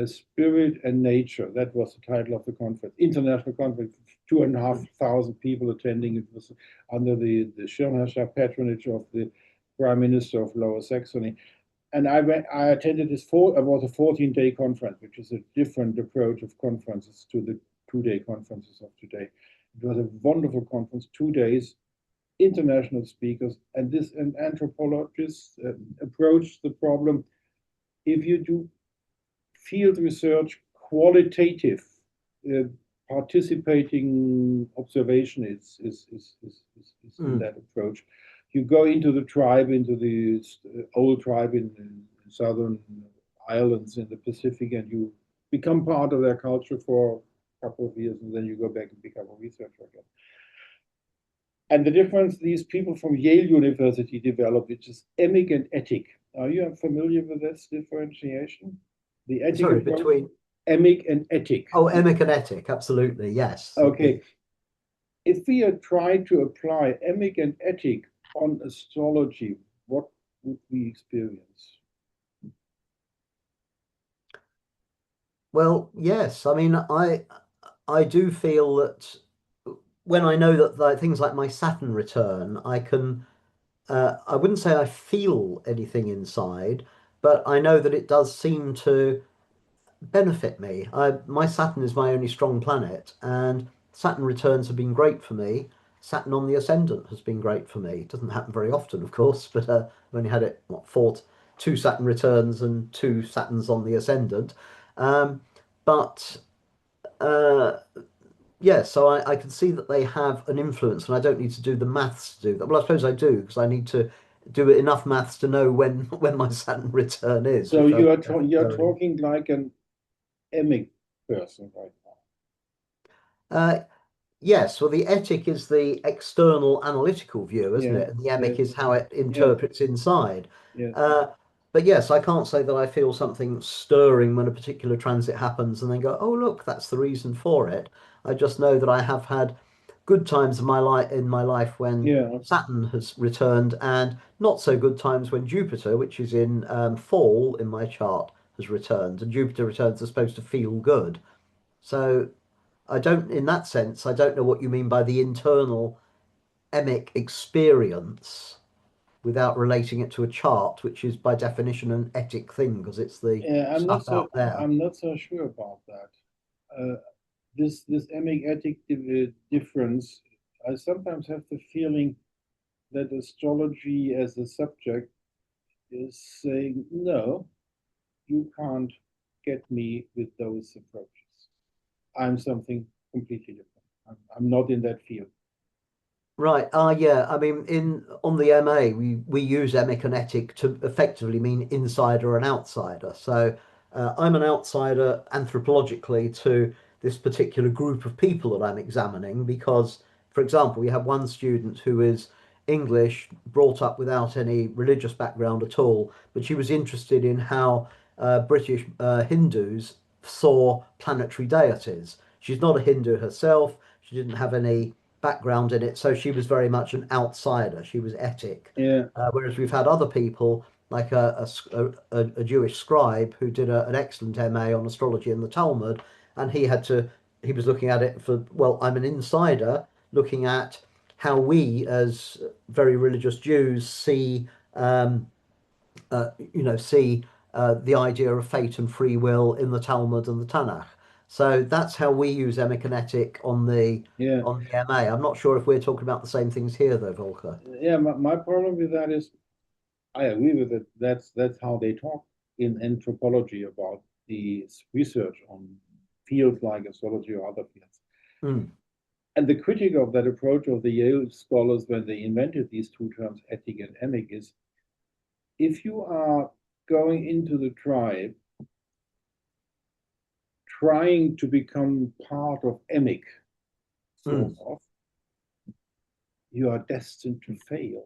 [SPEAKER 1] Spirit and Nature. That was the title of the conference. International conference, 2,500 people attending. It was under the Schirmherrschaft patronage of the Prime Minister of Lower Saxony. And I attended this about a 14-day conference, which is a different approach of conferences to the 2-day conferences of today. It was a wonderful conference, 2 days, international speakers, and this an anthropologist approached the problem. If you do field research, qualitative, uh, participating observation is in
[SPEAKER 2] mm.
[SPEAKER 1] that approach. You go into the tribe, into the old tribe in southern islands in the Pacific, and you become part of their culture for a couple of years, and then you go back and become a researcher again. And the difference these people from Yale University developed, which is emic and etic. Are you familiar with this differentiation? The etic
[SPEAKER 2] Sorry,
[SPEAKER 1] approach,
[SPEAKER 2] between,
[SPEAKER 1] emic and etic.
[SPEAKER 2] oh, emic, absolutely, yes.
[SPEAKER 1] Okay, if we had tried to apply emic and etic on astrology, what would we experience?
[SPEAKER 2] Well, yes. I mean, I do feel that when I know that things like my Saturn return, I wouldn't say I feel anything inside, but I know that it does seem to benefit me. My Saturn is my only strong planet, and Saturn returns have been great for me. Saturn on the ascendant has been great for me. It doesn't happen very often, of course, but I've only had it, what, two Saturn returns and two Saturns on the ascendant. Um, but uh, yeah, so I can see that they have an influence, and I don't need to do the maths to do that. Well, I suppose I do, because I need to do enough maths to know when when my Saturn return is,
[SPEAKER 1] So
[SPEAKER 2] which I don't
[SPEAKER 1] you're
[SPEAKER 2] necessarily.
[SPEAKER 1] talking like an emic person right
[SPEAKER 2] Uh, yes, well, the etic is the external analytical view,
[SPEAKER 1] now.
[SPEAKER 2] isn't
[SPEAKER 1] Yeah,
[SPEAKER 2] it? And the emic
[SPEAKER 1] yes,
[SPEAKER 2] is how it
[SPEAKER 1] yes,
[SPEAKER 2] interprets inside.
[SPEAKER 1] yes.
[SPEAKER 2] Uh, but yes, I can't say that I feel something stirring when a particular transit happens and then go, oh, look, that's the reason for it. I just know that I have had good times in my life when
[SPEAKER 1] Yeah,
[SPEAKER 2] Saturn has returned, and not so good times when Jupiter, which is in fall in my chart, has returned. And Jupiter returns are supposed to feel good. So I don't, in that sense, I don't know what you mean by the internal emic experience without relating it to a chart, which is by definition an etic thing because it's the
[SPEAKER 1] yeah.
[SPEAKER 2] stuff out there.
[SPEAKER 1] I'm not so sure about that. This emic etic difference, I sometimes have the feeling that astrology as a subject is saying, no, you can't get me with those approaches. I'm something completely different. I'm not in that field.
[SPEAKER 2] Right. Yeah. I mean, in on the MA, we use emikinetic to effectively mean insider and outsider. So I'm an outsider anthropologically to this particular group of people that I'm examining because, for example, we have one student who is English, brought up without any religious background at all, but she was interested in how British Hindus saw planetary deities. She's not a Hindu herself. She didn't have any background in it, so she was very much an outsider. She was etic.
[SPEAKER 1] Yeah,
[SPEAKER 2] Whereas we've had other people like a Jewish scribe who did an excellent MA on astrology in the Talmud, and he was looking at it for, well, I'm an insider looking at how we as very religious Jews see, see the idea of fate and free will in the Talmud and the Tanakh. So that's how we use emikinetic
[SPEAKER 1] Yeah,
[SPEAKER 2] on the MA. I'm not sure if we're talking about the same things here, though, Volker.
[SPEAKER 1] yeah. My problem with that is I agree with it. That's how they talk in anthropology about the research on fields like astrology or other fields.
[SPEAKER 2] Mm,
[SPEAKER 1] And the critic of that approach of the Yale scholars when they invented these two terms, ethic and emic, is if you are going into the tribe trying to become part of emic, sort
[SPEAKER 2] mm.
[SPEAKER 1] of, you are destined to fail.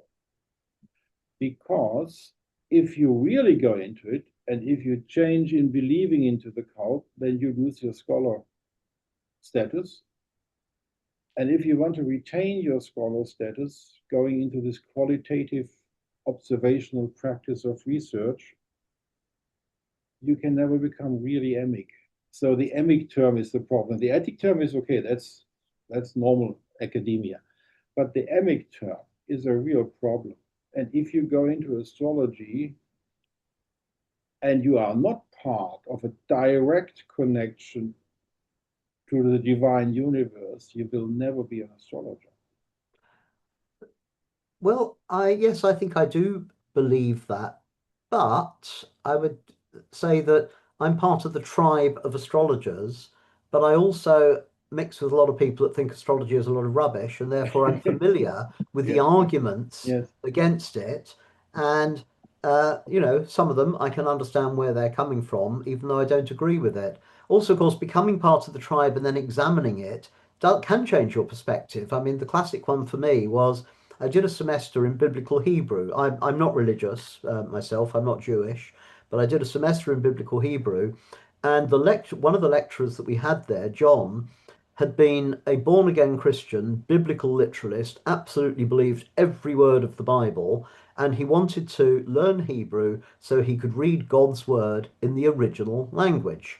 [SPEAKER 1] Because if you really go into it, and if you change in believing into the cult, then you lose your scholar status. And if you want to retain your scholar status, going into this qualitative observational practice of research, you can never become really emic. So the emic term is the problem. The ethic term is okay, that's normal academia. But the emic term is a real problem. And if you go into astrology and you are not part of a direct connection to the divine universe, you will never be an astrologer.
[SPEAKER 2] Well, yes, I think I do believe that, but I would say that I'm part of the tribe of astrologers, but I also mix with a lot of people that think astrology is a lot of rubbish, and therefore I'm familiar with the
[SPEAKER 1] Yes,
[SPEAKER 2] arguments
[SPEAKER 1] yes,
[SPEAKER 2] against it, and some of them I can understand where they're coming from, even though I don't agree with it. Also, of course, becoming part of the tribe and then examining it can change your perspective. I mean, the classic one for me was I did a semester in biblical Hebrew. I'm not religious myself, I'm not Jewish, but I did a semester in biblical Hebrew. And one of the lecturers that we had there, John, had been a born again Christian, biblical literalist, absolutely believed every word of the Bible, and he wanted to learn Hebrew so he could read God's word in the original language.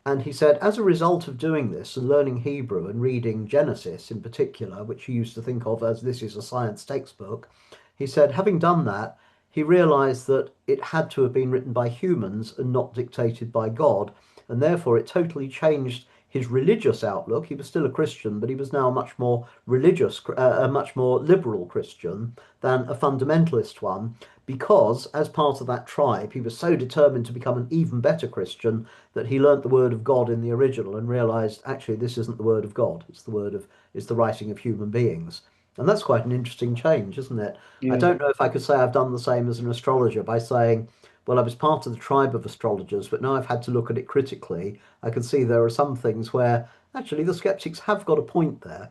[SPEAKER 2] And he said, as a result of doing this and learning Hebrew and reading Genesis in particular, which he used to think of as this is a science textbook, he said, having done that, he realized that it had to have been written by humans and not dictated by God. And therefore, it totally changed his religious outlook. He was still a Christian, but he was now a much more religious, a much more liberal Christian than a fundamentalist one, because as part of that tribe, he was so determined to become an even better Christian that he learnt the word of God in the original and realized actually this isn't the word of God, it's the writing of human beings. And that's quite an interesting change, isn't it? I
[SPEAKER 1] yes.
[SPEAKER 2] don't know if I could say I've done the same as an astrologer by saying, well, I was part of the tribe of astrologers, but now I've had to look at it critically. I can see there are some things where actually the skeptics have got a point there.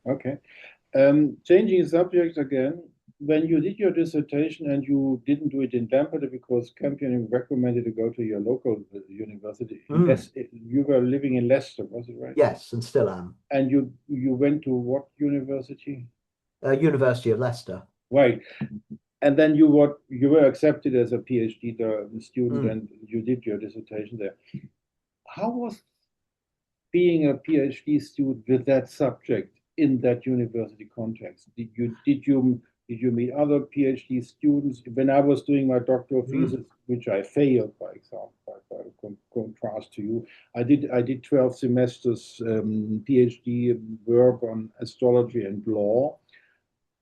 [SPEAKER 1] Okay. Changing subject again, when you did your dissertation and you didn't do it in Tampere because Campion recommended to go to your local university,
[SPEAKER 2] Mm,
[SPEAKER 1] you were living in Leicester, was it right?
[SPEAKER 2] yes, and still am.
[SPEAKER 1] And you went to what university?
[SPEAKER 2] University of Leicester.
[SPEAKER 1] Right. And then you were accepted as a PhD student
[SPEAKER 2] Mm.
[SPEAKER 1] and you did your dissertation there. How was being a PhD student with that subject in that university context? Did you meet other PhD students? When I was doing my doctoral
[SPEAKER 2] Mm.
[SPEAKER 1] thesis, which I failed, by example, by contrast to you, I did 12 semesters PhD work on astrology and law,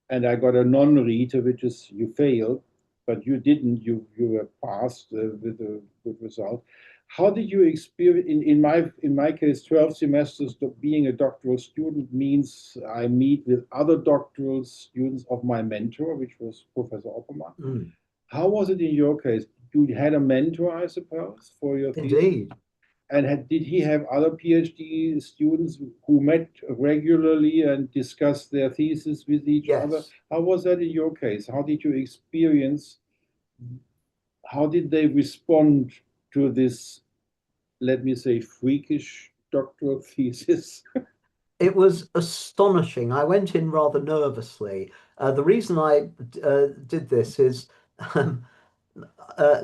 [SPEAKER 1] and I got a non-reader, which is you failed, but you didn't. You were passed with a good result. How did you experience? In my case, 12 semesters being a doctoral student means I meet with other doctoral students of my mentor, which was Professor Oppermann.
[SPEAKER 2] Mm.
[SPEAKER 1] How was it in your case? You had a mentor, I suppose, for your thesis.
[SPEAKER 2] Indeed.
[SPEAKER 1] And did he have other PhD students who met regularly and discussed their thesis with each other?
[SPEAKER 2] Yes.
[SPEAKER 1] How was that in your case? How did you experience? How did they respond to this, let me say, freakish doctoral thesis?
[SPEAKER 2] It was astonishing. I went in rather nervously. The reason I did this is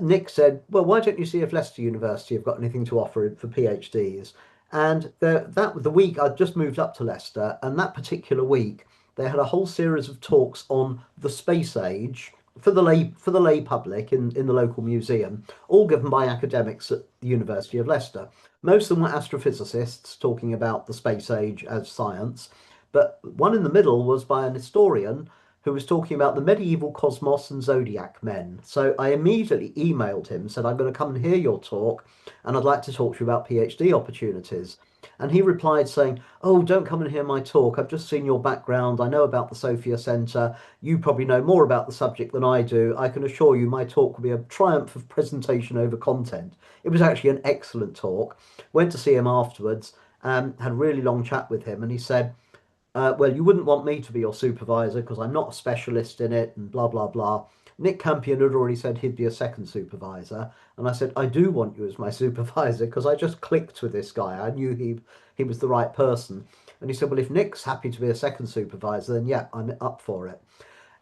[SPEAKER 2] Nick said, "Well, why don't you see if Leicester University have got anything to offer for PhDs?" And the week I just moved up to Leicester, and that particular week they had a whole series of talks on the space age for the lay public in the local museum, all given by academics at the University of Leicester. Most of them were astrophysicists talking about the space age as science, but one in the middle was by an historian who was talking about the medieval cosmos and zodiac men. So I immediately emailed him, said, I'm going to come and hear your talk, and I'd like to talk to you about PhD opportunities. And he replied saying, Oh, don't come and hear my talk. I've just seen your background. I know about the Sophia Centre. You probably know more about the subject than I do. I can assure you my talk will be a triumph of presentation over content. It was actually an excellent talk. Went to see him afterwards, had a really long chat with him, and he said, well, you wouldn't want me to be your supervisor because I'm not a specialist in it and blah, blah, blah. Nick Campion had already said he'd be a second supervisor. And I said, I do want you as my supervisor because I just clicked with this guy. I knew he was the right person. And he said, well, if Nick's happy to be a second supervisor, then yeah, I'm up for it.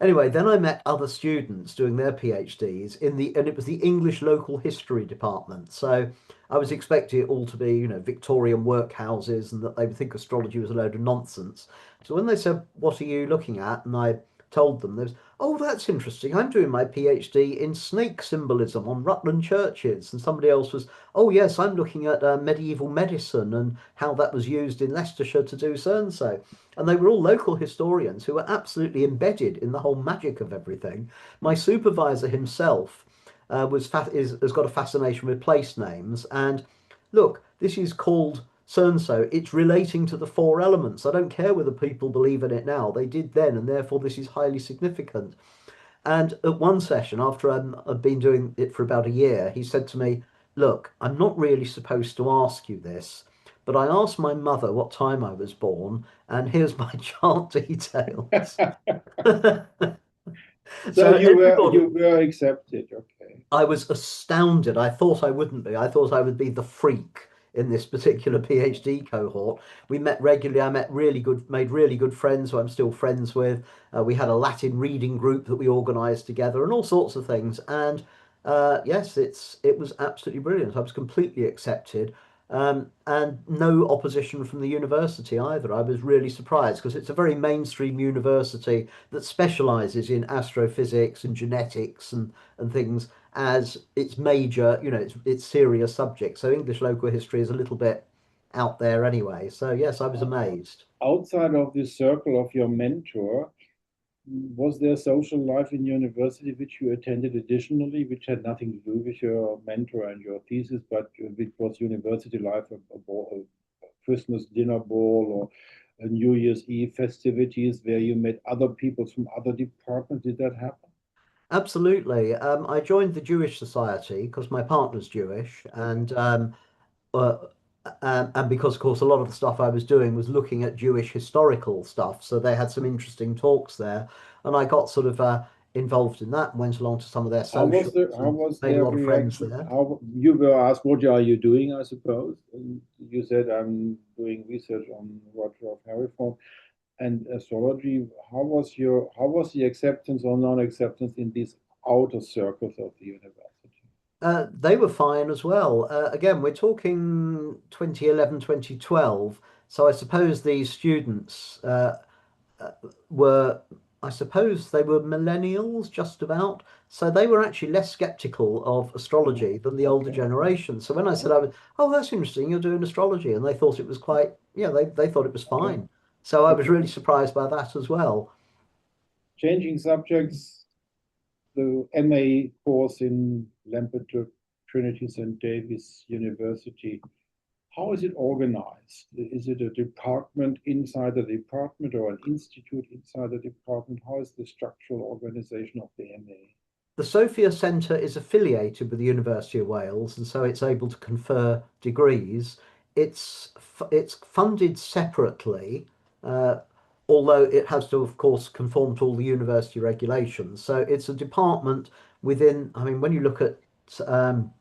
[SPEAKER 2] Anyway, then I met other students doing their PhDs and it was the English local history department. So I was expecting it all to be, Victorian workhouses and that they would think astrology was a load of nonsense. So when they said, what are you looking at? And I told them, there's, oh, that's interesting. I'm doing my PhD in snake symbolism on Rutland churches. And somebody else was, oh, yes, I'm looking at medieval medicine and how that was used in Leicestershire to do so and so. And they were all local historians who were absolutely embedded in the whole magic of everything. My supervisor himself has got a fascination with place names. And look, this is called so and so. It's relating to the four elements. I don't care whether people believe in it now. They did then, and therefore this is highly significant. And at one session, after I'd been doing it for about a year, he said to me, Look, I'm not really supposed to ask you this, but I asked my mother what time I was born, and here's my chart details.
[SPEAKER 1] So
[SPEAKER 2] So everybody,
[SPEAKER 1] you were accepted, okay.
[SPEAKER 2] I was astounded. I thought I wouldn't be. I thought I would be the freak in this particular PhD cohort. We met regularly. Made really good friends who I'm still friends with. We had a Latin reading group that we organised together and all sorts of things. And yes, it was absolutely brilliant. I was completely accepted. And no opposition from the university either. I was really surprised because it's a very mainstream university that specialises in astrophysics and genetics and things as its major, its serious subject. So English local history is a little bit out there anyway. So yes, I was amazed.
[SPEAKER 1] Outside of the circle of your mentor, was there social life in university which you attended additionally, which had nothing to do with your mentor and your thesis, but which was university life, a Christmas dinner ball or a New Year's Eve festivities where you met other people from other departments? Did that happen?
[SPEAKER 2] Absolutely. I joined the Jewish Society because my partner's Jewish,
[SPEAKER 1] Okay.
[SPEAKER 2] uh, and because, of course, a lot of the stuff I was doing was looking at Jewish historical stuff. So they had some interesting talks there, and I got sort of involved in that and went along to some of their socials
[SPEAKER 1] How
[SPEAKER 2] and
[SPEAKER 1] was
[SPEAKER 2] made a
[SPEAKER 1] their
[SPEAKER 2] lot of friends
[SPEAKER 1] reaction?
[SPEAKER 2] there.
[SPEAKER 1] How you were asked, what are you doing, I suppose? And you said, I'm doing research on Roger of Hereford and astrology. How was the acceptance or non-acceptance in these outer circles of the university?
[SPEAKER 2] They were fine as well. Again, we're talking 2011, 2012. So I suppose these students uh, were, I suppose they were millennials just about. So they were actually less skeptical of
[SPEAKER 1] Oh,
[SPEAKER 2] astrology than the older
[SPEAKER 1] okay.
[SPEAKER 2] generation. So when I said,
[SPEAKER 1] Okay.
[SPEAKER 2] oh, that's interesting, you're doing astrology. And they thought it was quite, yeah, they thought it was
[SPEAKER 1] Okay.
[SPEAKER 2] fine. So I was
[SPEAKER 1] Okay.
[SPEAKER 2] really surprised by that as well.
[SPEAKER 1] Changing subjects, the MA course in Lampeter, Trinity St. David's University. How is it organized? Is it a department inside the department or an institute inside the department? How is the structural organization of the MA?
[SPEAKER 2] The Sophia Centre is affiliated with the University of Wales, and so it's able to confer degrees. It's funded separately, uh, although it has to, of course, conform to all the university regulations. So it's a department within. I mean, when you look at um,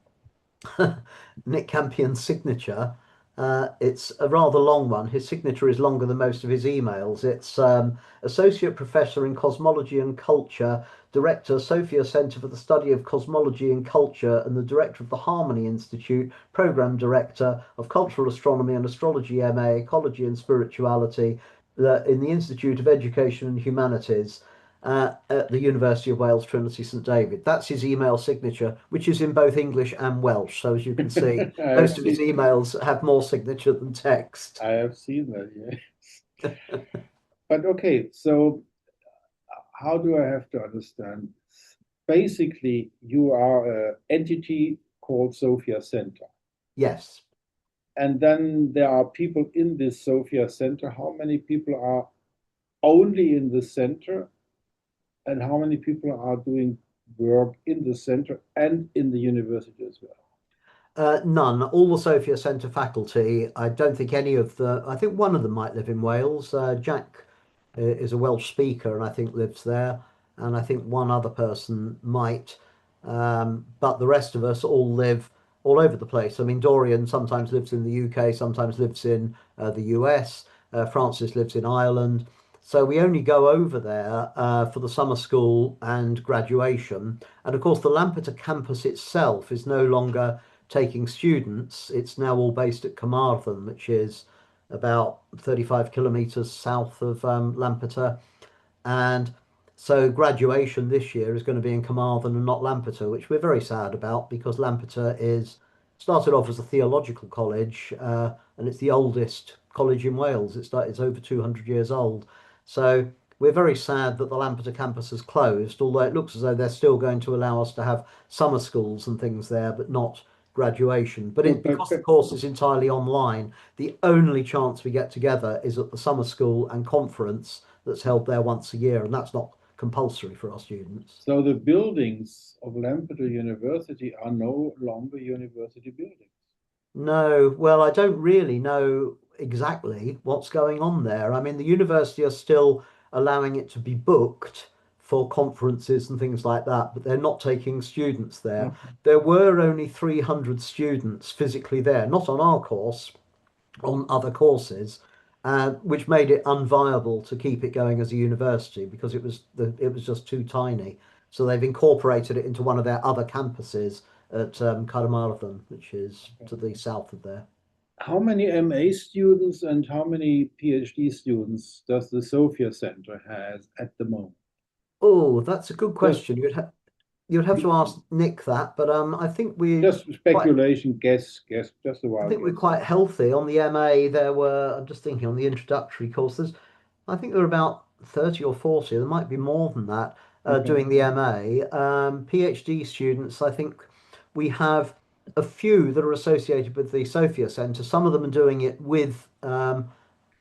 [SPEAKER 2] Nick Campion's signature, It's a rather long one. His signature is longer than most of his emails. It's Associate Professor in Cosmology and Culture, Director, Sophia Centre for the Study of Cosmology and Culture, and the Director of the Harmony Institute, Programme Director of Cultural Astronomy and Astrology MA, Ecology and Spirituality in the Institute of Education and Humanities at the University of Wales, Trinity St David. That's his email signature, which is in both English and Welsh. So as you can see,
[SPEAKER 1] I have
[SPEAKER 2] most of his
[SPEAKER 1] seen,
[SPEAKER 2] emails have more signature than text.
[SPEAKER 1] I have seen that, yes. But okay, so how do I have to understand this? Basically, you are an entity called Sophia Center.
[SPEAKER 2] Yes.
[SPEAKER 1] And then there are people in this Sophia Center. How many people are only in the center, and how many people are doing work in the center and in the university as well?
[SPEAKER 2] None. All the Sophia Centre faculty. I don't think any of the. I think one of them might live in Wales. Jack is a Welsh speaker and I think lives there. And I think one other person might. But the rest of us all live all over the place. I mean, Dorian sometimes lives in the UK, sometimes lives in the US. Francis lives in Ireland. So we only go over there for the summer school and graduation. And of course, the Lampeter campus itself is no longer taking students. It's now all based at Carmarthen, which is about 35 kilometres south of Lampeter. And so graduation this year is going to be in Carmarthen and not Lampeter, which we're very sad about because Lampeter is started off as a theological college and it's the oldest college in Wales. It's over 200 years old. So we're very sad that the Lampeter campus has closed, although it looks as though they're still going to allow us to have summer schools and things there, but not graduation. But
[SPEAKER 1] But, but,
[SPEAKER 2] because the course is entirely online, the only chance we get together is at the summer school and conference that's held there once a year, and that's not compulsory for our students.
[SPEAKER 1] so the buildings of Lampeter University are no longer university buildings.
[SPEAKER 2] No, well, I don't really know exactly what's going on there. I mean, the university are still allowing it to be booked for conferences and things like that, but they're not taking students there.
[SPEAKER 1] Okay.
[SPEAKER 2] There were only 300 students physically there, not on our course, on other courses, which made it unviable to keep it going as a university because it was just too tiny. So they've incorporated it into one of their other campuses at Carmarthen, which is to the south of there.
[SPEAKER 1] How many MA students and how many PhD students does the Sophia Center has at the moment?
[SPEAKER 2] Oh, that's a good
[SPEAKER 1] Just,
[SPEAKER 2] question. You'd have to ask Nick that, but
[SPEAKER 1] just
[SPEAKER 2] quite
[SPEAKER 1] speculation, guess, just a
[SPEAKER 2] I
[SPEAKER 1] wild
[SPEAKER 2] think we're
[SPEAKER 1] guess.
[SPEAKER 2] quite healthy on the MA. There were I'm just thinking on the introductory courses. I think there are about 30 or 40, there might be more than that,
[SPEAKER 1] Okay.
[SPEAKER 2] doing the MA. PhD students, I think we have a few that are associated with the Sophia Centre. Some of them are doing it with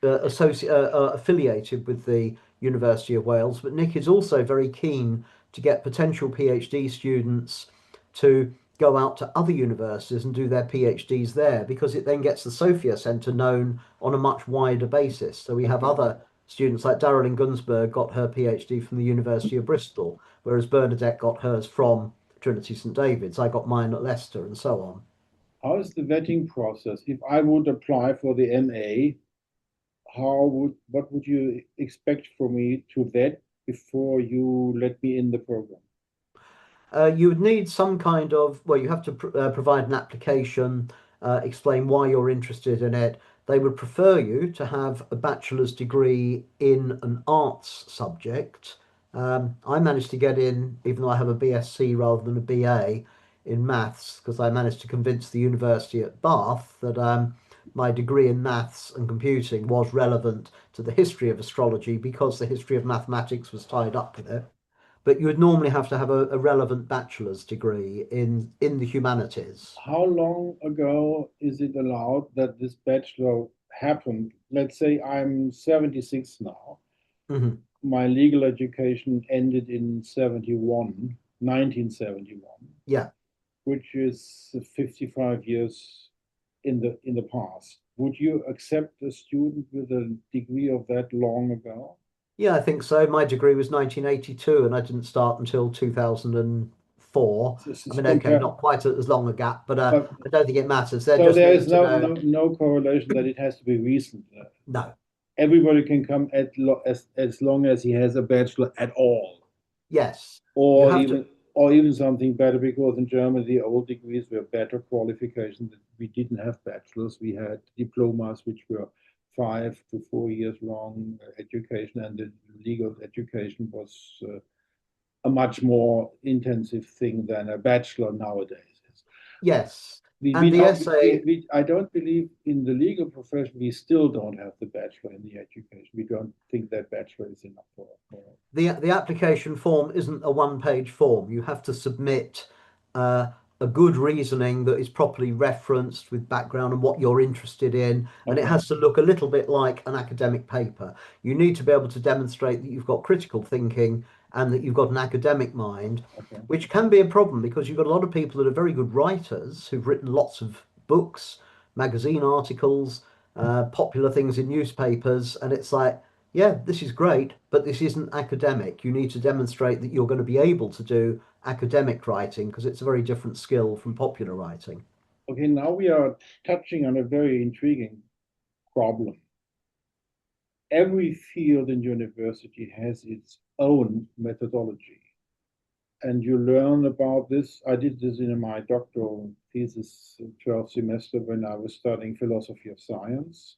[SPEAKER 2] affiliated with the University of Wales, but Nick is also very keen to get potential PhD students to go out to other universities and do their PhDs there because it then gets the Sophia Centre known on a much wider basis. So we have
[SPEAKER 1] Okay.
[SPEAKER 2] other students like Darrell Gunsberg got her PhD from the University of Bristol, whereas Bernadette got hers from Trinity St David's. I got mine at Leicester and so on.
[SPEAKER 1] How is the vetting process? If I would apply for the MA, what would you expect from me to vet before you let me in the program?
[SPEAKER 2] You would need some kind of, well, you have to provide an application, explain why you're interested in it. They would prefer you to have a bachelor's degree in an arts subject. I managed to get in, even though I have a BSc rather than a BA in maths, because I managed to convince the university at Bath that my degree in maths and computing was relevant to the history of astrology because the history of mathematics was tied up with it, but you would normally have to have a relevant bachelor's degree in the humanities.
[SPEAKER 1] How long ago is it allowed that this bachelor happened? Let's say I'm 76 now.
[SPEAKER 2] Mhm.
[SPEAKER 1] My legal education ended in 1971,
[SPEAKER 2] Yeah.
[SPEAKER 1] which is 55 years in the past. Would you accept a student with a degree of that long ago?
[SPEAKER 2] Yeah, I think so. My degree was 1982 and I didn't start until 2003. 2004. I mean, okay,
[SPEAKER 1] compare,
[SPEAKER 2] not quite as long a gap, but
[SPEAKER 1] but
[SPEAKER 2] I don't think it matters. They're
[SPEAKER 1] so
[SPEAKER 2] just
[SPEAKER 1] there
[SPEAKER 2] need
[SPEAKER 1] is
[SPEAKER 2] to know.
[SPEAKER 1] no correlation that it has to be recent.
[SPEAKER 2] No.
[SPEAKER 1] Everybody can come as long as he has a bachelor at all,
[SPEAKER 2] Yes. You
[SPEAKER 1] or
[SPEAKER 2] have to.
[SPEAKER 1] even or even something better, because in Germany the old degrees were better qualifications. We didn't have bachelors; we had diplomas, which were 5 to 4 years long education, and the legal education was a much more intensive thing than a bachelor nowadays.
[SPEAKER 2] Yes.
[SPEAKER 1] We,
[SPEAKER 2] And
[SPEAKER 1] we,
[SPEAKER 2] the
[SPEAKER 1] don't-
[SPEAKER 2] essay.
[SPEAKER 1] I don't believe in the legal profession, we still don't have the bachelor in the education. We don't think that bachelor is enough for
[SPEAKER 2] The application form isn't a one-page form. You have to submit uh, a good reasoning that is properly referenced with background and what you're interested in, and it
[SPEAKER 1] Okay,
[SPEAKER 2] has to look a little bit like an academic paper. You need to be able to demonstrate that you've got critical thinking and that you've got an academic mind,
[SPEAKER 1] okay.
[SPEAKER 2] which can be a problem because you've got a lot of people that are very good writers who've written lots of books, magazine articles, popular things in newspapers, and it's like, yeah, this is great, but this isn't academic. You need to demonstrate that you're going to be able to do academic writing because it's a very different skill from popular writing.
[SPEAKER 1] Okay, now we are touching on a very intriguing problem. Every field in university has its own methodology. And you learn about this. I did this in my doctoral thesis 12th semester when I was studying philosophy of science.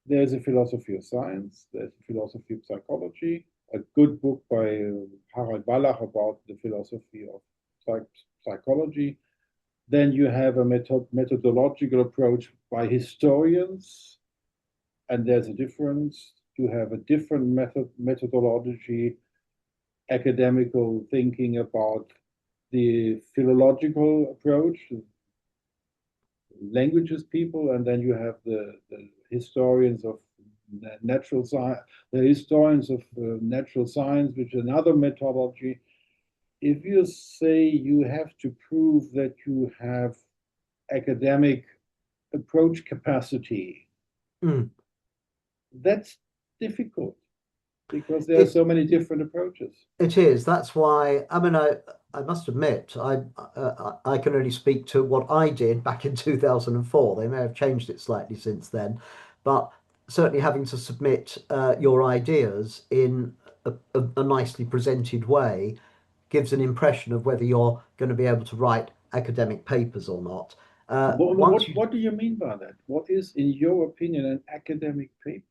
[SPEAKER 1] There's a philosophy of science, there's a philosophy of psychology, a good book by Harald Wallach about the philosophy of psychology. Then you have a methodological approach by historians, and there's a difference. You have a different methodology, academical thinking about the philological approach, languages people, and then you have the historians of natural science, the historians of natural science, which is another methodology. If you say you have to prove that you have academic approach capacity,
[SPEAKER 2] Mm.
[SPEAKER 1] that's difficult because there are
[SPEAKER 2] It
[SPEAKER 1] so many different approaches.
[SPEAKER 2] it is. That's why. I mean, I must admit, I can only speak to what I did back in 2004. They may have changed it slightly since then, but certainly having to submit your ideas in a nicely presented way gives an impression of whether you're going to be able to write academic papers or not. Once you,
[SPEAKER 1] What do you mean by that? What is, in your opinion, an academic paper?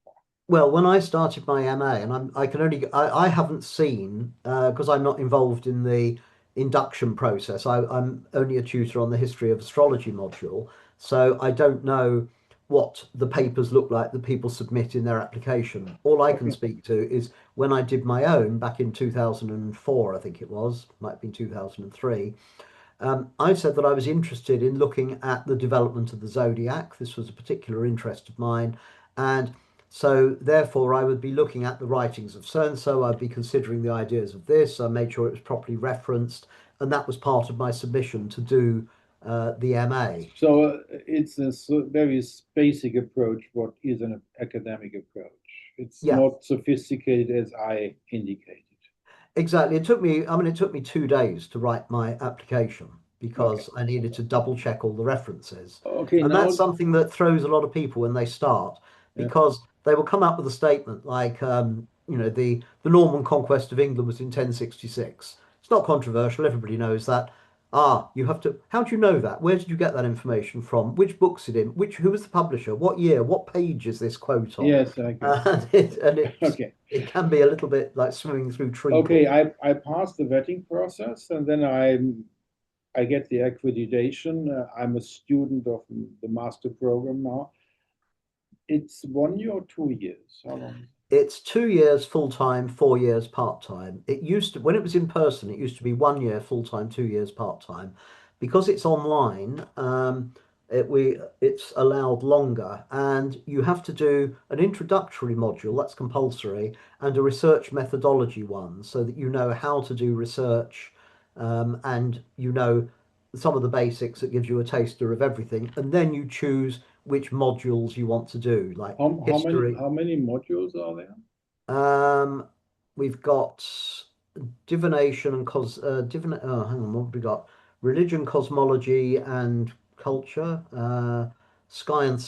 [SPEAKER 2] well, when I started my MA, and I can only, I haven't seen, because I'm not involved in the induction process. I'm only a tutor on the history of astrology module, so I don't know what the papers look like that people submit in their application. All I can
[SPEAKER 1] Okay.
[SPEAKER 2] speak to is when I did my own back in 2004, I think it was, might have been 2003. I said that I was interested in looking at the development of the zodiac. This was a particular interest of mine. And so, therefore, I would be looking at the writings of so and so. I'd be considering the ideas of this. I made sure it was properly referenced. And that was part of my submission to do the MA.
[SPEAKER 1] So it's a very basic approach. What is an academic approach? It's
[SPEAKER 2] Yeah,
[SPEAKER 1] not sophisticated as I indicated.
[SPEAKER 2] exactly. It took me, I mean, it took me 2 days to write my application
[SPEAKER 1] Okay.
[SPEAKER 2] because I needed to double check all the references.
[SPEAKER 1] Okay.
[SPEAKER 2] And that's
[SPEAKER 1] Now,
[SPEAKER 2] something that throws a lot of people when they start
[SPEAKER 1] yeah.
[SPEAKER 2] because they will come up with a statement like, the Norman conquest of England was in 1066. It's not controversial. Everybody knows that. Ah, you have to, how do you know that? Where did you get that information from? Which book's it in? Who was the publisher? What year? What page is this quote on?
[SPEAKER 1] Yes, I get.
[SPEAKER 2] And
[SPEAKER 1] Okay.
[SPEAKER 2] it can be a little bit like swimming through treacle.
[SPEAKER 1] Okay. I passed the vetting process, and then I get the accreditation. I'm a student of the master program now. It's 1 year or 2 years. How long?
[SPEAKER 2] It's 2 years full time, 4 years part time. It used to, when it was in person, it used to be 1 year full time, 2 years part time. Because it's online, it's allowed longer, and you have to do an introductory module that's compulsory and a research methodology one, so that you know how to do research, and you know some of the basics that gives you a taster of everything, and then you choose which modules you want to do, like
[SPEAKER 1] How
[SPEAKER 2] history.
[SPEAKER 1] many modules are there?
[SPEAKER 2] Um, we've got divination and hang on, what have we got? Religion, cosmology, and culture. Sky and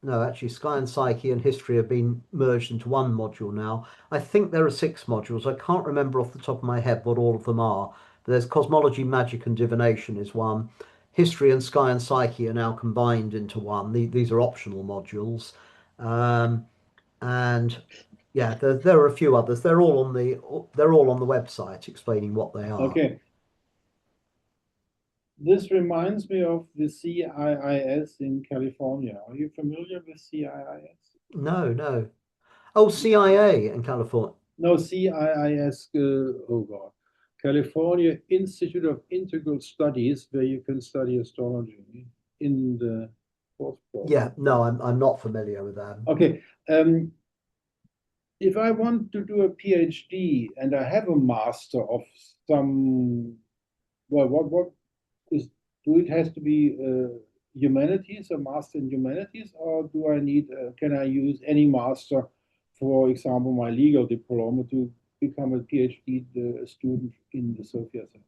[SPEAKER 2] no, actually, sky and psyche and history have been merged into one module now. I think there are six modules. I can't remember off the top of my head what all of them are. But there's cosmology, magic, and divination is one. History and sky and psyche are now combined into one. These are optional modules. Um, and yeah, there are a few others. They're all on the website explaining what they are.
[SPEAKER 1] Okay. This reminds me of the CIIS in California. Are you familiar with CIIS?
[SPEAKER 2] No, no. Oh, CIA in California.
[SPEAKER 1] No, CIIS, oh God, California Institute of Integral Studies, where you can study astrology in the fourth
[SPEAKER 2] Yeah,
[SPEAKER 1] program.
[SPEAKER 2] no, I'm not familiar with them.
[SPEAKER 1] Okay, if I want to do a PhD and I have a master of some, well, what is, do it has to be humanities, a master in humanities, or do I need, can I use any master, for example, my legal diploma to become a PhD student in the Sophia Center?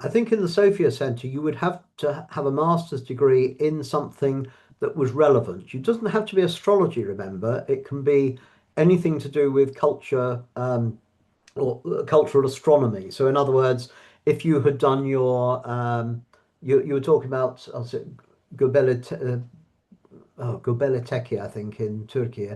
[SPEAKER 2] I think in the Sophia Centre you would have to have a master's degree in something that was relevant. It doesn't have to be astrology, remember. It can be anything to do with culture, or cultural astronomy. So, in other words, if you had done you were talking about, was it Göbekli Tepe, I think, in Turkey,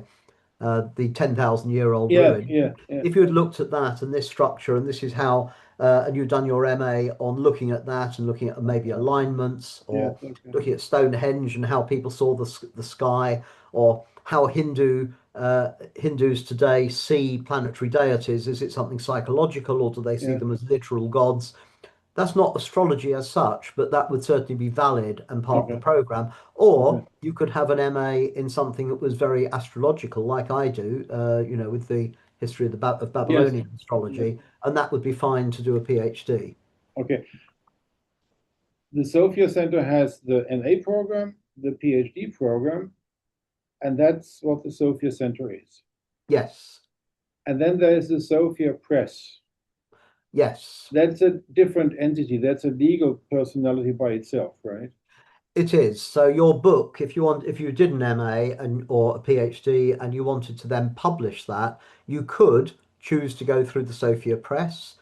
[SPEAKER 2] the 10,000-year-old
[SPEAKER 1] Yeah,
[SPEAKER 2] ruin.
[SPEAKER 1] yeah, yeah,
[SPEAKER 2] If you had looked at that and this structure, and this is how, and you'd done your MA on looking at that and looking at maybe alignments
[SPEAKER 1] yeah,
[SPEAKER 2] or
[SPEAKER 1] okay,
[SPEAKER 2] looking at Stonehenge and how people saw the sky, or how Hindus today see planetary deities. Is it something psychological, or do they see
[SPEAKER 1] yeah,
[SPEAKER 2] them as literal gods? That's not astrology as such, but that would certainly be valid and part of the
[SPEAKER 1] okay,
[SPEAKER 2] program.
[SPEAKER 1] okay,
[SPEAKER 2] Or you could have an MA in something that was very astrological, like I do, with the history of of
[SPEAKER 1] yes,
[SPEAKER 2] Babylonian
[SPEAKER 1] yes,
[SPEAKER 2] astrology, and that would be fine to do a PhD.
[SPEAKER 1] okay. The Sophia Center has the MA program, the PhD program, and that's what the Sophia Center is.
[SPEAKER 2] Yes,
[SPEAKER 1] And then there is the Sophia Press.
[SPEAKER 2] yes.
[SPEAKER 1] That's a different entity. That's a legal personality by itself, right?
[SPEAKER 2] It is. So your book, if you did an MA and or a PhD and you wanted to then publish that, you could choose to go through the Sophia Press.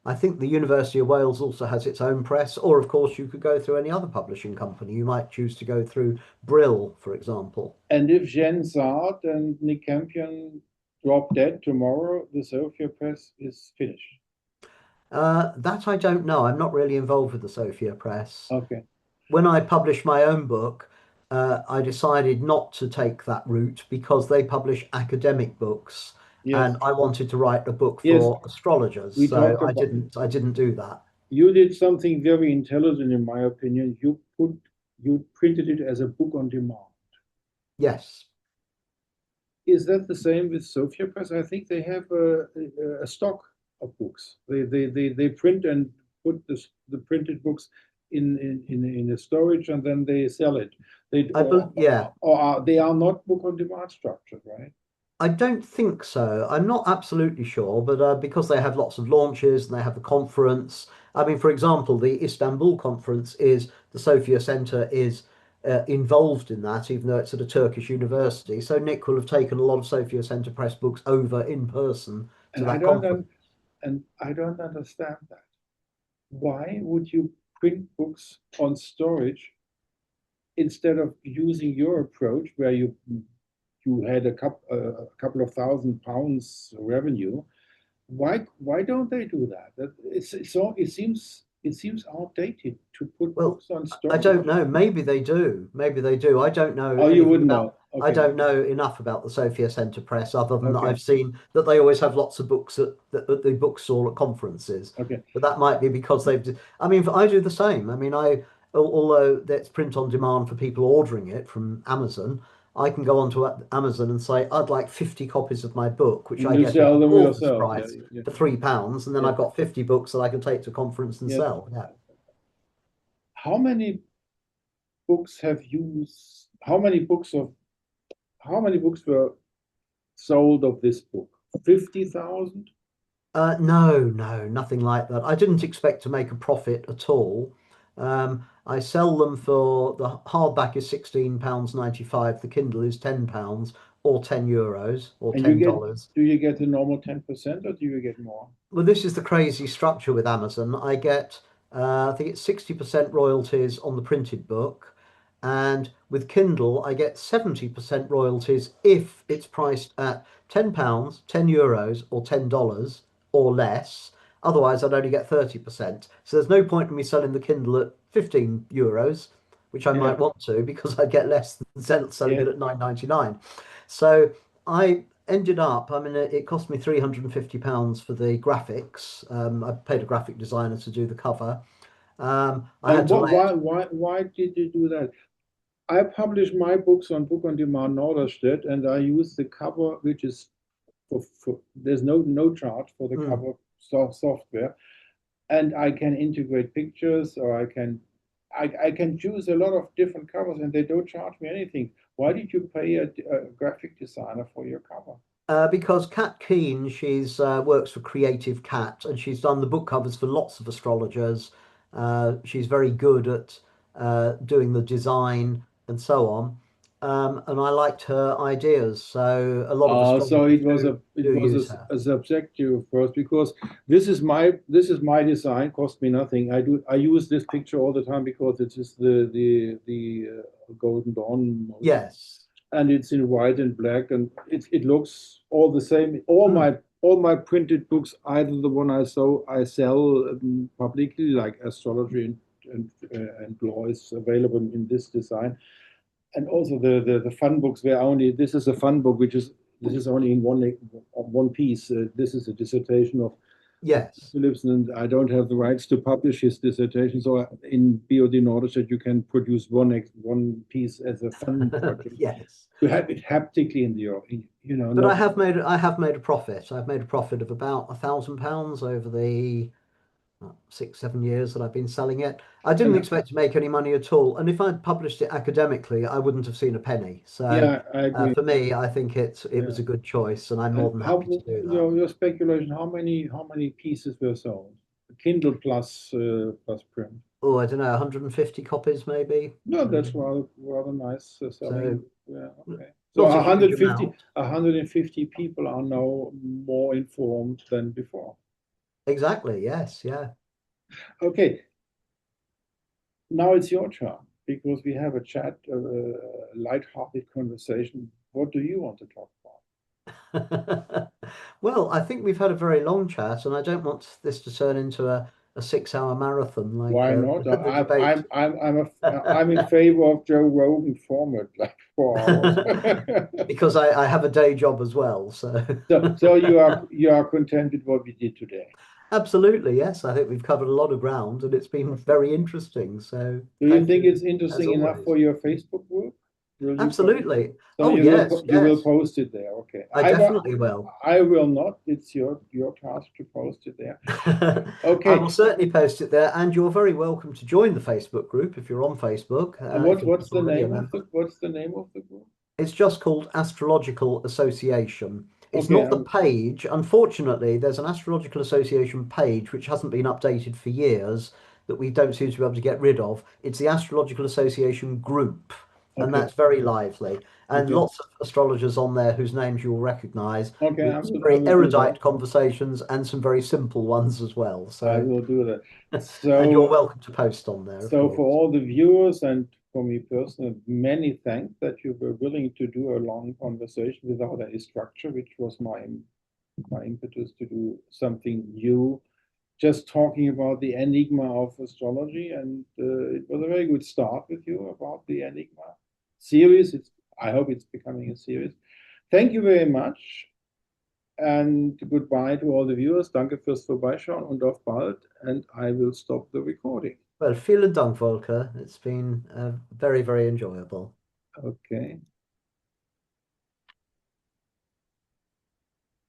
[SPEAKER 2] I think the University of Wales also has its own press, or of course you could go through any other publishing company. You might choose to go through Brill, for example.
[SPEAKER 1] And if Jen Zard and Nick Campion drop dead tomorrow, the Sophia Press is finished.
[SPEAKER 2] That I don't know. I'm not really involved with the Sophia Press.
[SPEAKER 1] Okay.
[SPEAKER 2] When I published my own book, I decided not to take that route because they publish academic books,
[SPEAKER 1] Yes.
[SPEAKER 2] and I wanted to write a book
[SPEAKER 1] Yes.
[SPEAKER 2] for astrologers.
[SPEAKER 1] We
[SPEAKER 2] So
[SPEAKER 1] talked about.
[SPEAKER 2] I didn't do that.
[SPEAKER 1] You did something very intelligent, in my opinion. You printed it as a book on demand.
[SPEAKER 2] Yes,
[SPEAKER 1] Is that the same with Sophia Press? I think they have a stock of books. They print and put the printed books in a storage, and then they sell it. They
[SPEAKER 2] yeah.
[SPEAKER 1] they are not book on demand structured, right?
[SPEAKER 2] I don't think so. I'm not absolutely sure, but because they have lots of launches and they have the conference. I mean, for example, the Istanbul conference is the Sophia Centre is involved in that, even though it's at a Turkish university. So Nick will have taken a lot of Sophia Centre press books over in person to
[SPEAKER 1] And
[SPEAKER 2] that conference.
[SPEAKER 1] I don't understand that. Why would you print books on storage instead of using your approach where you had a couple of £1,000 revenue? Why don't they do that? It seems outdated to put
[SPEAKER 2] Well,
[SPEAKER 1] books on
[SPEAKER 2] I don't
[SPEAKER 1] storage.
[SPEAKER 2] know. Maybe they do. Maybe they do. I don't know
[SPEAKER 1] Oh, you
[SPEAKER 2] anything
[SPEAKER 1] wouldn't
[SPEAKER 2] about.
[SPEAKER 1] know.
[SPEAKER 2] I
[SPEAKER 1] Okay,
[SPEAKER 2] don't know enough about the Sophia Centre Press, other than that
[SPEAKER 1] okay,
[SPEAKER 2] I've seen that they always have lots of books at the bookstall at conferences.
[SPEAKER 1] okay.
[SPEAKER 2] But that might be because they've. I mean, I do the same. I mean, although that's print on demand for people ordering it from Amazon, I can go onto Amazon and say I'd like 50 copies of my book, which
[SPEAKER 1] And
[SPEAKER 2] I
[SPEAKER 1] you
[SPEAKER 2] get at
[SPEAKER 1] sell
[SPEAKER 2] an
[SPEAKER 1] them
[SPEAKER 2] author's
[SPEAKER 1] yourself. Yeah,
[SPEAKER 2] price
[SPEAKER 1] yeah,
[SPEAKER 2] for £3, and then
[SPEAKER 1] yeah.
[SPEAKER 2] I've got 50 books that I can take to a conference and
[SPEAKER 1] Yes.
[SPEAKER 2] sell. Yeah.
[SPEAKER 1] How many books have you? How many books were sold of this book? 50,000?
[SPEAKER 2] No, nothing like that. I didn't expect to make a profit at all. I sell them for the hardback is £16.95. The Kindle is £10 or €10 or
[SPEAKER 1] And you get,
[SPEAKER 2] $10.
[SPEAKER 1] do you get the normal 10% or do you get more?
[SPEAKER 2] Well, this is the crazy structure with Amazon. I get, I think it's 60% royalties on the printed book, and with Kindle, I get 70% royalties if it's priced at £10, €10, or $10 or less. Otherwise, I'd only get 30%. So there's no point in me selling the Kindle at €15, which I
[SPEAKER 1] Yeah,
[SPEAKER 2] might want to because I get less than selling
[SPEAKER 1] yeah.
[SPEAKER 2] it at 9.99. So I ended up, I mean, it cost me £350 for the graphics. I paid a graphic designer to do the cover. I
[SPEAKER 1] And
[SPEAKER 2] had to
[SPEAKER 1] what,
[SPEAKER 2] lay it.
[SPEAKER 1] why did you do that? I publish my books on Book on Demand Norderstedt, and I use the cover, which is there's no charge for the
[SPEAKER 2] Mm.
[SPEAKER 1] cover software, and I can integrate pictures, or I can choose a lot of different covers, and they don't charge me anything. Why did you pay a graphic designer for your cover?
[SPEAKER 2] Because Kat Keen, she's works for Creative Cat, and she's done the book covers for lots of astrologers. She's very good at doing the design and so on. And I liked her ideas, so a lot of
[SPEAKER 1] So
[SPEAKER 2] astrologers
[SPEAKER 1] it was
[SPEAKER 2] do use her.
[SPEAKER 1] a subjective first, because this is my design, cost me nothing. I use this picture all the time because it is the Golden Dawn,
[SPEAKER 2] Yes.
[SPEAKER 1] and it's in white and black, and it looks all the same.
[SPEAKER 2] Mm.
[SPEAKER 1] All my printed books, either the one I sell publicly, like astrology and law, is available in this design, and also the fun books were only, this is a fun book, which is, this is only in one piece. This is a dissertation of
[SPEAKER 2] Yes.
[SPEAKER 1] Phillips, and I don't have the rights to publish his dissertation. So in BOD knowledge that you can produce one piece as a fun project
[SPEAKER 2] Yes.
[SPEAKER 1] to have it haptically in the,
[SPEAKER 2] But
[SPEAKER 1] not.
[SPEAKER 2] I have made a profit. I've made a profit of about £1,000 over the 6, 7 years that I've been selling it. I didn't
[SPEAKER 1] And
[SPEAKER 2] expect to make any money at all, and if I'd published it academically, I wouldn't have seen a penny. So
[SPEAKER 1] yeah, I agree.
[SPEAKER 2] for me, I think it
[SPEAKER 1] Yeah.
[SPEAKER 2] was a good choice, and I'm more
[SPEAKER 1] And
[SPEAKER 2] than
[SPEAKER 1] how,
[SPEAKER 2] happy to do that.
[SPEAKER 1] your speculation, how many pieces were sold? Kindle plus print.
[SPEAKER 2] Oh, I don't know, 150 copies maybe.
[SPEAKER 1] No, that's
[SPEAKER 2] Um,
[SPEAKER 1] rather nice selling.
[SPEAKER 2] so
[SPEAKER 1] Yeah, okay. So
[SPEAKER 2] not a huge amount.
[SPEAKER 1] 150 people are now more informed than before.
[SPEAKER 2] Exactly. Yes. Yeah.
[SPEAKER 1] Okay, now it's your turn, because we have a chat, light-hearted conversation. What do you want to talk about?
[SPEAKER 2] Well, I think we've had a very long chat, and I don't want this to turn into a 6 hour marathon like
[SPEAKER 1] Why not?
[SPEAKER 2] the debate.
[SPEAKER 1] I'm in favor of Joe Rogan format, like 4 hours.
[SPEAKER 2] Because I have a day job as well. So
[SPEAKER 1] So you are content with what we did today.
[SPEAKER 2] absolutely, yes. I think we've covered a lot of ground and it's been
[SPEAKER 1] Okay.
[SPEAKER 2] very interesting. So
[SPEAKER 1] Do you
[SPEAKER 2] thank
[SPEAKER 1] think
[SPEAKER 2] you
[SPEAKER 1] it's
[SPEAKER 2] as
[SPEAKER 1] interesting enough
[SPEAKER 2] always.
[SPEAKER 1] for your Facebook group? Will you post?
[SPEAKER 2] Absolutely.
[SPEAKER 1] So
[SPEAKER 2] Oh, yes,
[SPEAKER 1] you will
[SPEAKER 2] yes.
[SPEAKER 1] post it there. Okay.
[SPEAKER 2] I definitely will.
[SPEAKER 1] I will not. It's your task to post it there.
[SPEAKER 2] I will
[SPEAKER 1] Okay.
[SPEAKER 2] certainly post it there, and you're very welcome to join the Facebook group if you're on Facebook,
[SPEAKER 1] And
[SPEAKER 2] if you're not already a member.
[SPEAKER 1] what's the name of the group?
[SPEAKER 2] It's just called Astrological Association. It's
[SPEAKER 1] Okay.
[SPEAKER 2] not the page. Unfortunately, there's an Astrological Association page which hasn't been updated for years that we don't seem to be able to get rid of. It's the Astrological Association group, and
[SPEAKER 1] Okay.
[SPEAKER 2] that's very lively. And
[SPEAKER 1] Okay.
[SPEAKER 2] lots of astrologers on there whose names you'll recognize,
[SPEAKER 1] Okay.
[SPEAKER 2] with some
[SPEAKER 1] I
[SPEAKER 2] very
[SPEAKER 1] will do that.
[SPEAKER 2] erudite conversations and some very simple ones as well.
[SPEAKER 1] I
[SPEAKER 2] So,
[SPEAKER 1] will do that.
[SPEAKER 2] and you're
[SPEAKER 1] So
[SPEAKER 2] welcome to post on there, of
[SPEAKER 1] So for
[SPEAKER 2] course.
[SPEAKER 1] all the viewers and for me personally, many thanks that you were willing to do a long conversation without any structure, which was my impetus to do something new, just talking about the enigma of astrology, and it was a very good start with you about the enigma series. I hope it's becoming a series. Thank you very much. And goodbye to all the viewers. Danke fürs Vorbeischauen und auf bald. And I will stop the recording.
[SPEAKER 2] Well, vielen Dank, Volker. It's been very, very enjoyable.
[SPEAKER 1] Okay.